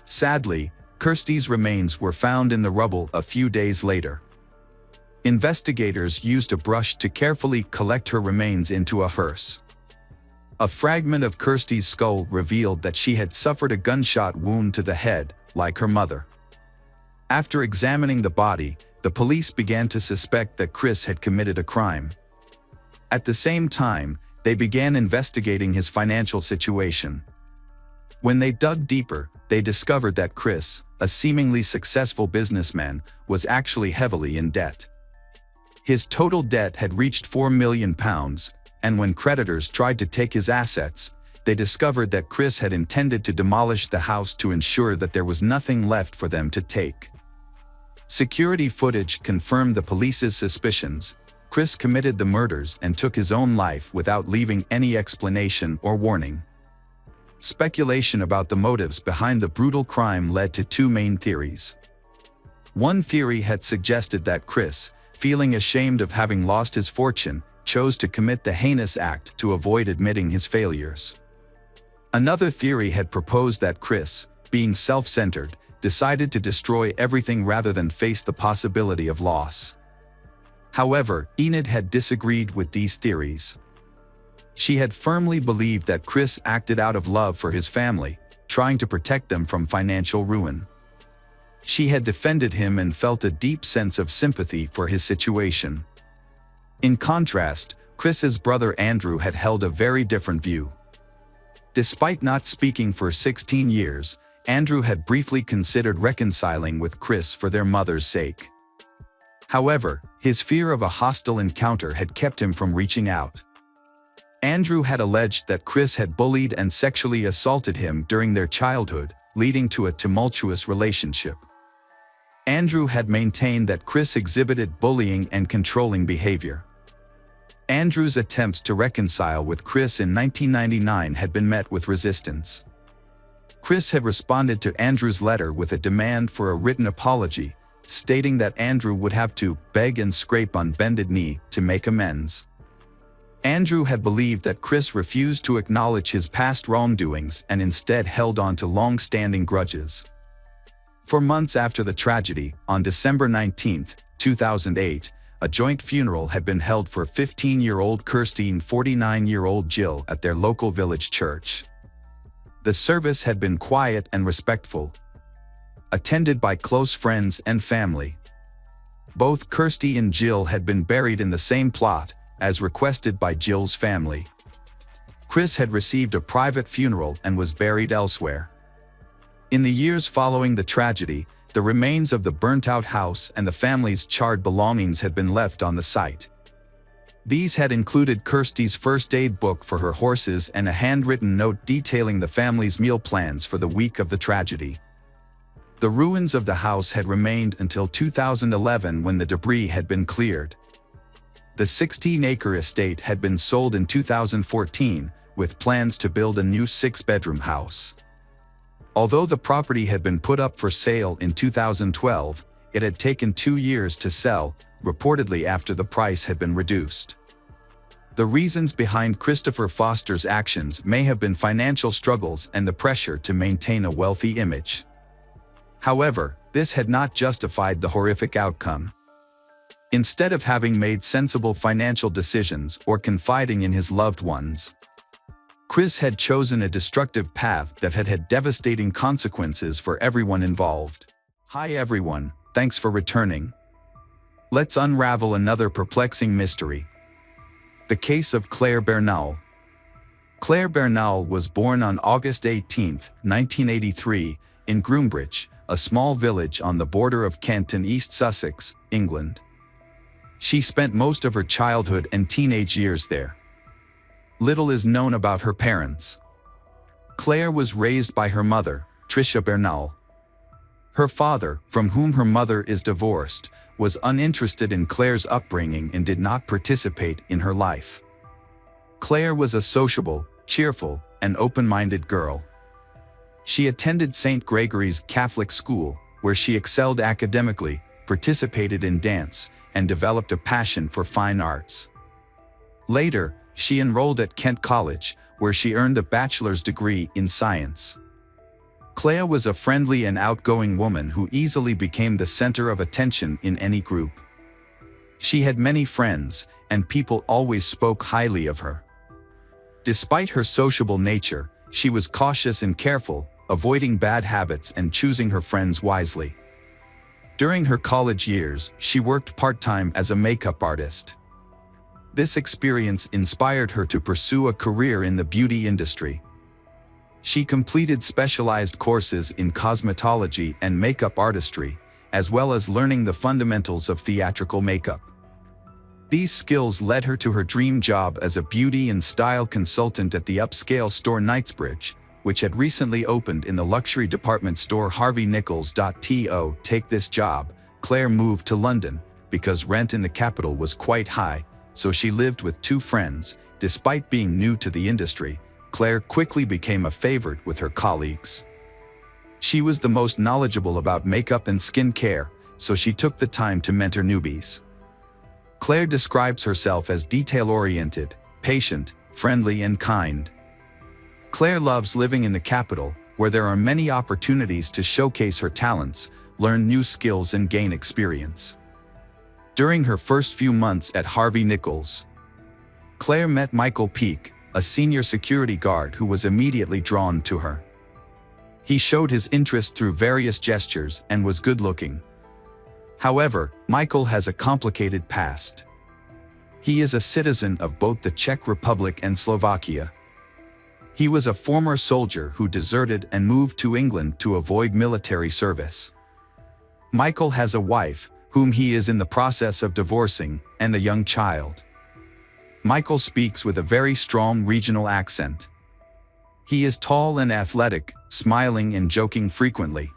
[SPEAKER 1] Sadly, Kirsty's remains were found in the rubble a few days later. Investigators used a brush to carefully collect her remains into a hearse. A fragment of Kirsty's skull revealed that she had suffered a gunshot wound to the head, like her mother. After examining the body, the police began to suspect that Chris had committed a crime. At the same time, they began investigating his financial situation. When they dug deeper, they discovered that Chris, a seemingly successful businessman, was actually heavily in debt. His total debt had reached £4 million, and when creditors tried to take his assets, they discovered that Chris had intended to demolish the house to ensure that there was nothing left for them to take. Security footage confirmed the police's suspicions. Chris committed the murders and took his own life without leaving any explanation or warning. Speculation about the motives behind the brutal crime led to 2 main theories. One theory had suggested that Chris, feeling ashamed of having lost his fortune, chose to commit the heinous act to avoid admitting his failures. Another theory had proposed that Chris, being self-centered, decided to destroy everything rather than face the possibility of loss. However, Enid had disagreed with these theories. She had firmly believed that Chris acted out of love for his family, trying to protect them from financial ruin. She had defended him and felt a deep sense of sympathy for his situation. In contrast, Chris's brother Andrew had held a very different view. Despite not speaking for 16 years, Andrew had briefly considered reconciling with Chris for their mother's sake. However, his fear of a hostile encounter had kept him from reaching out. Andrew had alleged that Chris had bullied and sexually assaulted him during their childhood, leading to a tumultuous relationship. Andrew had maintained that Chris exhibited bullying and controlling behavior. Andrew's attempts to reconcile with Chris in 1999 had been met with resistance. Chris had responded to Andrew's letter with a demand for a written apology, stating that Andrew would have to beg and scrape on bended knee to make amends. Andrew had believed that Chris refused to acknowledge his past wrongdoings and instead held on to long-standing grudges. For months after the tragedy, on December 19, 2008, a joint funeral had been held for 15-year-old Kirsty and 49-year-old Jill at their local village church. The service had been quiet and respectful, attended by close friends and family. Both Kirsty and Jill had been buried in the same plot, as requested by Jill's family. Chris had received a private funeral and was buried elsewhere. In the years following the tragedy, the remains of the burnt-out house and the family's charred belongings had been left on the site. These had included Kirsty's first aid book for her horses and a handwritten note detailing the family's meal plans for the week of the tragedy. The ruins of the house had remained until 2011 when the debris had been cleared. The 16-acre estate had been sold in 2014, with plans to build a new 6-bedroom house. Although the property had been put up for sale in 2012, it had taken 2 years to sell, reportedly after the price had been reduced. The reasons behind Christopher Foster's actions may have been financial struggles and the pressure to maintain a wealthy image. However, this had not justified the horrific outcome. Instead of having made sensible financial decisions or confiding in his loved ones, Chris had chosen a destructive path that had had devastating consequences for everyone involved. Hi everyone, thanks for returning. Let's unravel another perplexing mystery. The case of Claire Bernal. Claire Bernal was born on August 18, 1983, in Groombridge, a small village on the border of Kent and East Sussex, England. She spent most of her childhood and teenage years there. Little is known about her parents. Claire was raised by her mother, Tricia Bernal. Her father, from whom her mother is divorced, was uninterested in Claire's upbringing and did not participate in her life. Claire was a sociable, cheerful, and open-minded girl. She attended St. Gregory's Catholic School, where she excelled academically, participated in dance, and developed a passion for fine arts. Later, she enrolled at Kent College, where she earned a bachelor's degree in science. Claire was a friendly and outgoing woman who easily became the center of attention in any group. She had many friends, and people always spoke highly of her. Despite her sociable nature, she was cautious and careful, avoiding bad habits and choosing her friends wisely. During her college years, she worked part-time as a makeup artist. This experience inspired her to pursue a career in the beauty industry. She completed specialized courses in cosmetology and makeup artistry, as well as learning the fundamentals of theatrical makeup. These skills led her to her dream job as a beauty and style consultant at the upscale store Knightsbridge, which had recently opened in the luxury department store Harvey Nichols. To take this job, Claire moved to London, because rent in the capital was quite high, so she lived with two friends. Despite being new to the industry, Claire quickly became a favorite with her colleagues. She was the most knowledgeable about makeup and skin care, so she took the time to mentor newbies. Claire describes herself as detail-oriented, patient, friendly, and kind. Claire loves living in the capital, where there are many opportunities to showcase her talents, learn new skills, and gain experience. During her first few months at Harvey Nichols, Claire met Michael Peake, a senior security guard who was immediately drawn to her. He showed his interest through various gestures and was good-looking. However, Michael has a complicated past. He is a citizen of both the Czech Republic and Slovakia. He was a former soldier who deserted and moved to England to avoid military service. Michael has a wife, whom he is in the process of divorcing, and a young child. Michael speaks with a very strong regional accent. He is tall and athletic, smiling and joking frequently.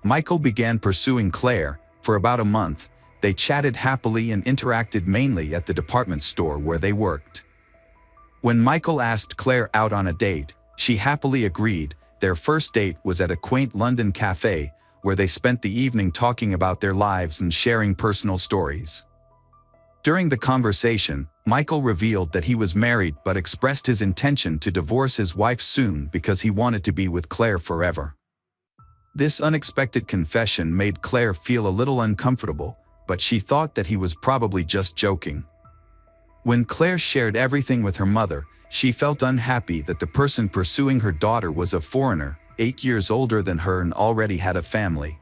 [SPEAKER 1] Michael began pursuing Claire. For about a month, they chatted happily and interacted mainly at the department store where they worked. When Michael asked Claire out on a date, she happily agreed. Their first date was at a quaint London cafe, where they spent the evening talking about their lives and sharing personal stories. During the conversation, Michael revealed that he was married but expressed his intention to divorce his wife soon because he wanted to be with Claire forever. This unexpected confession made Claire feel a little uncomfortable, but she thought that he was probably just joking. When Claire shared everything with her mother, she felt unhappy that the person pursuing her daughter was a foreigner, 8 years older than her and already had a family.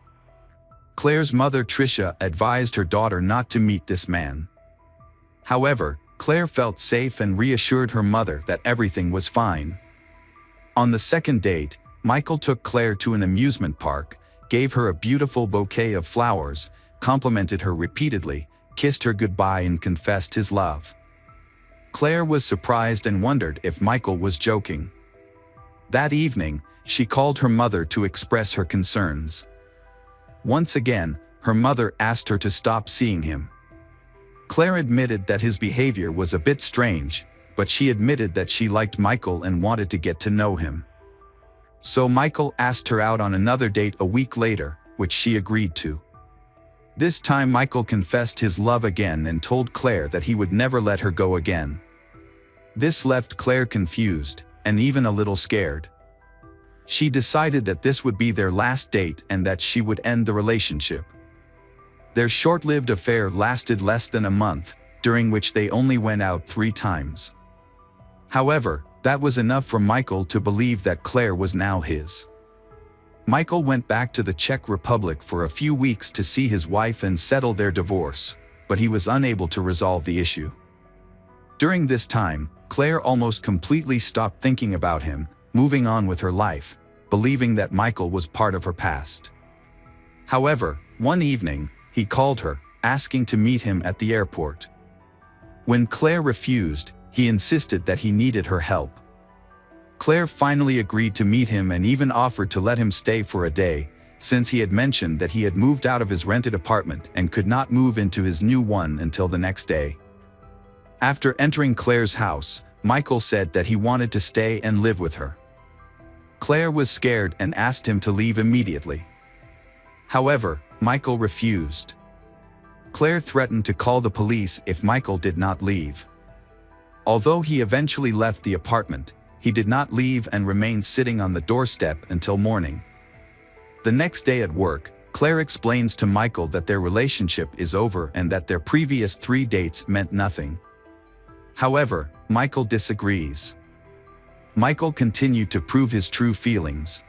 [SPEAKER 1] Claire's mother Tricia advised her daughter not to meet this man. However, Claire felt safe and reassured her mother that everything was fine. On the second date, Michael took Claire to an amusement park, gave her a beautiful bouquet of flowers, complimented her repeatedly, kissed her goodbye and confessed his love. Claire was surprised and wondered if Michael was joking. That evening, she called her mother to express her concerns. Once again, her mother asked her to stop seeing him. Claire admitted that his behavior was a bit strange, but she admitted that she liked Michael and wanted to get to know him. So Michael asked her out on another date a week later, which she agreed to. This time Michael confessed his love again and told Claire that he would never let her go again. This left Claire confused, and even a little scared. She decided that this would be their last date and that she would end the relationship. Their short-lived affair lasted less than a month, during which they only went out 3 times. However, That was enough for Michael to believe that Claire was now his. Michael went back to the Czech Republic for a few weeks to see his wife and settle their divorce, but he was unable to resolve the issue. During this time, Claire almost completely stopped thinking about him, moving on with her life, believing that Michael was part of her past. However, one evening, he called her, asking to meet him at the airport. When Claire refused, he insisted that he needed her help. Claire finally agreed to meet him and even offered to let him stay for a day, since he had mentioned that he had moved out of his rented apartment and could not move into his new one until the next day. After entering Claire's house, Michael said that he wanted to stay and live with her. Claire was scared and asked him to leave immediately. However, Michael refused. Claire threatened to call the police if Michael did not leave. Although he eventually left the apartment, he did not leave and remained sitting on the doorstep until morning. The next day at work, Claire explains to Michael that their relationship is over and that their previous 3 dates meant nothing. However, Michael disagrees. Michael continued to prove his true feelings.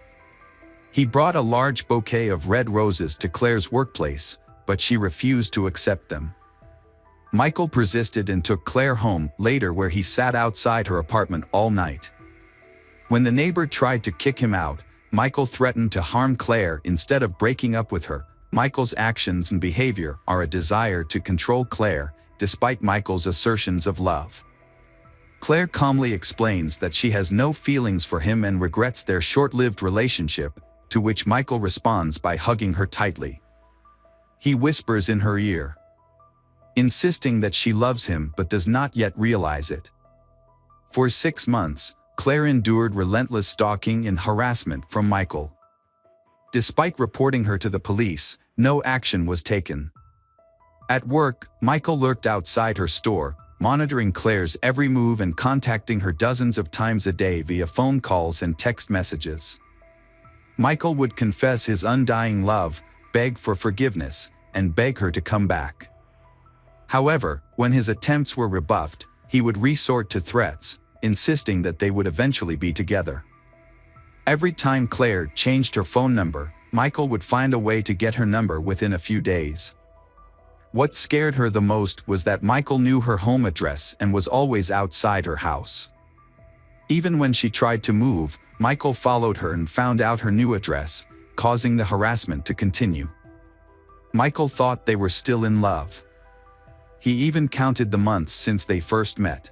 [SPEAKER 1] He brought a large bouquet of red roses to Claire's workplace, but she refused to accept them. Michael persisted and took Claire home later, where he sat outside her apartment all night. When the neighbor tried to kick him out, Michael threatened to harm Claire instead of breaking up with her. Michael's actions and behavior are a desire to control Claire, despite Michael's assertions of love. Claire calmly explains that she has no feelings for him and regrets their short-lived relationship, to which Michael responds by hugging her tightly. He whispers in her ear, insisting that she loves him but does not yet realize it. For 6 months, Claire endured relentless stalking and harassment from Michael. Despite reporting her to the police, no action was taken. At work, Michael lurked outside her store, monitoring Claire's every move and contacting her dozens of times a day via phone calls and text messages. Michael would confess his undying love, beg for forgiveness, and beg her to come back. However, when his attempts were rebuffed, he would resort to threats, insisting that they would eventually be together. Every time Claire changed her phone number, Michael would find a way to get her number within a few days. What scared her the most was that Michael knew her home address and was always outside her house. Even when she tried to move, Michael followed her and found out her new address, causing the harassment to continue. Michael thought they were still in love. He even counted the months since they first met.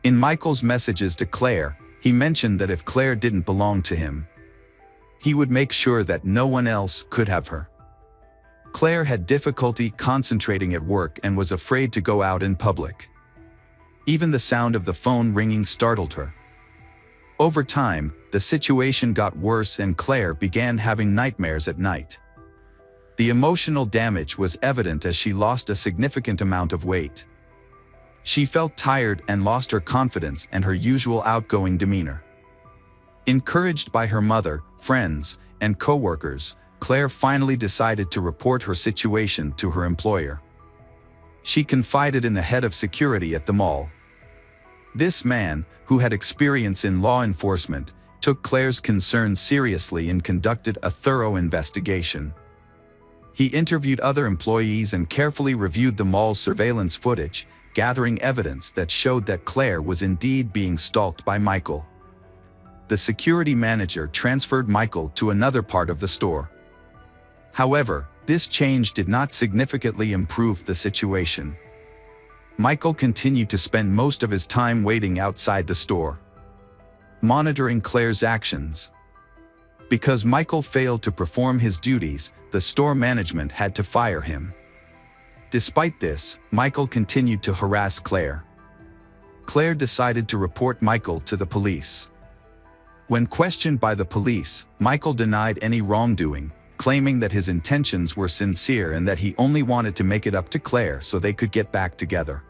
[SPEAKER 1] In Michael's messages to Claire, he mentioned that if Claire didn't belong to him, he would make sure that no one else could have her. Claire had difficulty concentrating at work and was afraid to go out in public. Even the sound of the phone ringing startled her. Over time, the situation got worse and Claire began having nightmares at night. The emotional damage was evident as she lost a significant amount of weight. She felt tired and lost her confidence and her usual outgoing demeanor. Encouraged by her mother, friends, and co-workers, Claire finally decided to report her situation to her employer. She confided in the head of security at the mall. This man, who had experience in law enforcement, took Claire's concerns seriously and conducted a thorough investigation. He interviewed other employees and carefully reviewed the mall's surveillance footage, gathering evidence that showed that Claire was indeed being stalked by Michael. The security manager transferred Michael to another part of the store. However, this change did not significantly improve the situation. Michael continued to spend most of his time waiting outside the store, monitoring Claire's actions. Because Michael failed to perform his duties, the store management had to fire him. Despite this, Michael continued to harass Claire. Claire decided to report Michael to the police. When questioned by the police, Michael denied any wrongdoing, claiming that his intentions were sincere and that he only wanted to make it up to Claire so they could get back together.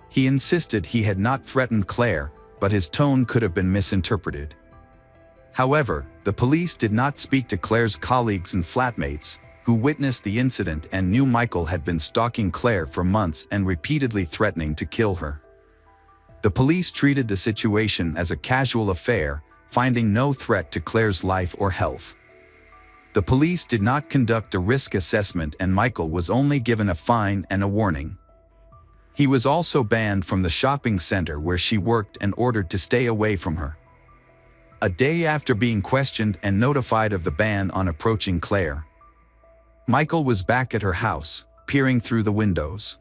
[SPEAKER 1] He insisted he had not threatened Claire, but his tone could have been misinterpreted. However, the police did not speak to Claire's colleagues and flatmates, who witnessed the incident and knew Michael had been stalking Claire for months and repeatedly threatening to kill her. The police treated the situation as a casual affair, finding no threat to Claire's life or health. The police did not conduct a risk assessment and Michael was only given a fine and a warning. He was also banned from the shopping center where she worked and ordered to stay away from her. A day after being questioned and notified of the ban on approaching Claire, Michael was back at her house, peering through the windows.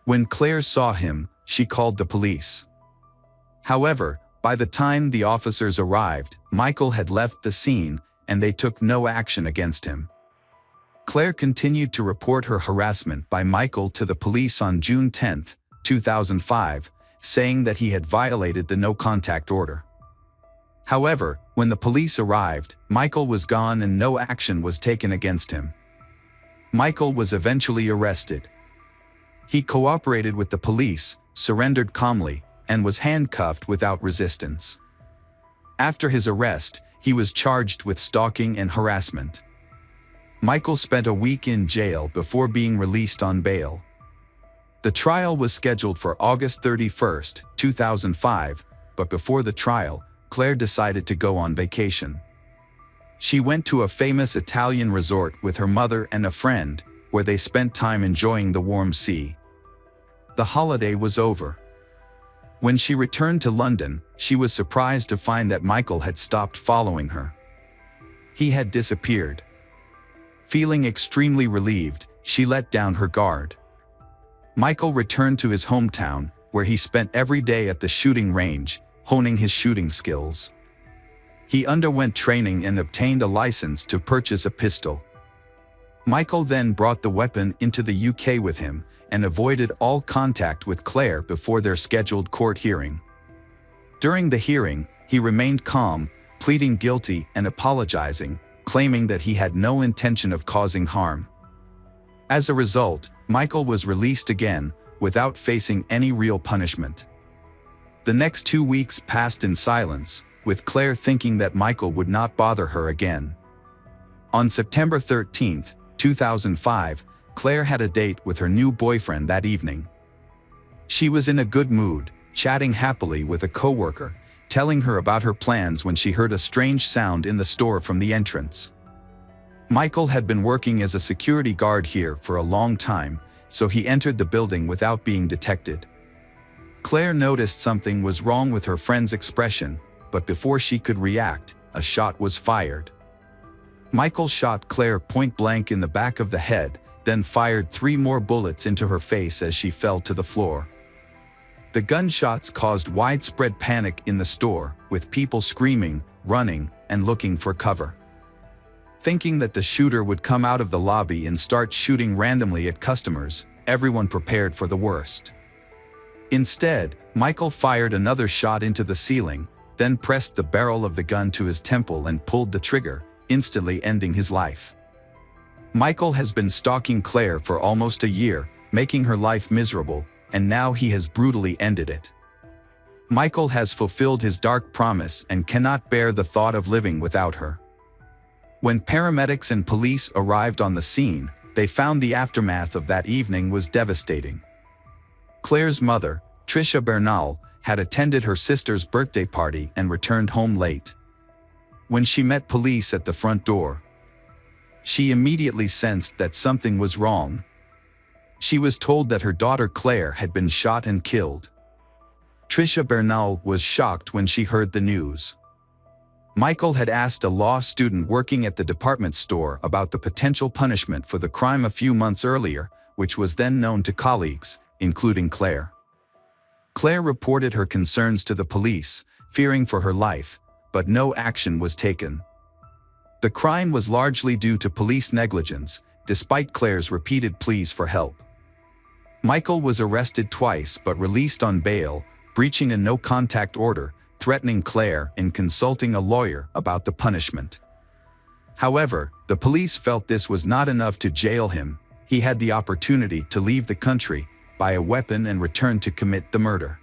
[SPEAKER 1] When Claire saw him, she called the police. However, by the time the officers arrived, Michael had left the scene and they took no action against him. Claire continued to report her harassment by Michael to the police on June 10, 2005, saying that he had violated the no-contact order. However, when the police arrived, Michael was gone and no action was taken against him. Michael was eventually arrested. He cooperated with the police, surrendered calmly, and was handcuffed without resistance. After his arrest, he was charged with stalking and harassment. Michael spent a week in jail before being released on bail. The trial was scheduled for August 31, 2005, but before the trial, Claire decided to go on vacation. She went to a famous Italian resort with her mother and a friend, where they spent time enjoying the warm sea. The holiday was over. When she returned to London, she was surprised to find that Michael had stopped following her. He had disappeared. Feeling extremely relieved, she let down her guard. Michael returned to his hometown, where he spent every day at the shooting range, honing his shooting skills. He underwent training and obtained a license to purchase a pistol. Michael then brought the weapon into the UK with him and avoided all contact with Claire before their scheduled court hearing. During the hearing, he remained calm, pleading guilty and apologizing, claiming that he had no intention of causing harm. As a result, Michael was released again, without facing any real punishment. The next 2 weeks passed in silence, with Claire thinking that Michael would not bother her again. On September 13, 2005, Claire had a date with her new boyfriend that evening. She was in a good mood, chatting happily with a coworker, telling her about her plans when she heard a strange sound in the store from the entrance. Michael had been working as a security guard here for a long time, so he entered the building without being detected. Claire noticed something was wrong with her friend's expression, but before she could react, a shot was fired. Michael shot Claire point-blank in the back of the head, then fired 3 more bullets into her face as she fell to the floor. The gunshots caused widespread panic in the store, with people screaming, running, and looking for cover. Thinking that the shooter would come out of the lobby and start shooting randomly at customers, everyone prepared for the worst. Instead, Michael fired another shot into the ceiling, then pressed the barrel of the gun to his temple and pulled the trigger, instantly ending his life. Michael has been stalking Claire for almost a year, making her life miserable, and now he has brutally ended it. Michael has fulfilled his dark promise and cannot bear the thought of living without her. When paramedics and police arrived on the scene, they found the aftermath of that evening was devastating. Claire's mother, Tricia Bernal, had attended her sister's birthday party and returned home late. When she met police at the front door, she immediately sensed that something was wrong. She was told that her daughter Claire had been shot and killed. Tricia Bernal was shocked when she heard the news. Michael had asked a law student working at the department store about the potential punishment for the crime a few months earlier, which was then known to colleagues, including Claire. Claire reported her concerns to the police, fearing for her life, but no action was taken. The crime was largely due to police negligence, despite Claire's repeated pleas for help. Michael was arrested twice but released on bail, breaching a no-contact order, threatening Claire and consulting a lawyer about the punishment. However, the police felt this was not enough to jail him. He had the opportunity to leave the country, buy a weapon and return to commit the murder.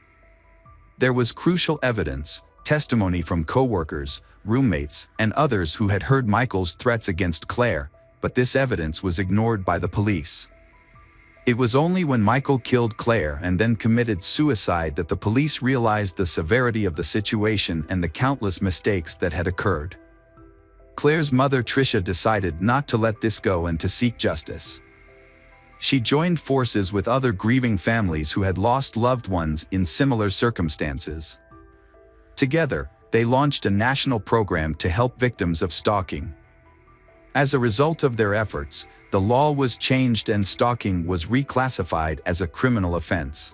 [SPEAKER 1] There was crucial evidence, testimony from co-workers, roommates, and others who had heard Michael's threats against Claire, but this evidence was ignored by the police. It was only when Michael killed Claire and then committed suicide that the police realized the severity of the situation and the countless mistakes that had occurred. Claire's mother Tricia decided not to let this go and to seek justice. She joined forces with other grieving families who had lost loved ones in similar circumstances. Together, they launched a national program to help victims of stalking. As a result of their efforts, the law was changed and stalking was reclassified as a criminal offense.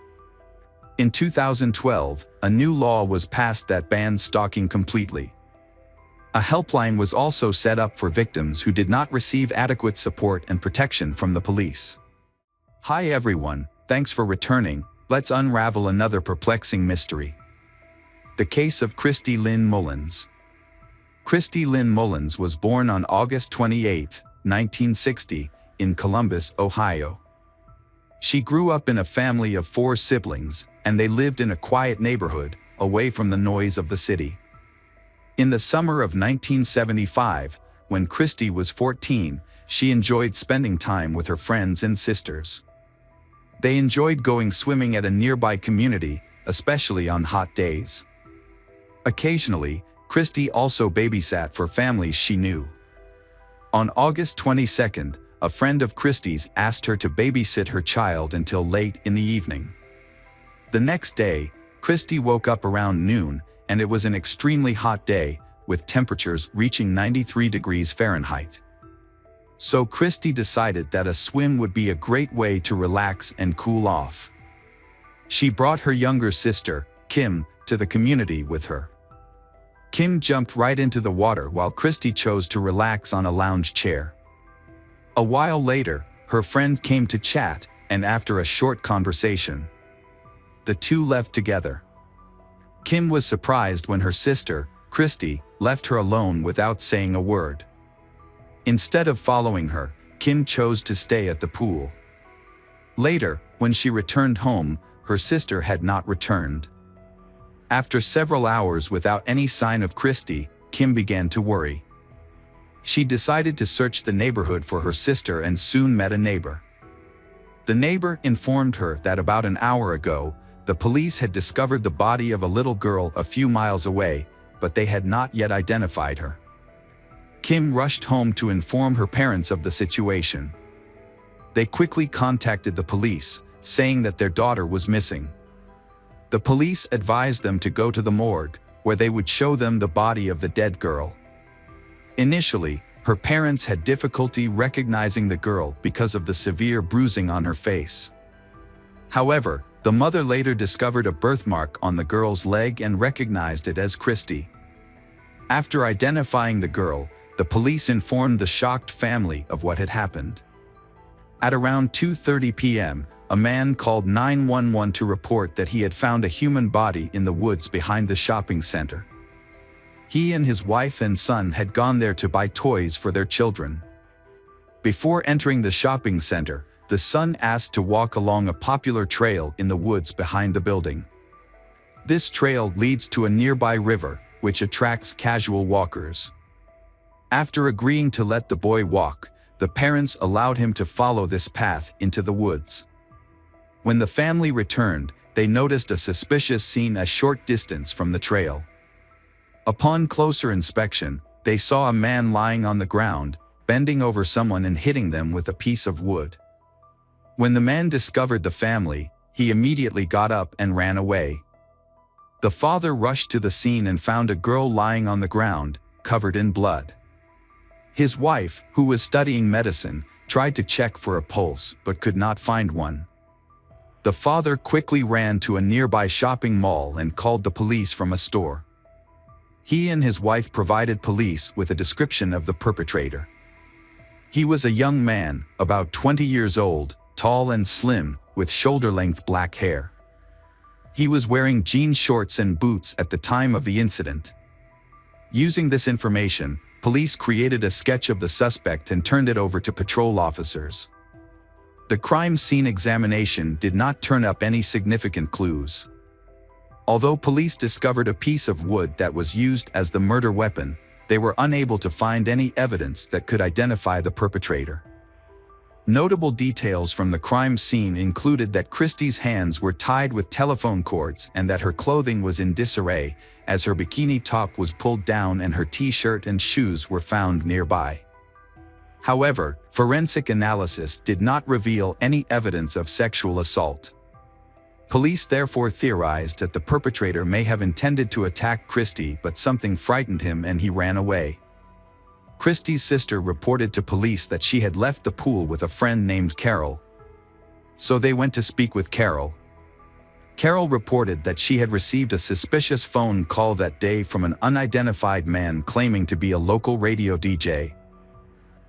[SPEAKER 1] In 2012, a new law was passed that banned stalking completely. A helpline was also set up for victims who did not receive adequate support and protection from the police. Hi everyone, thanks for returning. Let's unravel another perplexing mystery. The case of Christy Lynn Mullins. Christy Lynn Mullins was born on August 28, 1960, in Columbus, Ohio. She grew up in a family of 4 siblings, and they lived in a quiet neighborhood, away from the noise of the city. In the summer of 1975, when Christy was 14, she enjoyed spending time with her friends and sisters. They enjoyed going swimming at a nearby community, especially on hot days. Occasionally, Christy also babysat for families she knew. On August 22, a friend of Christy's asked her to babysit her child until late in the evening. The next day, Christy woke up around noon, and it was an extremely hot day, with temperatures reaching 93 degrees Fahrenheit. So Christy decided that a swim would be a great way to relax and cool off. She brought her younger sister, Kim, to the community with her. Kim jumped right into the water while Christy chose to relax on a lounge chair. A while later, her friend came to chat, and after a short conversation, the two left together. Kim was surprised when her sister, Christy, left her alone without saying a word. Instead of following her, Kim chose to stay at the pool. Later, when she returned home, her sister had not returned. After several hours without any sign of Christy, Kim began to worry. She decided to search the neighborhood for her sister and soon met a neighbor. The neighbor informed her that about an hour ago, the police had discovered the body of a little girl a few miles away, but they had not yet identified her. Kim rushed home to inform her parents of the situation. They quickly contacted the police, saying that their daughter was missing. The police advised them to go to the morgue, where they would show them the body of the dead girl. Initially, her parents had difficulty recognizing the girl because of the severe bruising on her face. However, the mother later discovered a birthmark on the girl's leg and recognized it as Christy. After identifying the girl, the police informed the shocked family of what had happened. At around 2:30 p.m., a man called 911 to report that he had found a human body in the woods behind the shopping center. He and his wife and son had gone there to buy toys for their children. Before entering the shopping center, the son asked to walk along a popular trail in the woods behind the building. This trail leads to a nearby river, which attracts casual walkers. After agreeing to let the boy walk, the parents allowed him to follow this path into the woods. When the family returned, they noticed a suspicious scene a short distance from the trail. Upon closer inspection, they saw a man lying on the ground, bending over someone and hitting them with a piece of wood. When the man discovered the family, he immediately got up and ran away. The father rushed to the scene and found a girl lying on the ground, covered in blood. His wife, who was studying medicine, tried to check for a pulse but could not find one. The father quickly ran to a nearby shopping mall and called the police from a store. He and his wife provided police with a description of the perpetrator. He was a young man, about 20 years old, tall and slim, with shoulder-length black hair. He was wearing jean shorts and boots at the time of the incident. Using this information, police created a sketch of the suspect and turned it over to patrol officers. The crime scene examination did not turn up any significant clues. Although police discovered a piece of wood that was used as the murder weapon, they were unable to find any evidence that could identify the perpetrator. Notable details from the crime scene included that Christie's hands were tied with telephone cords and that her clothing was in disarray, as her bikini top was pulled down and her t-shirt and shoes were found nearby. However, forensic analysis did not reveal any evidence of sexual assault. Police therefore theorized that the perpetrator may have intended to attack Christie, but something frightened him and he ran away. Christie's sister reported to police that she had left the pool with a friend named Carol. So they went to speak with Carol. Carol reported that she had received a suspicious phone call that day from an unidentified man claiming to be a local radio DJ.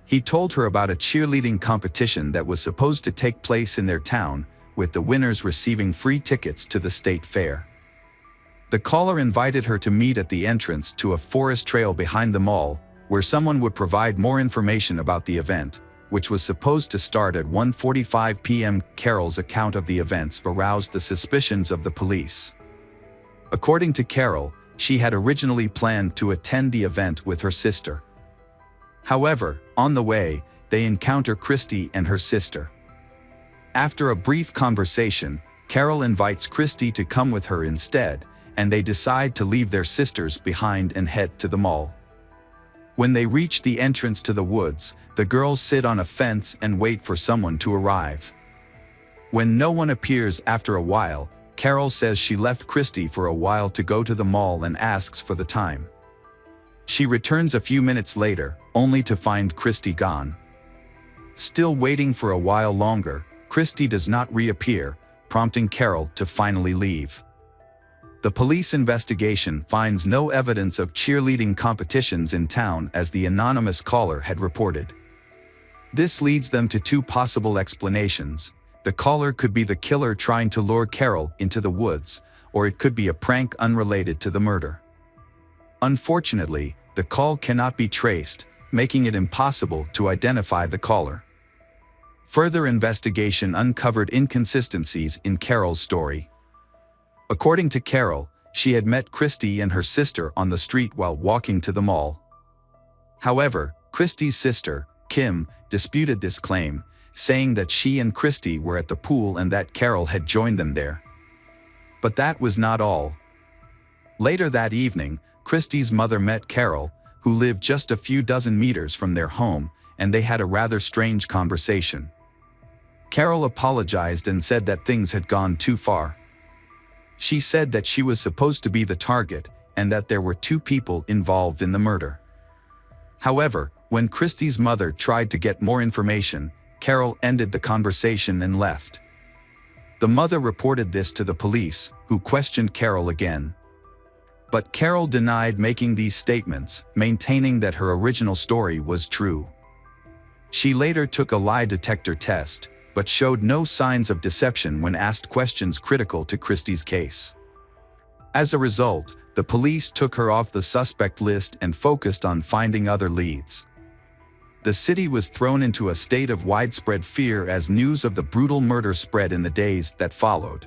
[SPEAKER 1] He told her about a cheerleading competition that was supposed to take place in their town, with the winners receiving free tickets to the state fair. The caller invited her to meet at the entrance to a forest trail behind the mall, where someone would provide more information about the event, which was supposed to start at 1:45 p.m. Carol's account of the events aroused the suspicions of the police. According to Carol, she had originally planned to attend the event with her sister. However, on the way, they encounter Christie and her sister. After a brief conversation, Carol invites Christie to come with her instead, and they decide to leave their sisters behind and head to the mall. When they reach the entrance to the woods, the girls sit on a fence and wait for someone to arrive. When no one appears after a while, Carol says she left Christie for a while to go to the mall and asks for the time. She returns a few minutes later, only to find Christie gone. Still waiting for a while longer, Christie does not reappear, prompting Carol to finally leave. The police investigation finds no evidence of cheerleading competitions in town, as the anonymous caller had reported. This leads them to two possible explanations. The caller could be the killer trying to lure Carol into the woods, or it could be a prank unrelated to the murder. Unfortunately, the call cannot be traced, making it impossible to identify the caller. Further investigation uncovered inconsistencies in Carol's story. According to Carol, she had met Christie and her sister on the street while walking to the mall. However, Christie's sister, Kim, disputed this claim, saying that she and Christie were at the pool and that Carol had joined them there. But that was not all. Later that evening, Christie's mother met Carol, who lived just a few dozen meters from their home, and they had a rather strange conversation. Carol apologized and said that things had gone too far. She said that she was supposed to be the target and that there were two people involved in the murder. However, when Christie's mother tried to get more information, Carol ended the conversation and left. The mother reported this to the police, who questioned Carol again. But Carol denied making these statements, maintaining that her original story was true. She later took a lie detector test, but showed no signs of deception when asked questions critical to Christie's case. As a result, the police took her off the suspect list and focused on finding other leads. The city was thrown into a state of widespread fear as news of the brutal murder spread in the days that followed.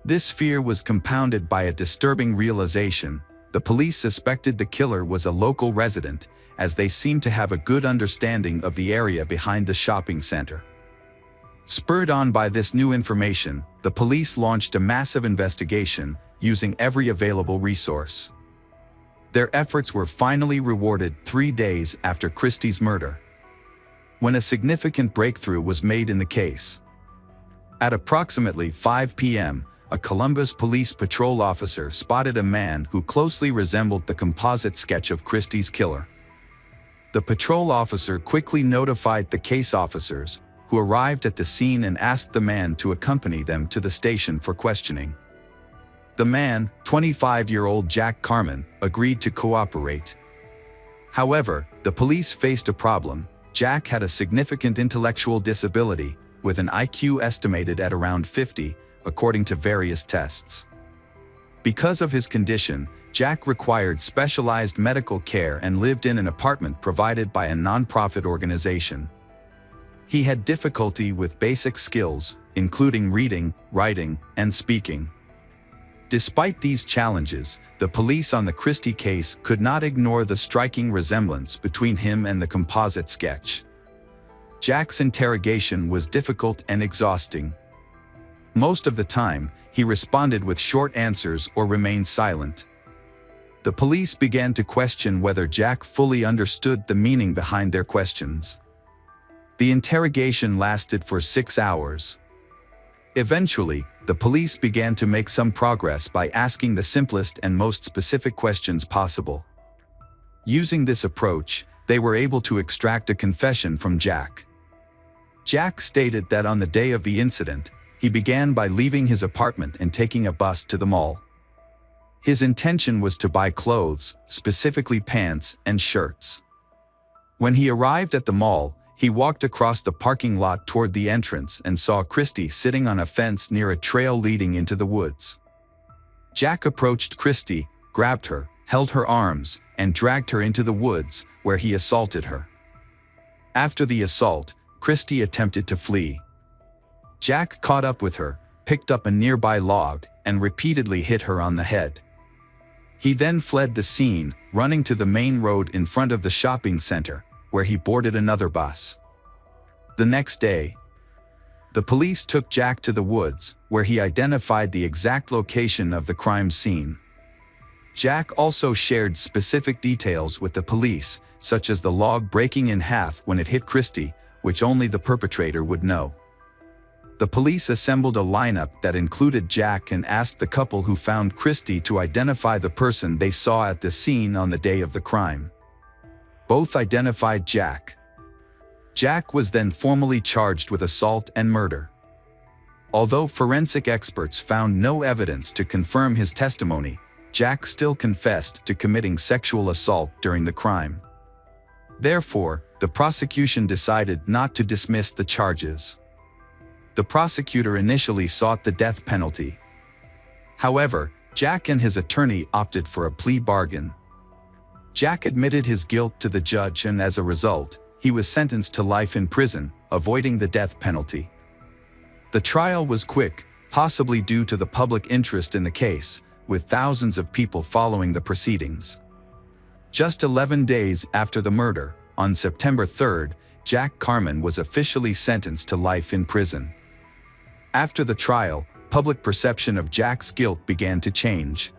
[SPEAKER 1] This fear was compounded by a disturbing realization: the police suspected the killer was a local resident, as they seemed to have a good understanding of the area behind the shopping center. Spurred on by this new information, the police launched a massive investigation, using every available resource. Their efforts were finally rewarded 3 days after Christie's murder, when a significant breakthrough was made in the case. At approximately 5 p.m., a Columbus Police Patrol officer spotted a man who closely resembled the composite sketch of Christie's killer. The patrol officer quickly notified the case officers, who arrived at the scene and asked the man to accompany them to the station for questioning. The man, 25-year-old Jack Carman, agreed to cooperate. However, the police faced a problem. Jack had a significant intellectual disability, with an IQ estimated at around 50, according to various tests. Because of his condition, Jack required specialized medical care and lived in an apartment provided by a nonprofit organization. He had difficulty with basic skills, including reading, writing, and speaking. Despite these challenges, the police on the Christie case could not ignore the striking resemblance between him and the composite sketch. Jack's interrogation was difficult and exhausting. Most of the time, he responded with short answers or remained silent. The police began to question whether Jack fully understood the meaning behind their questions. The interrogation lasted for 6 hours. Eventually, the police began to make some progress by asking the simplest and most specific questions possible. Using this approach, they were able to extract a confession from Jack. Jack stated that on the day of the incident, he began by leaving his apartment and taking a bus to the mall. His intention was to buy clothes, specifically pants and shirts. When he arrived at the mall, he walked across the parking lot toward the entrance and saw Christy sitting on a fence near a trail leading into the woods. Jack approached Christy, grabbed her, held her arms, and dragged her into the woods, where he assaulted her. After the assault, Christy attempted to flee. Jack caught up with her, picked up a nearby log, and repeatedly hit her on the head. He then fled the scene, running to the main road in front of the shopping center, where he boarded another bus. The next day, the police took Jack to the woods, where he identified the exact location of the crime scene. Jack also shared specific details with the police, such as the log breaking in half when it hit Christy, which only the perpetrator would know. The police assembled a lineup that included Jack and asked the couple who found Christy to identify the person they saw at the scene on the day of the crime. Both identified Jack. Jack was then formally charged with assault and murder. Although forensic experts found no evidence to confirm his testimony, Jack still confessed to committing sexual assault during the crime. Therefore, the prosecution decided not to dismiss the charges. The prosecutor initially sought the death penalty. However, Jack and his attorney opted for a plea bargain. Jack admitted his guilt to the judge, and as a result, he was sentenced to life in prison, avoiding the death penalty. The trial was quick, possibly due to the public interest in the case, with thousands of people following the proceedings. Just 11 days after the murder, on September 3rd, Jack Carman was officially sentenced to life in prison. After the trial, public perception of Jack's guilt began to change.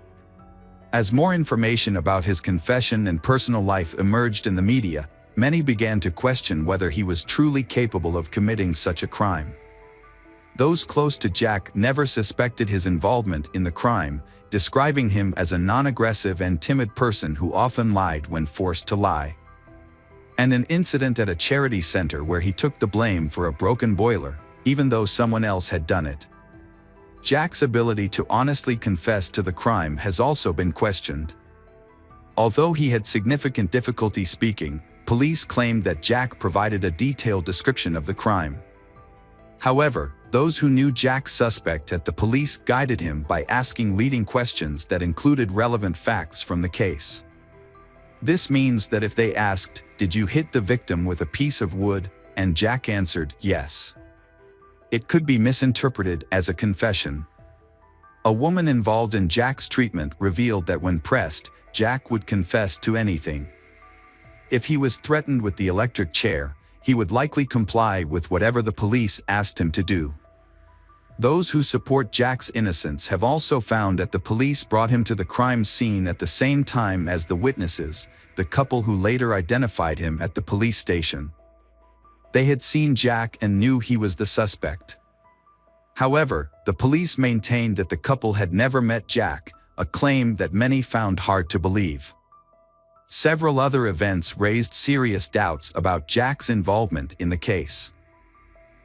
[SPEAKER 1] As more information about his confession and personal life emerged in the media, many began to question whether he was truly capable of committing such a crime. Those close to Jack never suspected his involvement in the crime, describing him as a non-aggressive and timid person who often lied when forced to lie. And an incident at a charity center where he took the blame for a broken boiler, even though someone else had done it. Jack's ability to honestly confess to the crime has also been questioned. Although he had significant difficulty speaking, police claimed that Jack provided a detailed description of the crime. However, those who knew Jack's suspect at the police guided him by asking leading questions that included relevant facts from the case. This means that if they asked, "Did you hit the victim with a piece of wood?" and Jack answered, "Yes," it could be misinterpreted as a confession. A woman involved in Jack's treatment revealed that when pressed, Jack would confess to anything. If he was threatened with the electric chair, he would likely comply with whatever the police asked him to do. Those who support Jack's innocence have also found that the police brought him to the crime scene at the same time as the witnesses, the couple who later identified him at the police station. They had seen Jack and knew he was the suspect. However, the police maintained that the couple had never met Jack, a claim that many found hard to believe. Several other events raised serious doubts about Jack's involvement in the case.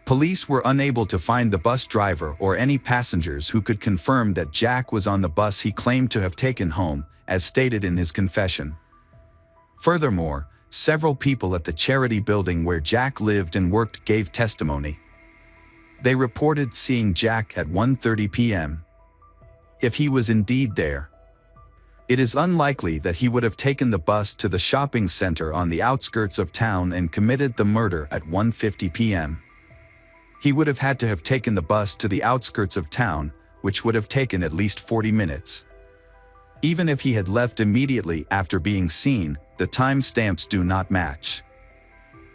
[SPEAKER 1] Police were unable to find the bus driver or any passengers who could confirm that Jack was on the bus he claimed to have taken home, as stated in his confession. Furthermore, several people at the charity building where Jack lived and worked gave testimony. They reported seeing Jack at 1:30 p.m. If he was indeed there, it is unlikely that he would have taken the bus to the shopping center on the outskirts of town and committed the murder at 1:50 p.m. He would have had to have taken the bus to the outskirts of town, which would have taken at least 40 minutes. Even if he had left immediately after being seen, the timestamps do not match.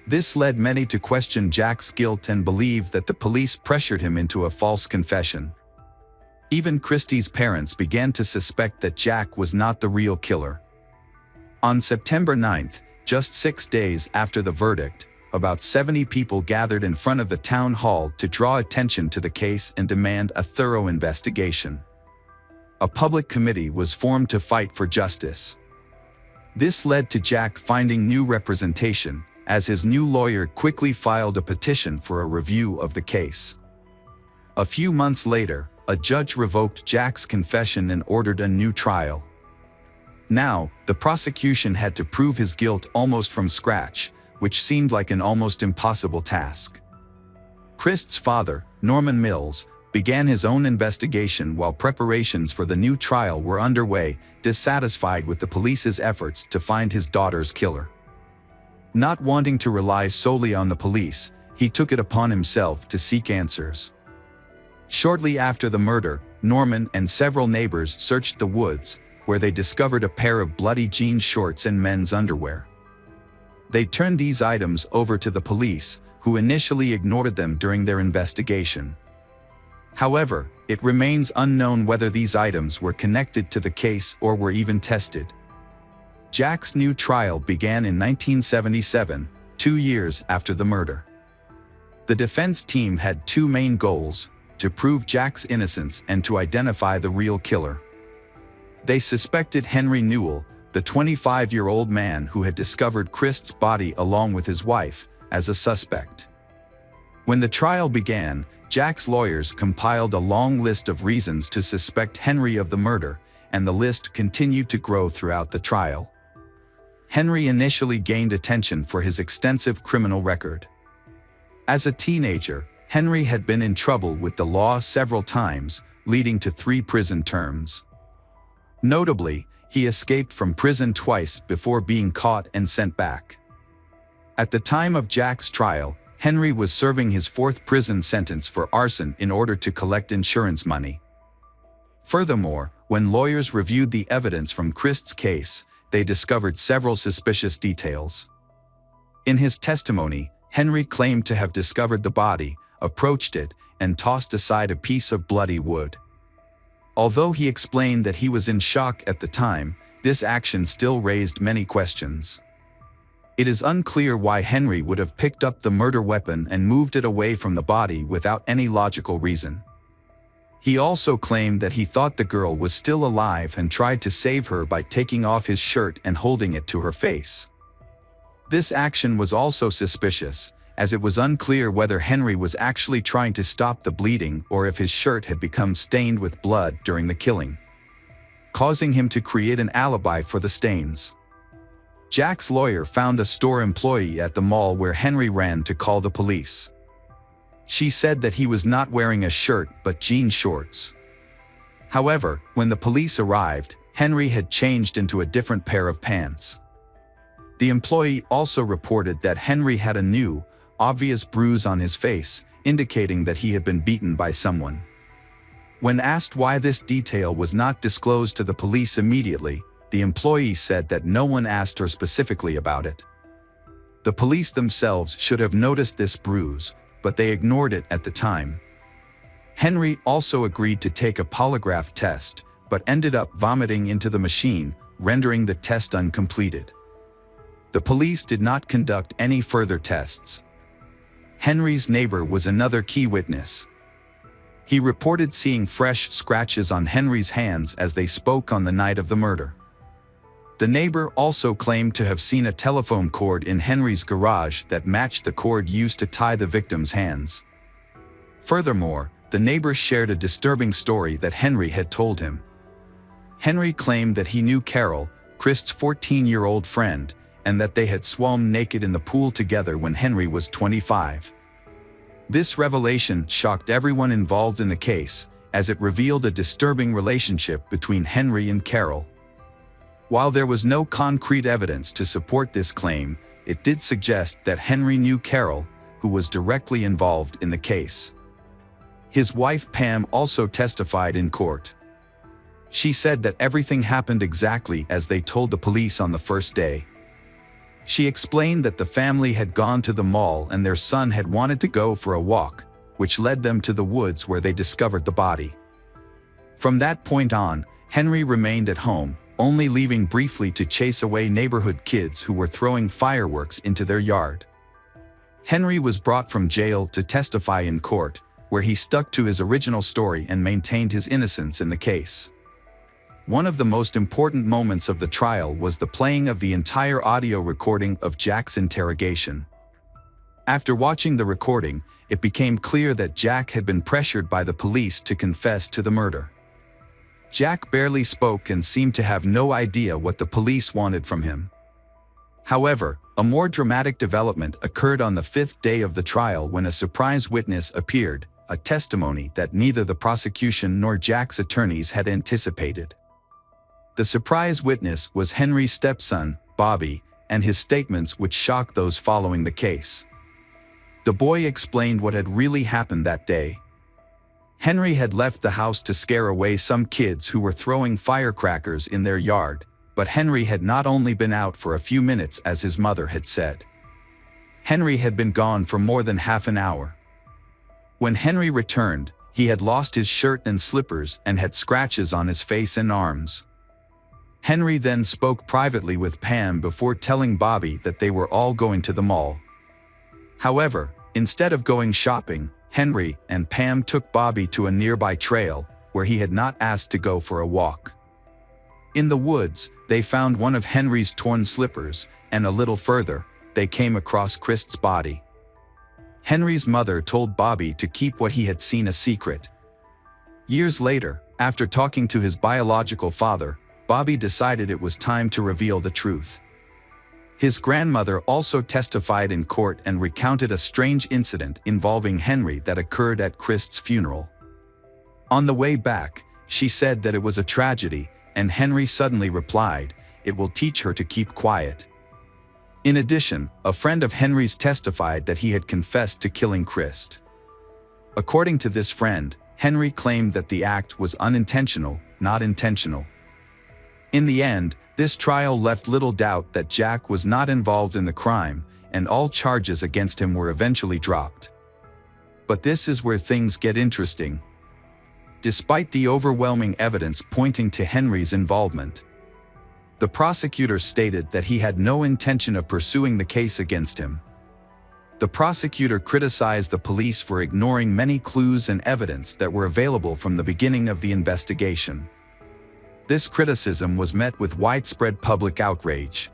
[SPEAKER 1] This led many to question Jack's guilt and believe that the police pressured him into a false confession. Even Christie's parents began to suspect that Jack was not the real killer. On September 9th, just 6 days after the verdict, about 70 people gathered in front of the town hall to draw attention to the case and demand a thorough investigation. A public committee was formed to fight for justice. This led to Jack finding new representation, as his new lawyer quickly filed a petition for a review of the case. A few months later, a judge revoked Jack's confession and ordered a new trial. Now, the prosecution had to prove his guilt almost from scratch, which seemed like an almost impossible task. Christ's father, Norman Mills, began his own investigation while preparations for the new trial were underway, dissatisfied with the police's efforts to find his daughter's killer. Not wanting to rely solely on the police, he took it upon himself to seek answers. Shortly after the murder, Norman and several neighbors searched the woods, where they discovered a pair of bloody jean shorts and men's underwear. They turned these items over to the police, who initially ignored them during their investigation. However, it remains unknown whether these items were connected to the case or were even tested. Jack's new trial began in 1977, 2 years after the murder. The defense team had two main goals: to prove Jack's innocence and to identify the real killer. They suspected Henry Newell, the 25-year-old man who had discovered Christ's body along with his wife, as a suspect. When the trial began, Jack's lawyers compiled a long list of reasons to suspect Henry of the murder, and the list continued to grow throughout the trial. Henry initially gained attention for his extensive criminal record. As a teenager, Henry had been in trouble with the law several times, leading to 3 prison terms. Notably, he escaped from prison twice before being caught and sent back. At the time of Jack's trial, Henry was serving his 4th prison sentence for arson in order to collect insurance money. Furthermore, when lawyers reviewed the evidence from Christ's case, they discovered several suspicious details. In his testimony, Henry claimed to have discovered the body, approached it, and tossed aside a piece of bloody wood. Although he explained that he was in shock at the time, this action still raised many questions. It is unclear why Henry would have picked up the murder weapon and moved it away from the body without any logical reason. He also claimed that he thought the girl was still alive and tried to save her by taking off his shirt and holding it to her face. This action was also suspicious, as it was unclear whether Henry was actually trying to stop the bleeding or if his shirt had become stained with blood during the killing, causing him to create an alibi for the stains. Jack's lawyer found a store employee at the mall where Henry ran to call the police. She said that he was not wearing a shirt but jean shorts. However, when the police arrived, Henry had changed into a different pair of pants. The employee also reported that Henry had a new, obvious bruise on his face, indicating that he had been beaten by someone. When asked why this detail was not disclosed to the police immediately, the employee said that no one asked her specifically about it. The police themselves should have noticed this bruise, but they ignored it at the time. Henry also agreed to take a polygraph test, but ended up vomiting into the machine, rendering the test uncompleted. The police did not conduct any further tests. Henry's neighbor was another key witness. He reported seeing fresh scratches on Henry's hands as they spoke on the night of the murder. The neighbor also claimed to have seen a telephone cord in Henry's garage that matched the cord used to tie the victim's hands. Furthermore, the neighbor shared a disturbing story that Henry had told him. Henry claimed that he knew Carol, Christ's 14-year-old friend, and that they had swum naked in the pool together when Henry was 25. This revelation shocked everyone involved in the case, as it revealed a disturbing relationship between Henry and Carol. While there was no concrete evidence to support this claim, it did suggest that Henry knew Carol, who was directly involved in the case. His wife Pam also testified in court. She said that everything happened exactly as they told the police on the first day. She explained that the family had gone to the mall and their son had wanted to go for a walk, which led them to the woods where they discovered the body. From that point on, Henry remained at home, only leaving briefly to chase away neighborhood kids who were throwing fireworks into their yard. Henry was brought from jail to testify in court, where he stuck to his original story and maintained his innocence in the case. One of the most important moments of the trial was the playing of the entire audio recording of Jack's interrogation. After watching the recording, it became clear that Jack had been pressured by the police to confess to the murder. Jack barely spoke and seemed to have no idea what the police wanted from him. However, a more dramatic development occurred on the fifth day of the trial when a surprise witness appeared, a testimony that neither the prosecution nor Jack's attorneys had anticipated. The surprise witness was Henry's stepson, Bobby, and his statements would shock those following the case. The boy explained what had really happened that day. Henry had left the house to scare away some kids who were throwing firecrackers in their yard, but Henry had not only been out for a few minutes as his mother had said. Henry had been gone for more than half an hour. When Henry returned, he had lost his shirt and slippers and had scratches on his face and arms. Henry then spoke privately with Pam before telling Bobby that they were all going to the mall. However, instead of going shopping, Henry and Pam took Bobby to a nearby trail, where he had not asked to go for a walk. In the woods, they found one of Henry's torn slippers, and a little further, they came across Christ's body. Henry's mother told Bobby to keep what he had seen a secret. Years later, after talking to his biological father, Bobby decided it was time to reveal the truth. His grandmother also testified in court and recounted a strange incident involving Henry that occurred at Christ's funeral. On the way back, she said that it was a tragedy, and Henry suddenly replied, "It will teach her to keep quiet." In addition, a friend of Henry's testified that he had confessed to killing Christ. According to this friend, Henry claimed that the act was unintentional, not intentional. In the end, this trial left little doubt that Jack was not involved in the crime, and all charges against him were eventually dropped. But this is where things get interesting. Despite the overwhelming evidence pointing to Henry's involvement, the prosecutor stated that he had no intention of pursuing the case against him. The prosecutor criticized the police for ignoring many clues and evidence that were available from the beginning of the investigation. This criticism was met with widespread public outrage.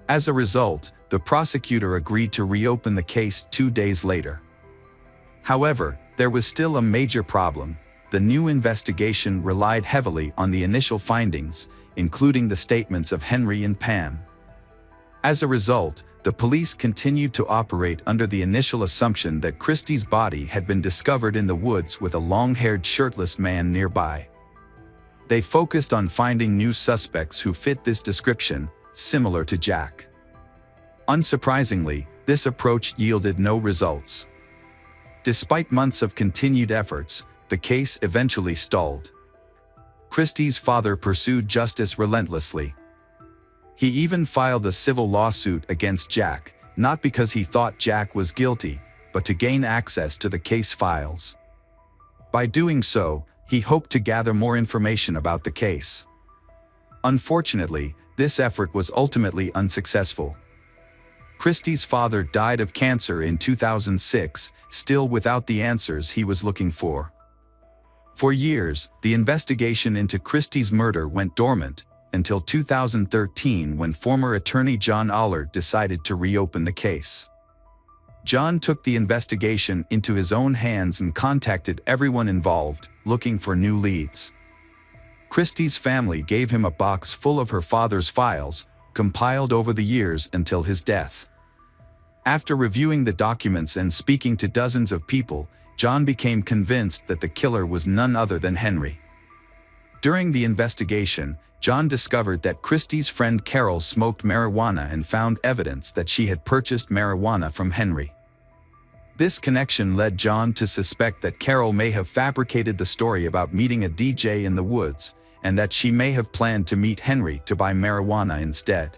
[SPEAKER 1] As a result, the prosecutor agreed to reopen the case 2 days later. However, there was still a major problem. The new investigation relied heavily on the initial findings, including the statements of Henry and Pam. As a result, the police continued to operate under the initial assumption that Christie's body had been discovered in the woods with a long-haired shirtless man nearby. They focused on finding new suspects who fit this description, similar to Jack. Unsurprisingly, this approach yielded no results. Despite months of continued efforts, the case eventually stalled. Christie's father pursued justice relentlessly. He even filed a civil lawsuit against Jack, not because he thought Jack was guilty, but to gain access to the case files. By doing so, he hoped to gather more information about the case. Unfortunately, this effort was ultimately unsuccessful. Christie's father died of cancer in 2006, still without the answers he was looking for. For years, the investigation into Christie's murder went dormant, until 2013 when former attorney John Allard decided to reopen the case. John took the investigation into his own hands and contacted everyone involved, looking for new leads. Christie's family gave him a box full of her father's files, compiled over the years until his death. After reviewing the documents and speaking to dozens of people, John became convinced that the killer was none other than Henry. During the investigation, John discovered that Christie's friend Carol smoked marijuana and found evidence that she had purchased marijuana from Henry. This connection led John to suspect that Carol may have fabricated the story about meeting a DJ in the woods, and that she may have planned to meet Henry to buy marijuana instead.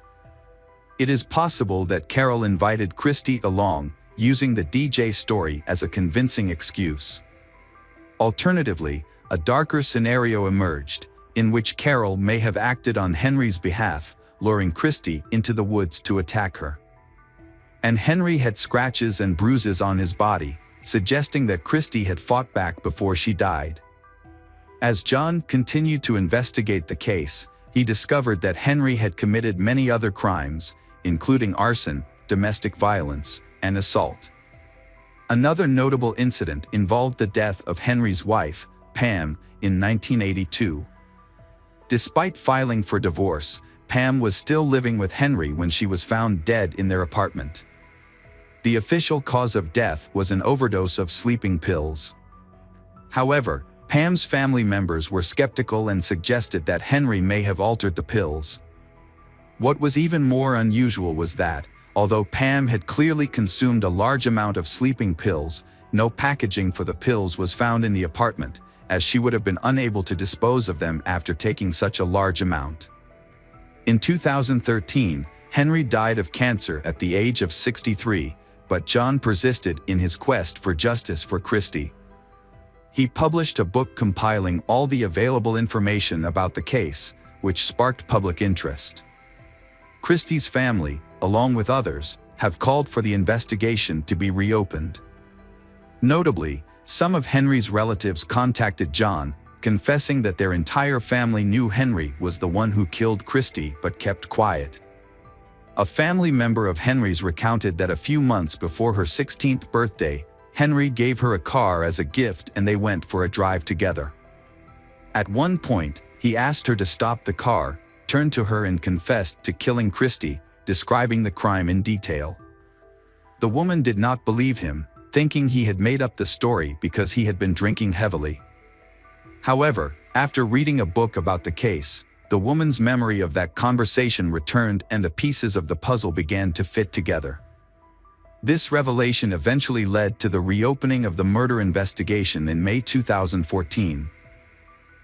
[SPEAKER 1] It is possible that Carol invited Christie along, using the DJ story as a convincing excuse. Alternatively, a darker scenario emerged, in which Carol may have acted on Henry's behalf, luring Christie into the woods to attack her. And Henry had scratches and bruises on his body, suggesting that Christie had fought back before she died. As John continued to investigate the case, he discovered that Henry had committed many other crimes, including arson, domestic violence, and assault. Another notable incident involved the death of Henry's wife, Pam, in 1982. Despite filing for divorce, Pam was still living with Henry when she was found dead in their apartment. The official cause of death was an overdose of sleeping pills. However, Pam's family members were skeptical and suggested that Henry may have altered the pills. What was even more unusual was that, although Pam had clearly consumed a large amount of sleeping pills, no packaging for the pills was found in the apartment, as she would have been unable to dispose of them after taking such a large amount. In 2013, Henry died of cancer at the age of 63, but John persisted in his quest for justice for Christie. He published a book compiling all the available information about the case, which sparked public interest. Christie's family, along with others, have called for the investigation to be reopened. Notably, some of Henry's relatives contacted John, confessing that their entire family knew Henry was the one who killed Christie but kept quiet. A family member of Henry's recounted that a few months before her 16th birthday, Henry gave her a car as a gift and they went for a drive together. At one point, he asked her to stop the car, turned to her and confessed to killing Christie, describing the crime in detail. The woman did not believe him, thinking he had made up the story because he had been drinking heavily. However, after reading a book about the case, the woman's memory of that conversation returned and the pieces of the puzzle began to fit together. This revelation eventually led to the reopening of the murder investigation in May 2014.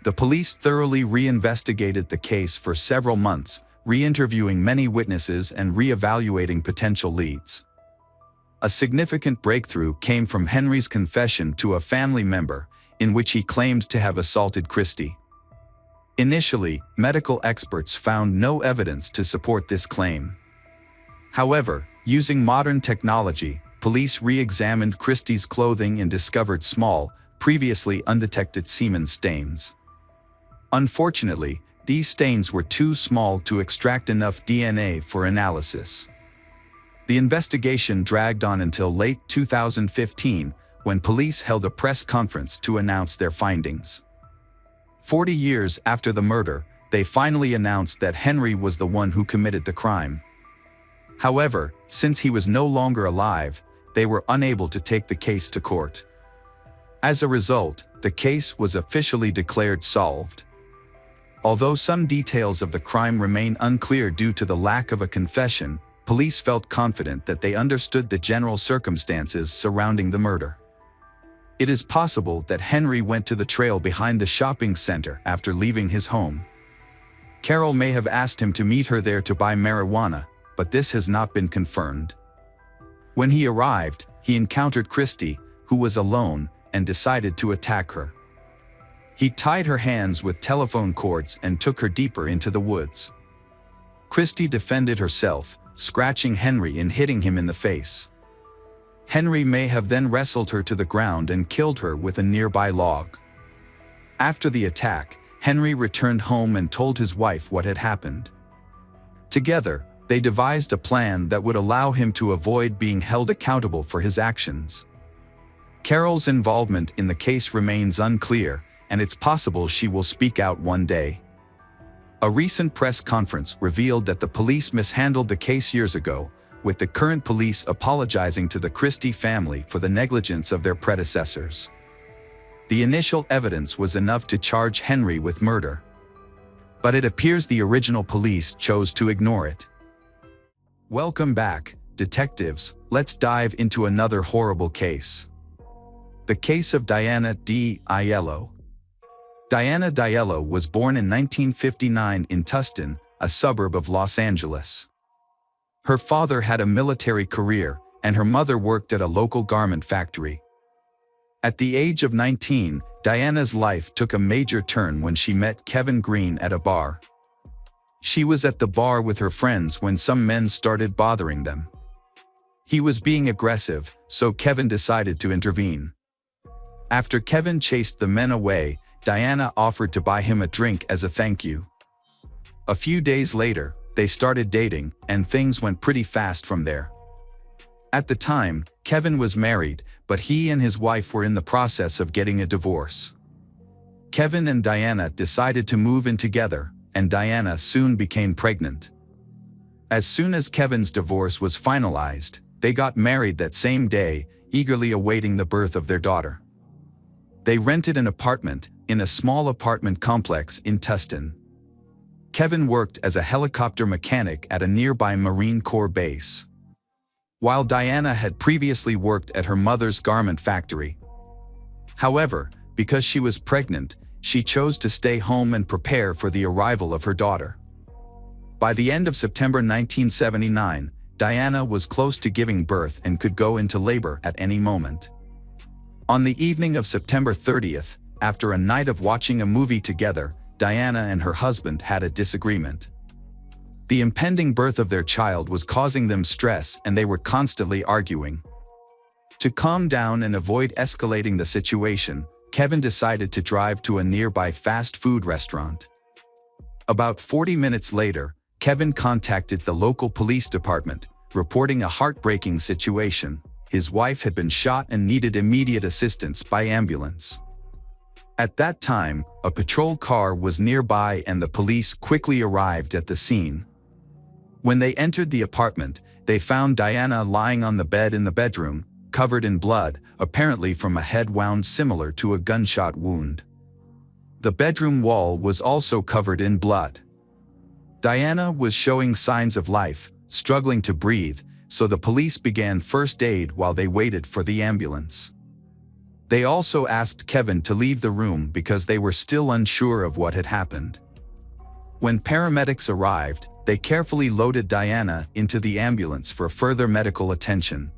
[SPEAKER 1] The police thoroughly reinvestigated the case for several months, re-interviewing many witnesses and re-evaluating potential leads. A significant breakthrough came from Henry's confession to a family member, in which he claimed to have assaulted Christie. Initially, medical experts found no evidence to support this claim. However, using modern technology, police re-examined Christie's clothing and discovered small, previously undetected semen stains. Unfortunately, these stains were too small to extract enough DNA for analysis. The investigation dragged on until late 2015, when police held a press conference to announce their findings. 40 years after the murder, they finally announced that Henry was the one who committed the crime. However, since he was no longer alive, they were unable to take the case to court. As a result, the case was officially declared solved. Although some details of the crime remain unclear due to the lack of a confession, police felt confident that they understood the general circumstances surrounding the murder. It is possible that Henry went to the trail behind the shopping center after leaving his home. Carol may have asked him to meet her there to buy marijuana, but this has not been confirmed. When he arrived, he encountered Christie, who was alone, and decided to attack her. He tied her hands with telephone cords and took her deeper into the woods. Christie defended herself, scratching Henry and hitting him in the face. Henry may have then wrestled her to the ground and killed her with a nearby log. After the attack, Henry returned home and told his wife what had happened. Together, they devised a plan that would allow him to avoid being held accountable for his actions. Carol's involvement in the case remains unclear, and it's possible she will speak out one day. A recent press conference revealed that the police mishandled the case years ago, with the current police apologizing to the Christie family for the negligence of their predecessors. The initial evidence was enough to charge Henry with murder. But it appears the original police chose to ignore it. Welcome back, detectives. Let's dive into another horrible case. The case of Diana D. Aiello. Diana Aiello was born in 1959 in Tustin, a suburb of Los Angeles. Her father had a military career, and her mother worked at a local garment factory. At the age of 19, Diana's life took a major turn when she met Kevin Green at a bar. She was at the bar with her friends when some men started bothering them. He was being aggressive, so Kevin decided to intervene. After Kevin chased the men away, Diana offered to buy him a drink as a thank you. A few days later, they started dating, and things went pretty fast from there. At the time, Kevin was married, but he and his wife were in the process of getting a divorce. Kevin and Diana decided to move in together, and Diana soon became pregnant. As soon as Kevin's divorce was finalized, they got married that same day, eagerly awaiting the birth of their daughter. They rented an apartment in a small apartment complex in Tustin. Kevin worked as a helicopter mechanic at a nearby Marine Corps base, while Diana had previously worked at her mother's garment factory. However, because she was pregnant, she chose to stay home and prepare for the arrival of her daughter. By the end of September 1979, Diana was close to giving birth and could go into labor at any moment. On the evening of September 30th, after a night of watching a movie together, Diana and her husband had a disagreement. The impending birth of their child was causing them stress, and they were constantly arguing. To calm down and avoid escalating the situation, Kevin decided to drive to a nearby fast food restaurant. About 40 minutes later, Kevin contacted the local police department, reporting a heartbreaking situation. His wife had been shot and needed immediate assistance by ambulance. At that time, a patrol car was nearby and the police quickly arrived at the scene. When they entered the apartment, they found Diana lying on the bed in the bedroom, covered in blood, apparently from a head wound similar to a gunshot wound. The bedroom wall was also covered in blood. Diana was showing signs of life, struggling to breathe, so the police began first aid while they waited for the ambulance. They also asked Kevin to leave the room because they were still unsure of what had happened. When paramedics arrived, they carefully loaded Diana into the ambulance for further medical attention.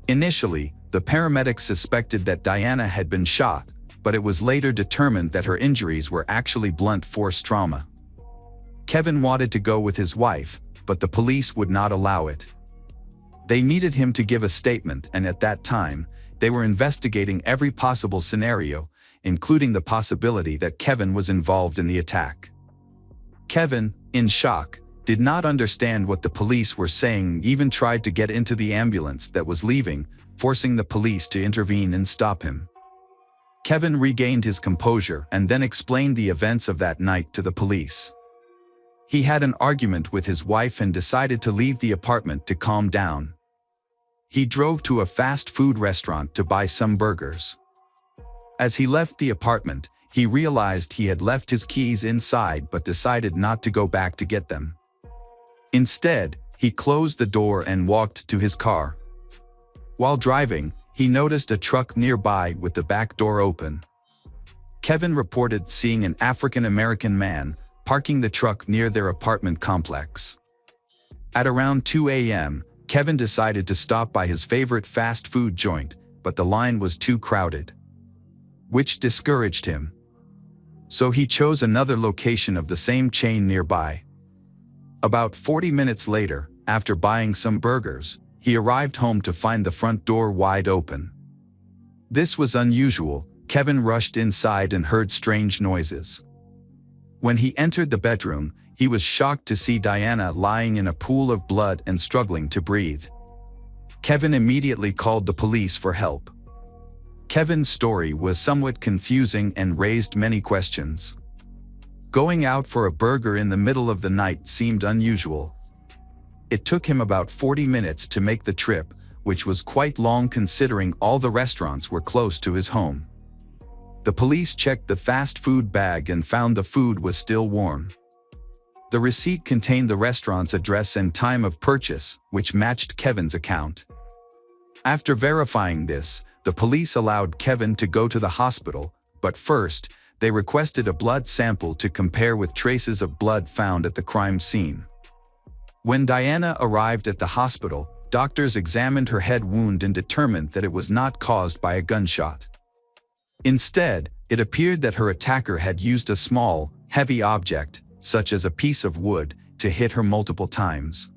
[SPEAKER 1] Initially, the paramedics suspected that Diana had been shot, but it was later determined that her injuries were actually blunt force trauma. Kevin wanted to go with his wife, but the police would not allow it. They needed him to give a statement, and at that time, they were investigating every possible scenario, including the possibility that Kevin was involved in the attack. Kevin, in shock, did not understand what the police were saying, even tried to get into the ambulance that was leaving, forcing the police to intervene and stop him. Kevin regained his composure and then explained the events of that night to the police. He had an argument with his wife and decided to leave the apartment to calm down. He drove to a fast food restaurant to buy some burgers. As he left the apartment, he realized he had left his keys inside but decided not to go back to get them. Instead, he closed the door and walked to his car. While driving, he noticed a truck nearby with the back door open. Kevin reported seeing an African-American man parking the truck near their apartment complex. At around 2 a.m., Kevin decided to stop by his favorite fast food joint, but the line was too crowded, which discouraged him. So he chose another location of the same chain nearby. About 40 minutes later, after buying some burgers, he arrived home to find the front door wide open. This was unusual. Kevin rushed inside and heard strange noises. When he entered the bedroom, he was shocked to see Diana lying in a pool of blood and struggling to breathe. Kevin immediately called the police for help. Kevin's story was somewhat confusing and raised many questions. Going out for a burger in the middle of the night seemed unusual. It took him about 40 minutes to make the trip, which was quite long considering all the restaurants were close to his home. The police checked the fast food bag and found the food was still warm. The receipt contained the restaurant's address and time of purchase, which matched Kevin's account. After verifying this, the police allowed Kevin to go to the hospital, but first, they requested a blood sample to compare with traces of blood found at the crime scene. When Diana arrived at the hospital, doctors examined her head wound and determined that it was not caused by a gunshot. Instead, it appeared that her attacker had used a small, heavy object, such as a piece of wood, to hit her multiple times.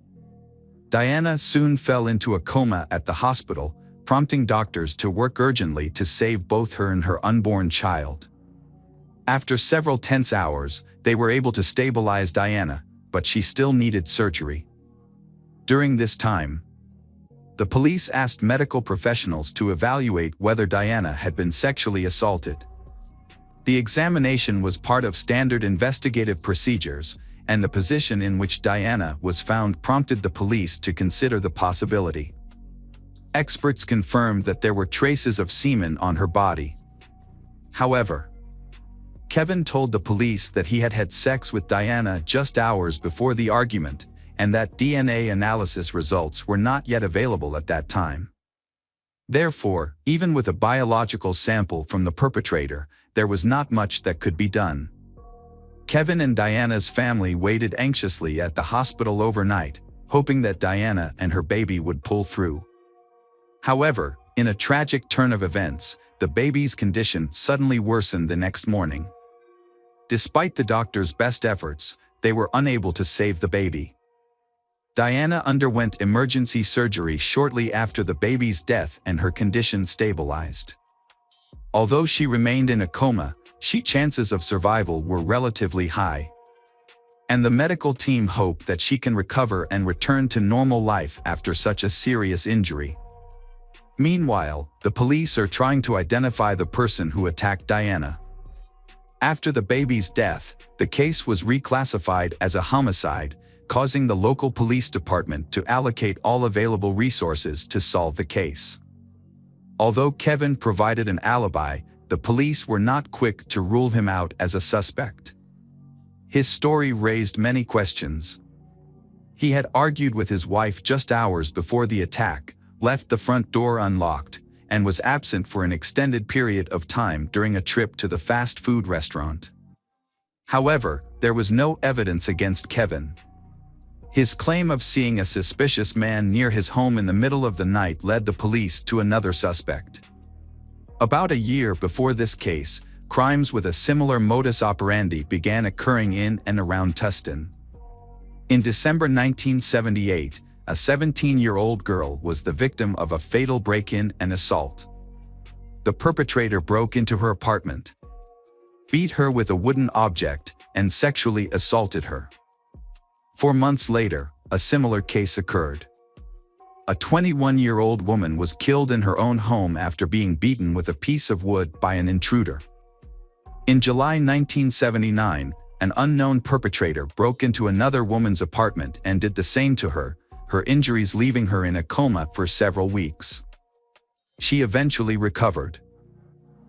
[SPEAKER 1] Diana soon fell into a coma at the hospital, prompting doctors to work urgently to save both her and her unborn child. After several tense hours, they were able to stabilize Diana, but she still needed surgery. During this time, the police asked medical professionals to evaluate whether Diana had been sexually assaulted. The examination was part of standard investigative procedures, and the position in which Diana was found prompted the police to consider the possibility. Experts confirmed that there were traces of semen on her body. However, Kevin told the police that he had had sex with Diana just hours before the argument, and that DNA analysis results were not yet available at that time. Therefore, even with a biological sample from the perpetrator, there was not much that could be done. Kevin and Diana's family waited anxiously at the hospital overnight, hoping that Diana and her baby would pull through. However, in a tragic turn of events, the baby's condition suddenly worsened the next morning. Despite the doctor's best efforts, they were unable to save the baby. Diana underwent emergency surgery shortly after the baby's death and her condition stabilized. Although she remained in a coma, chances of survival were relatively high. And the medical team hope that she can recover and return to normal life after such a serious injury. Meanwhile, the police are trying to identify the person who attacked Diana. After the baby's death, the case was reclassified as a homicide, causing the local police department to allocate all available resources to solve the case. Although Kevin provided an alibi, the police were not quick to rule him out as a suspect. His story raised many questions. He had argued with his wife just hours before the attack, left the front door unlocked, and was absent for an extended period of time during a trip to the fast food restaurant. However, there was no evidence against Kevin. His claim of seeing a suspicious man near his home in the middle of the night led the police to another suspect. About a year before this case, crimes with a similar modus operandi began occurring in and around Tustin. In December 1978, a 17-year-old girl was the victim of a fatal break-in and assault. The perpetrator broke into her apartment, beat her with a wooden object, and sexually assaulted her. 4 months later, a similar case occurred. A 21-year-old woman was killed in her own home after being beaten with a piece of wood by an intruder. In July 1979, an unknown perpetrator broke into another woman's apartment and did the same to her, her injuries leaving her in a coma for several weeks. She eventually recovered.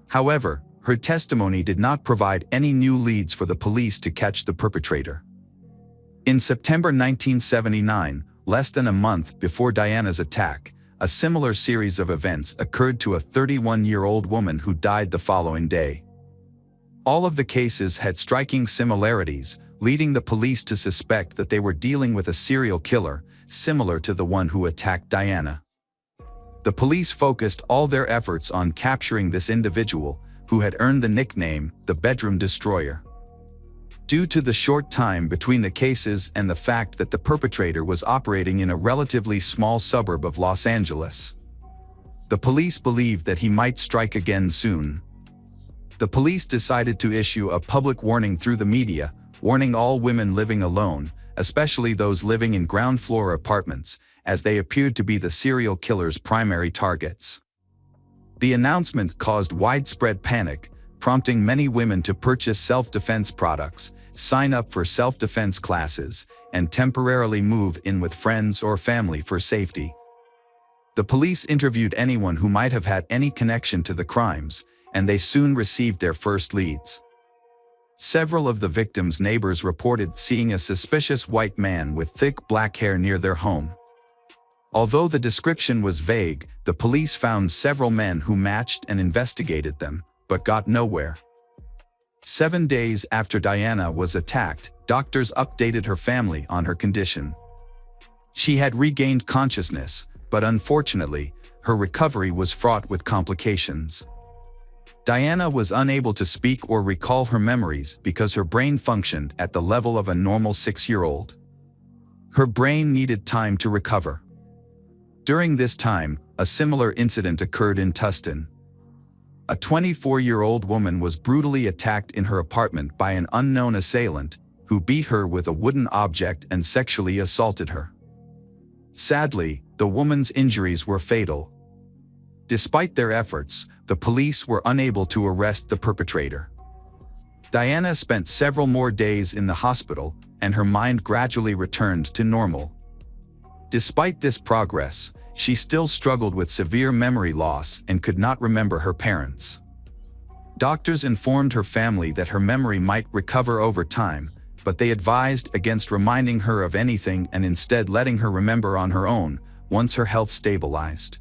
[SPEAKER 1] However, her testimony did not provide any new leads for the police to catch the perpetrator. In September 1979, less than a month before Diana's attack, a similar series of events occurred to a 31-year-old woman who died the following day. All of the cases had striking similarities, leading the police to suspect that they were dealing with a serial killer, similar to the one who attacked Diana. The police focused all their efforts on capturing this individual, who had earned the nickname the Bedroom Destroyer. Due to the short time between the cases and the fact that the perpetrator was operating in a relatively small suburb of Los Angeles, the police believed that he might strike again soon. The police decided to issue a public warning through the media, warning all women living alone, especially those living in ground-floor apartments, as they appeared to be the serial killer's primary targets. The announcement caused widespread panic, prompting many women to purchase self-defense products, sign up for self-defense classes, and temporarily move in with friends or family for safety. The police interviewed anyone who might have had any connection to the crimes, and they soon received their first leads. Several of the victims' neighbors reported seeing a suspicious white man with thick black hair near their home. Although the description was vague, the police found several men who matched and investigated them, but got nowhere. 7 days after Diana was attacked, doctors updated her family on her condition. She had regained consciousness, but unfortunately, her recovery was fraught with complications. Diana was unable to speak or recall her memories because her brain functioned at the level of a normal 6-year-old. Her brain needed time to recover. During this time, a similar incident occurred in Tustin. A 24-year-old woman was brutally attacked in her apartment by an unknown assailant who beat her with a wooden object and sexually assaulted her. Sadly, the woman's injuries were fatal. Despite their efforts, the police were unable to arrest the perpetrator. Diana spent several more days in the hospital, and her mind gradually returned to normal. Despite this progress, she still struggled with severe memory loss and could not remember her parents. Doctors informed her family that her memory might recover over time, but they advised against reminding her of anything and instead letting her remember on her own once her health stabilized.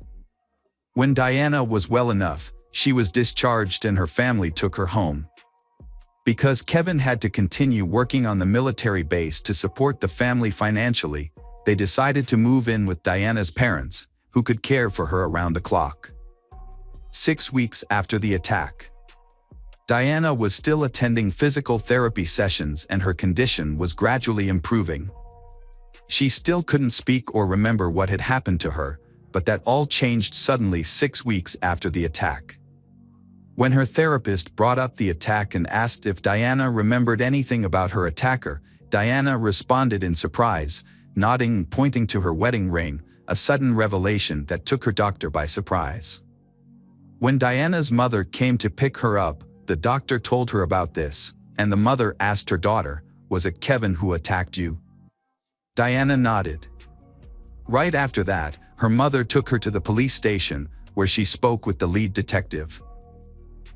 [SPEAKER 1] When Diana was well enough, she was discharged and her family took her home. Because Kevin had to continue working on the military base to support the family financially, they decided to move in with Diana's parents, who could care for her around the clock. 6 weeks after the attack, Diana was still attending physical therapy sessions and her condition was gradually improving. She still couldn't speak or remember what had happened to her, but that all changed suddenly 6 weeks after the attack. When her therapist brought up the attack and asked if Diana remembered anything about her attacker, Diana responded in surprise, nodding and pointing to her wedding ring, a sudden revelation that took her doctor by surprise. When Diana's mother came to pick her up, the doctor told her about this, and the mother asked her daughter, "Was it Kevin who attacked you?" Diana nodded. Right after that, her mother took her to the police station, where she spoke with the lead detective.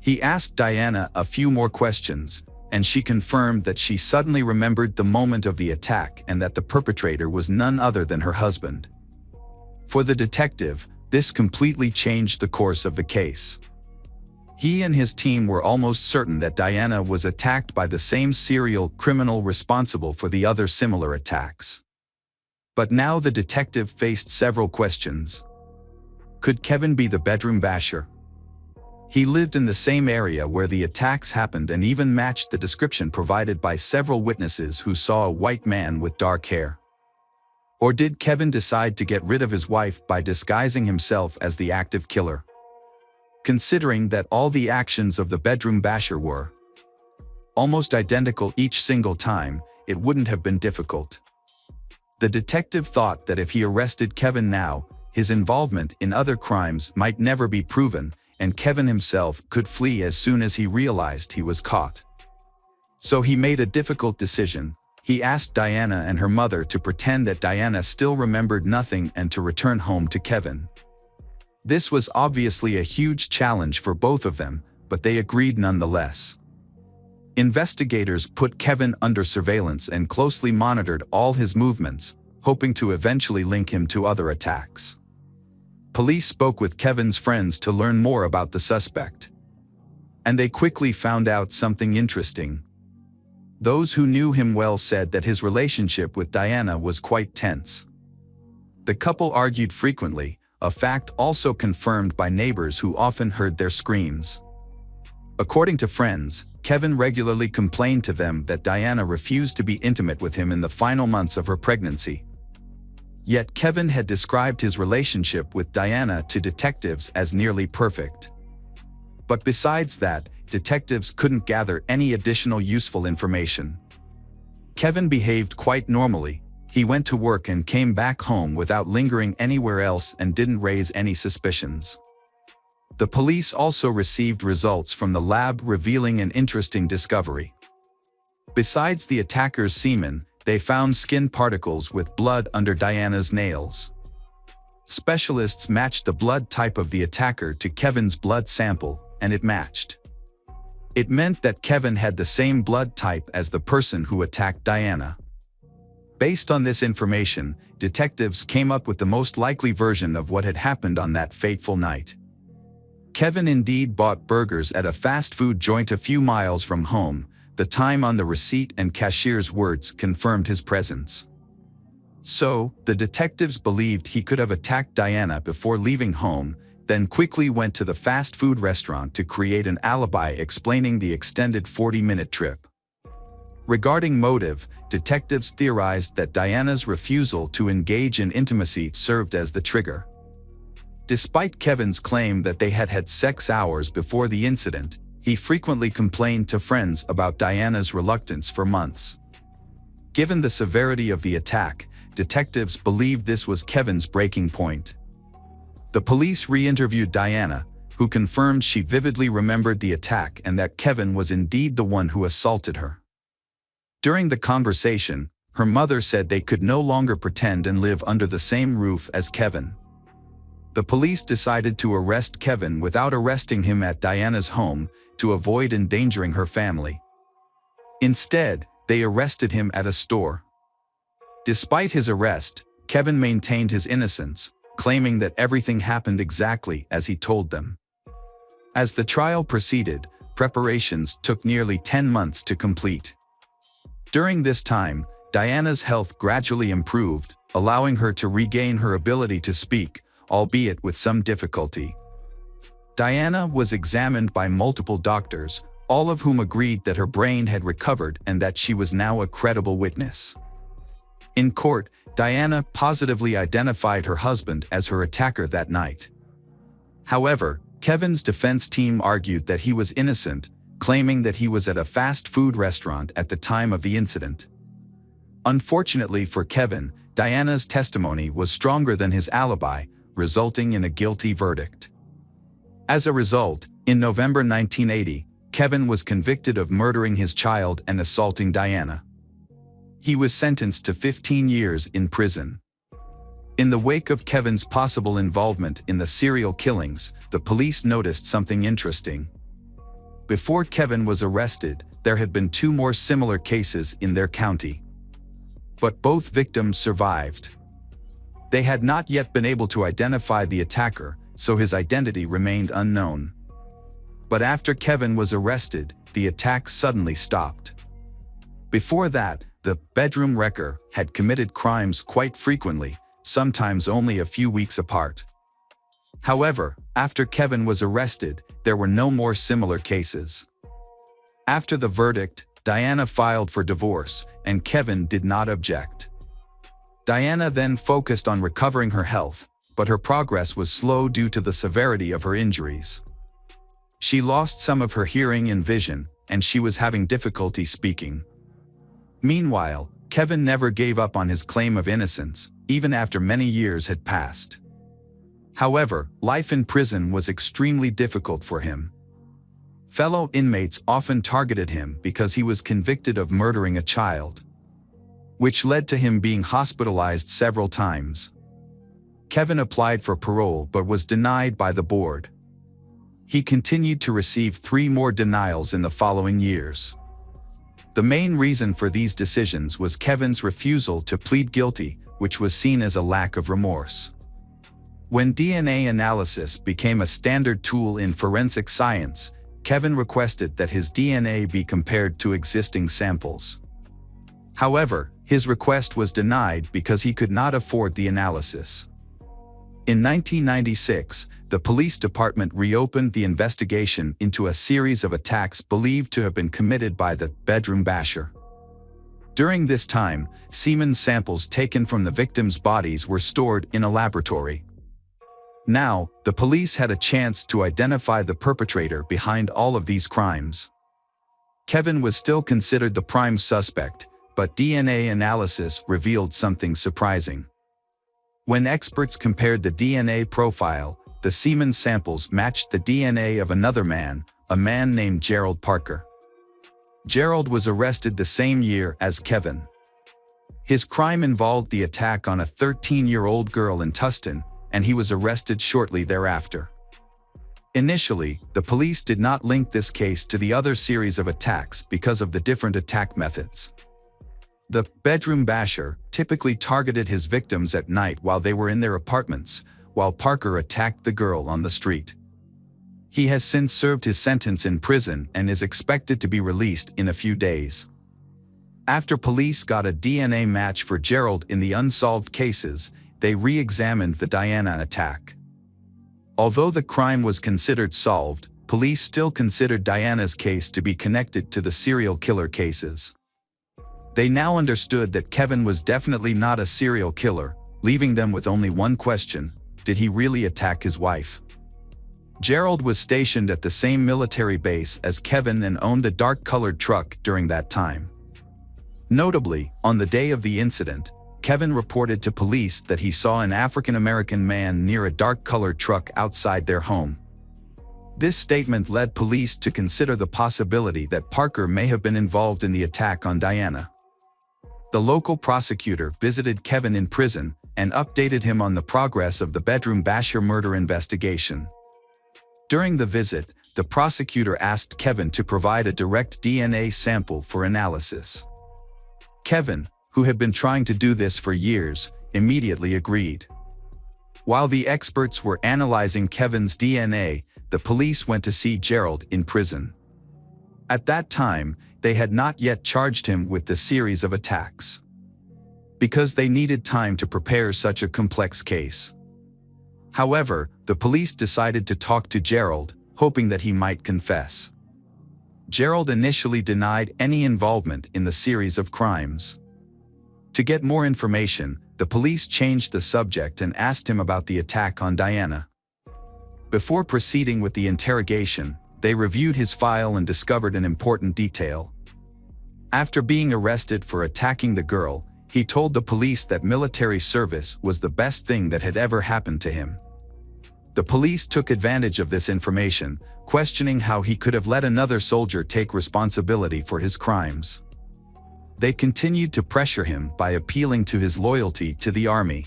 [SPEAKER 1] He asked Diana a few more questions, and she confirmed that she suddenly remembered the moment of the attack and that the perpetrator was none other than her husband. For the detective, this completely changed the course of the case. He and his team were almost certain that Diana was attacked by the same serial criminal responsible for the other similar attacks. But now the detective faced several questions. Could Kevin be the bedroom basher? He lived in the same area where the attacks happened and even matched the description provided by several witnesses who saw a white man with dark hair. Or did Kevin decide to get rid of his wife by disguising himself as the active killer? Considering that all the actions of the bedroom basher were almost identical each single time, it wouldn't have been difficult. The detective thought that if he arrested Kevin now, his involvement in other crimes might never be proven, and Kevin himself could flee as soon as he realized he was caught. So he made a difficult decision. He asked Diana and her mother to pretend that Diana still remembered nothing and to return home to Kevin. This was obviously a huge challenge for both of them, but they agreed nonetheless. Investigators put Kevin under surveillance and closely monitored all his movements, hoping to eventually link him to other attacks. Police spoke with Kevin's friends to learn more about the suspect. And they quickly found out something interesting. Those who knew him well said that his relationship with Diana was quite tense. The couple argued frequently, a fact also confirmed by neighbors who often heard their screams. According to friends, Kevin regularly complained to them that Diana refused to be intimate with him in the final months of her pregnancy. Yet Kevin had described his relationship with Diana to detectives as nearly perfect. But besides that, detectives couldn't gather any additional useful information. Kevin behaved quite normally. He went to work and came back home without lingering anywhere else and didn't raise any suspicions. The police also received results from the lab revealing an interesting discovery. Besides the attacker's semen, they found skin particles with blood under Diana's nails. Specialists matched the blood type of the attacker to Kevin's blood sample, and it matched. It meant that Kevin had the same blood type as the person who attacked Diana. Based on this information, detectives came up with the most likely version of what had happened on that fateful night. Kevin indeed bought burgers at a fast food joint a few miles from home. The time on the receipt and cashier's words confirmed his presence. So, the detectives believed he could have attacked Diana before leaving home, then quickly went to the fast food restaurant to create an alibi explaining the extended 40-minute trip. Regarding motive, detectives theorized that Diana's refusal to engage in intimacy served as the trigger. Despite Kevin's claim that they had had sex hours before the incident, he frequently complained to friends about Diana's reluctance for months. Given the severity of the attack, detectives believed this was Kevin's breaking point. The police re-interviewed Diana, who confirmed she vividly remembered the attack and that Kevin was indeed the one who assaulted her. During the conversation, her mother said they could no longer pretend and live under the same roof as Kevin. The police decided to arrest Kevin without arresting him at Diana's home to avoid endangering her family. Instead, they arrested him at a store. Despite his arrest, Kevin maintained his innocence, claiming that everything happened exactly as he told them. As the trial proceeded, preparations took nearly 10 months to complete. During this time, Diana's health gradually improved, allowing her to regain her ability to speak, albeit with some difficulty. Diana was examined by multiple doctors, all of whom agreed that her brain had recovered and that she was now a credible witness. In court, Diana positively identified her husband as her attacker that night. However, Kevin's defense team argued that he was innocent, claiming that he was at a fast food restaurant at the time of the incident. Unfortunately for Kevin, Diana's testimony was stronger than his alibi, resulting in a guilty verdict. As a result, in November 1980, Kevin was convicted of murdering his child and assaulting Diana. He was sentenced to 15 years in prison. In the wake of Kevin's possible involvement in the serial killings, the police noticed something interesting. Before Kevin was arrested, there had been 2 more similar cases in their county. But both victims survived. They had not yet been able to identify the attacker, so his identity remained unknown. But after Kevin was arrested, the attack suddenly stopped. Before that, the bedroom wrecker had committed crimes quite frequently, sometimes only a few weeks apart. However, after Kevin was arrested, there were no more similar cases. After the verdict, Diana filed for divorce, and Kevin did not object. Diana then focused on recovering her health, but her progress was slow due to the severity of her injuries. She lost some of her hearing and vision, and she was having difficulty speaking. Meanwhile, Kevin never gave up on his claim of innocence, even after many years had passed. However, life in prison was extremely difficult for him. Fellow inmates often targeted him because he was convicted of murdering a child, which led to him being hospitalized several times. Kevin applied for parole but was denied by the board. He continued to receive 3 more denials in the following years. The main reason for these decisions was Kevin's refusal to plead guilty, which was seen as a lack of remorse. When DNA analysis became a standard tool in forensic science, Kevin requested that his DNA be compared to existing samples. However, his request was denied because he could not afford the analysis. In 1996, the police department reopened the investigation into a series of attacks believed to have been committed by the bedroom basher. During this time, semen samples taken from the victims' bodies were stored in a laboratory. Now, the police had a chance to identify the perpetrator behind all of these crimes. Kevin was still considered the prime suspect, but DNA analysis revealed something surprising. When experts compared the DNA profile, the semen samples matched the DNA of another man, a man named Gerald Parker. Gerald was arrested the same year as Kevin. His crime involved the attack on a 13-year-old girl in Tustin, and he was arrested shortly thereafter. Initially, the police did not link this case to the other series of attacks because of the different attack methods. The bedroom basher typically targeted his victims at night while they were in their apartments, while Parker attacked the girl on the street. He has since served his sentence in prison and is expected to be released in a few days. After police got a DNA match for Gerald in the unsolved cases, they re-examined the Diana attack. Although the crime was considered solved, police still considered Diana's case to be connected to the serial killer cases. They now understood that Kevin was definitely not a serial killer, leaving them with only one question: did he really attack his wife? Gerald was stationed at the same military base as Kevin and owned a dark-colored truck during that time. Notably, on the day of the incident, Kevin reported to police that he saw an African-American man near a dark-colored truck outside their home. This statement led police to consider the possibility that Parker may have been involved in the attack on Diana. The local prosecutor visited Kevin in prison and updated him on the progress of the bedroom basher murder investigation. During the visit, the prosecutor asked Kevin to provide a direct DNA sample for analysis. Kevin, who had been trying to do this for years, immediately agreed. While the experts were analyzing Kevin's DNA, the police went to see Gerald in prison. At that time, they had not yet charged him with the series of attacks, because they needed time to prepare such a complex case. However, the police decided to talk to Gerald, hoping that he might confess. Gerald initially denied any involvement in the series of crimes. To get more information, the police changed the subject and asked him about the attack on Diana. Before proceeding with the interrogation, they reviewed his file and discovered an important detail. After being arrested for attacking the girl, he told the police that military service was the best thing that had ever happened to him. The police took advantage of this information, questioning how he could have let another soldier take responsibility for his crimes. They continued to pressure him by appealing to his loyalty to the army.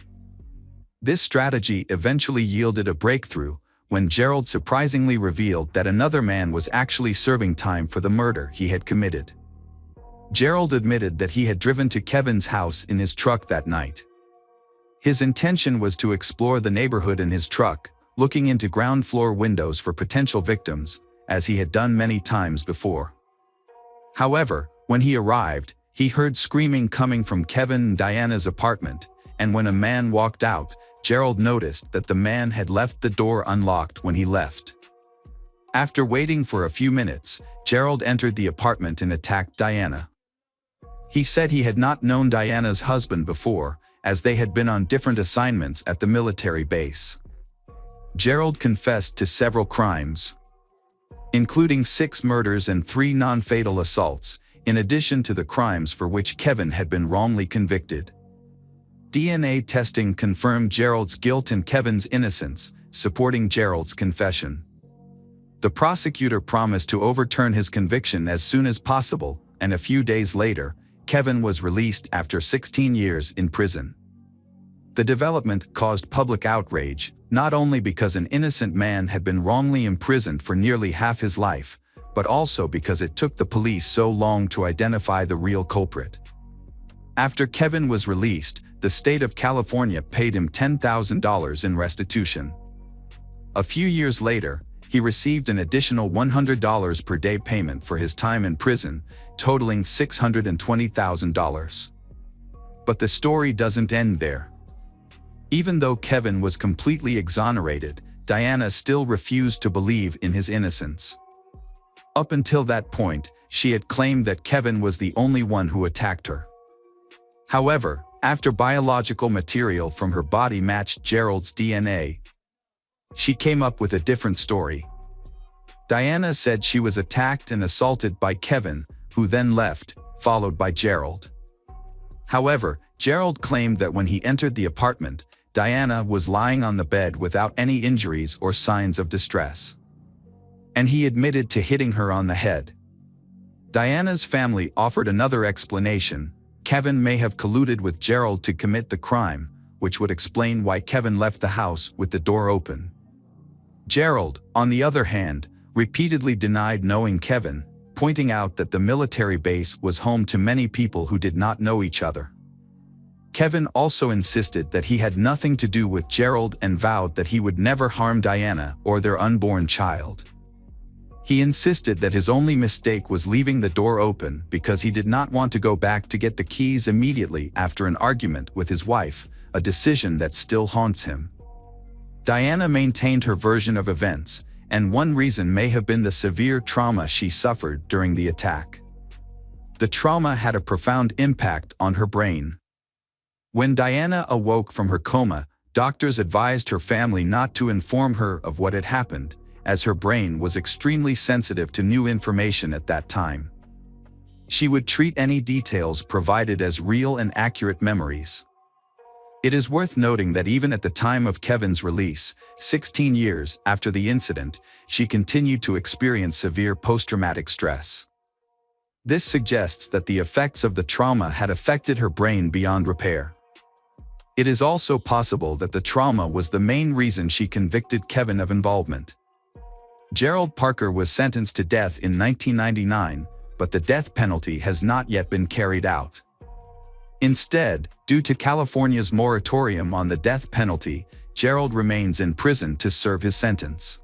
[SPEAKER 1] This strategy eventually yielded a breakthrough when Gerald surprisingly revealed that another man was actually serving time for the murder he had committed. Gerald admitted that he had driven to Kevin's house in his truck that night. His intention was to explore the neighborhood in his truck, looking into ground floor windows for potential victims, as he had done many times before. However, when he arrived, he heard screaming coming from Kevin and Diana's apartment, and when a man walked out, Gerald noticed that the man had left the door unlocked when he left. After waiting for a few minutes, Gerald entered the apartment and attacked Diana. He said he had not known Diana's husband before, as they had been on different assignments at the military base. Gerald confessed to several crimes, including 6 murders and 3 non-fatal assaults, in addition to the crimes for which Kevin had been wrongly convicted. DNA testing confirmed Gerald's guilt and Kevin's innocence, supporting Gerald's confession. The prosecutor promised to overturn his conviction as soon as possible, and a few days later, Kevin was released after 16 years in prison. The development caused public outrage, not only because an innocent man had been wrongly imprisoned for nearly half his life, but also because it took the police so long to identify the real culprit. After Kevin was released, the state of California paid him $10,000 in restitution. A few years later, he received an additional $100 per day payment for his time in prison, totaling $620,000. But the story doesn't end there. Even though Kevin was completely exonerated, Diana still refused to believe in his innocence. Up until that point, she had claimed that Kevin was the only one who attacked her. However, after biological material from her body matched Gerald's DNA, she came up with a different story. Diana said she was attacked and assaulted by Kevin, who then left, followed by Gerald. However, Gerald claimed that when he entered the apartment, Diana was lying on the bed without any injuries or signs of distress. And he admitted to hitting her on the head. Diana's family offered another explanation. Kevin may have colluded with Gerald to commit the crime, which would explain why Kevin left the house with the door open. Gerald, on the other hand, repeatedly denied knowing Kevin, pointing out that the military base was home to many people who did not know each other. Kevin also insisted that he had nothing to do with Gerald and vowed that he would never harm Diana or their unborn child. He insisted that his only mistake was leaving the door open because he did not want to go back to get the keys immediately after an argument with his wife, a decision that still haunts him. Diana maintained her version of events, and one reason may have been the severe trauma she suffered during the attack. The trauma had a profound impact on her brain. When Diana awoke from her coma, doctors advised her family not to inform her of what had happened, as her brain was extremely sensitive to new information at that time. She would treat any details provided as real and accurate memories. It is worth noting that even at the time of Kevin's release, 16 years after the incident, she continued to experience severe post-traumatic stress. This suggests that the effects of the trauma had affected her brain beyond repair. It is also possible that the trauma was the main reason she convicted Kevin of involvement. Gerald Parker was sentenced to death in 1999, but the death penalty has not yet been carried out. Instead, due to California's moratorium on the death penalty, Gerald remains in prison to serve his sentence.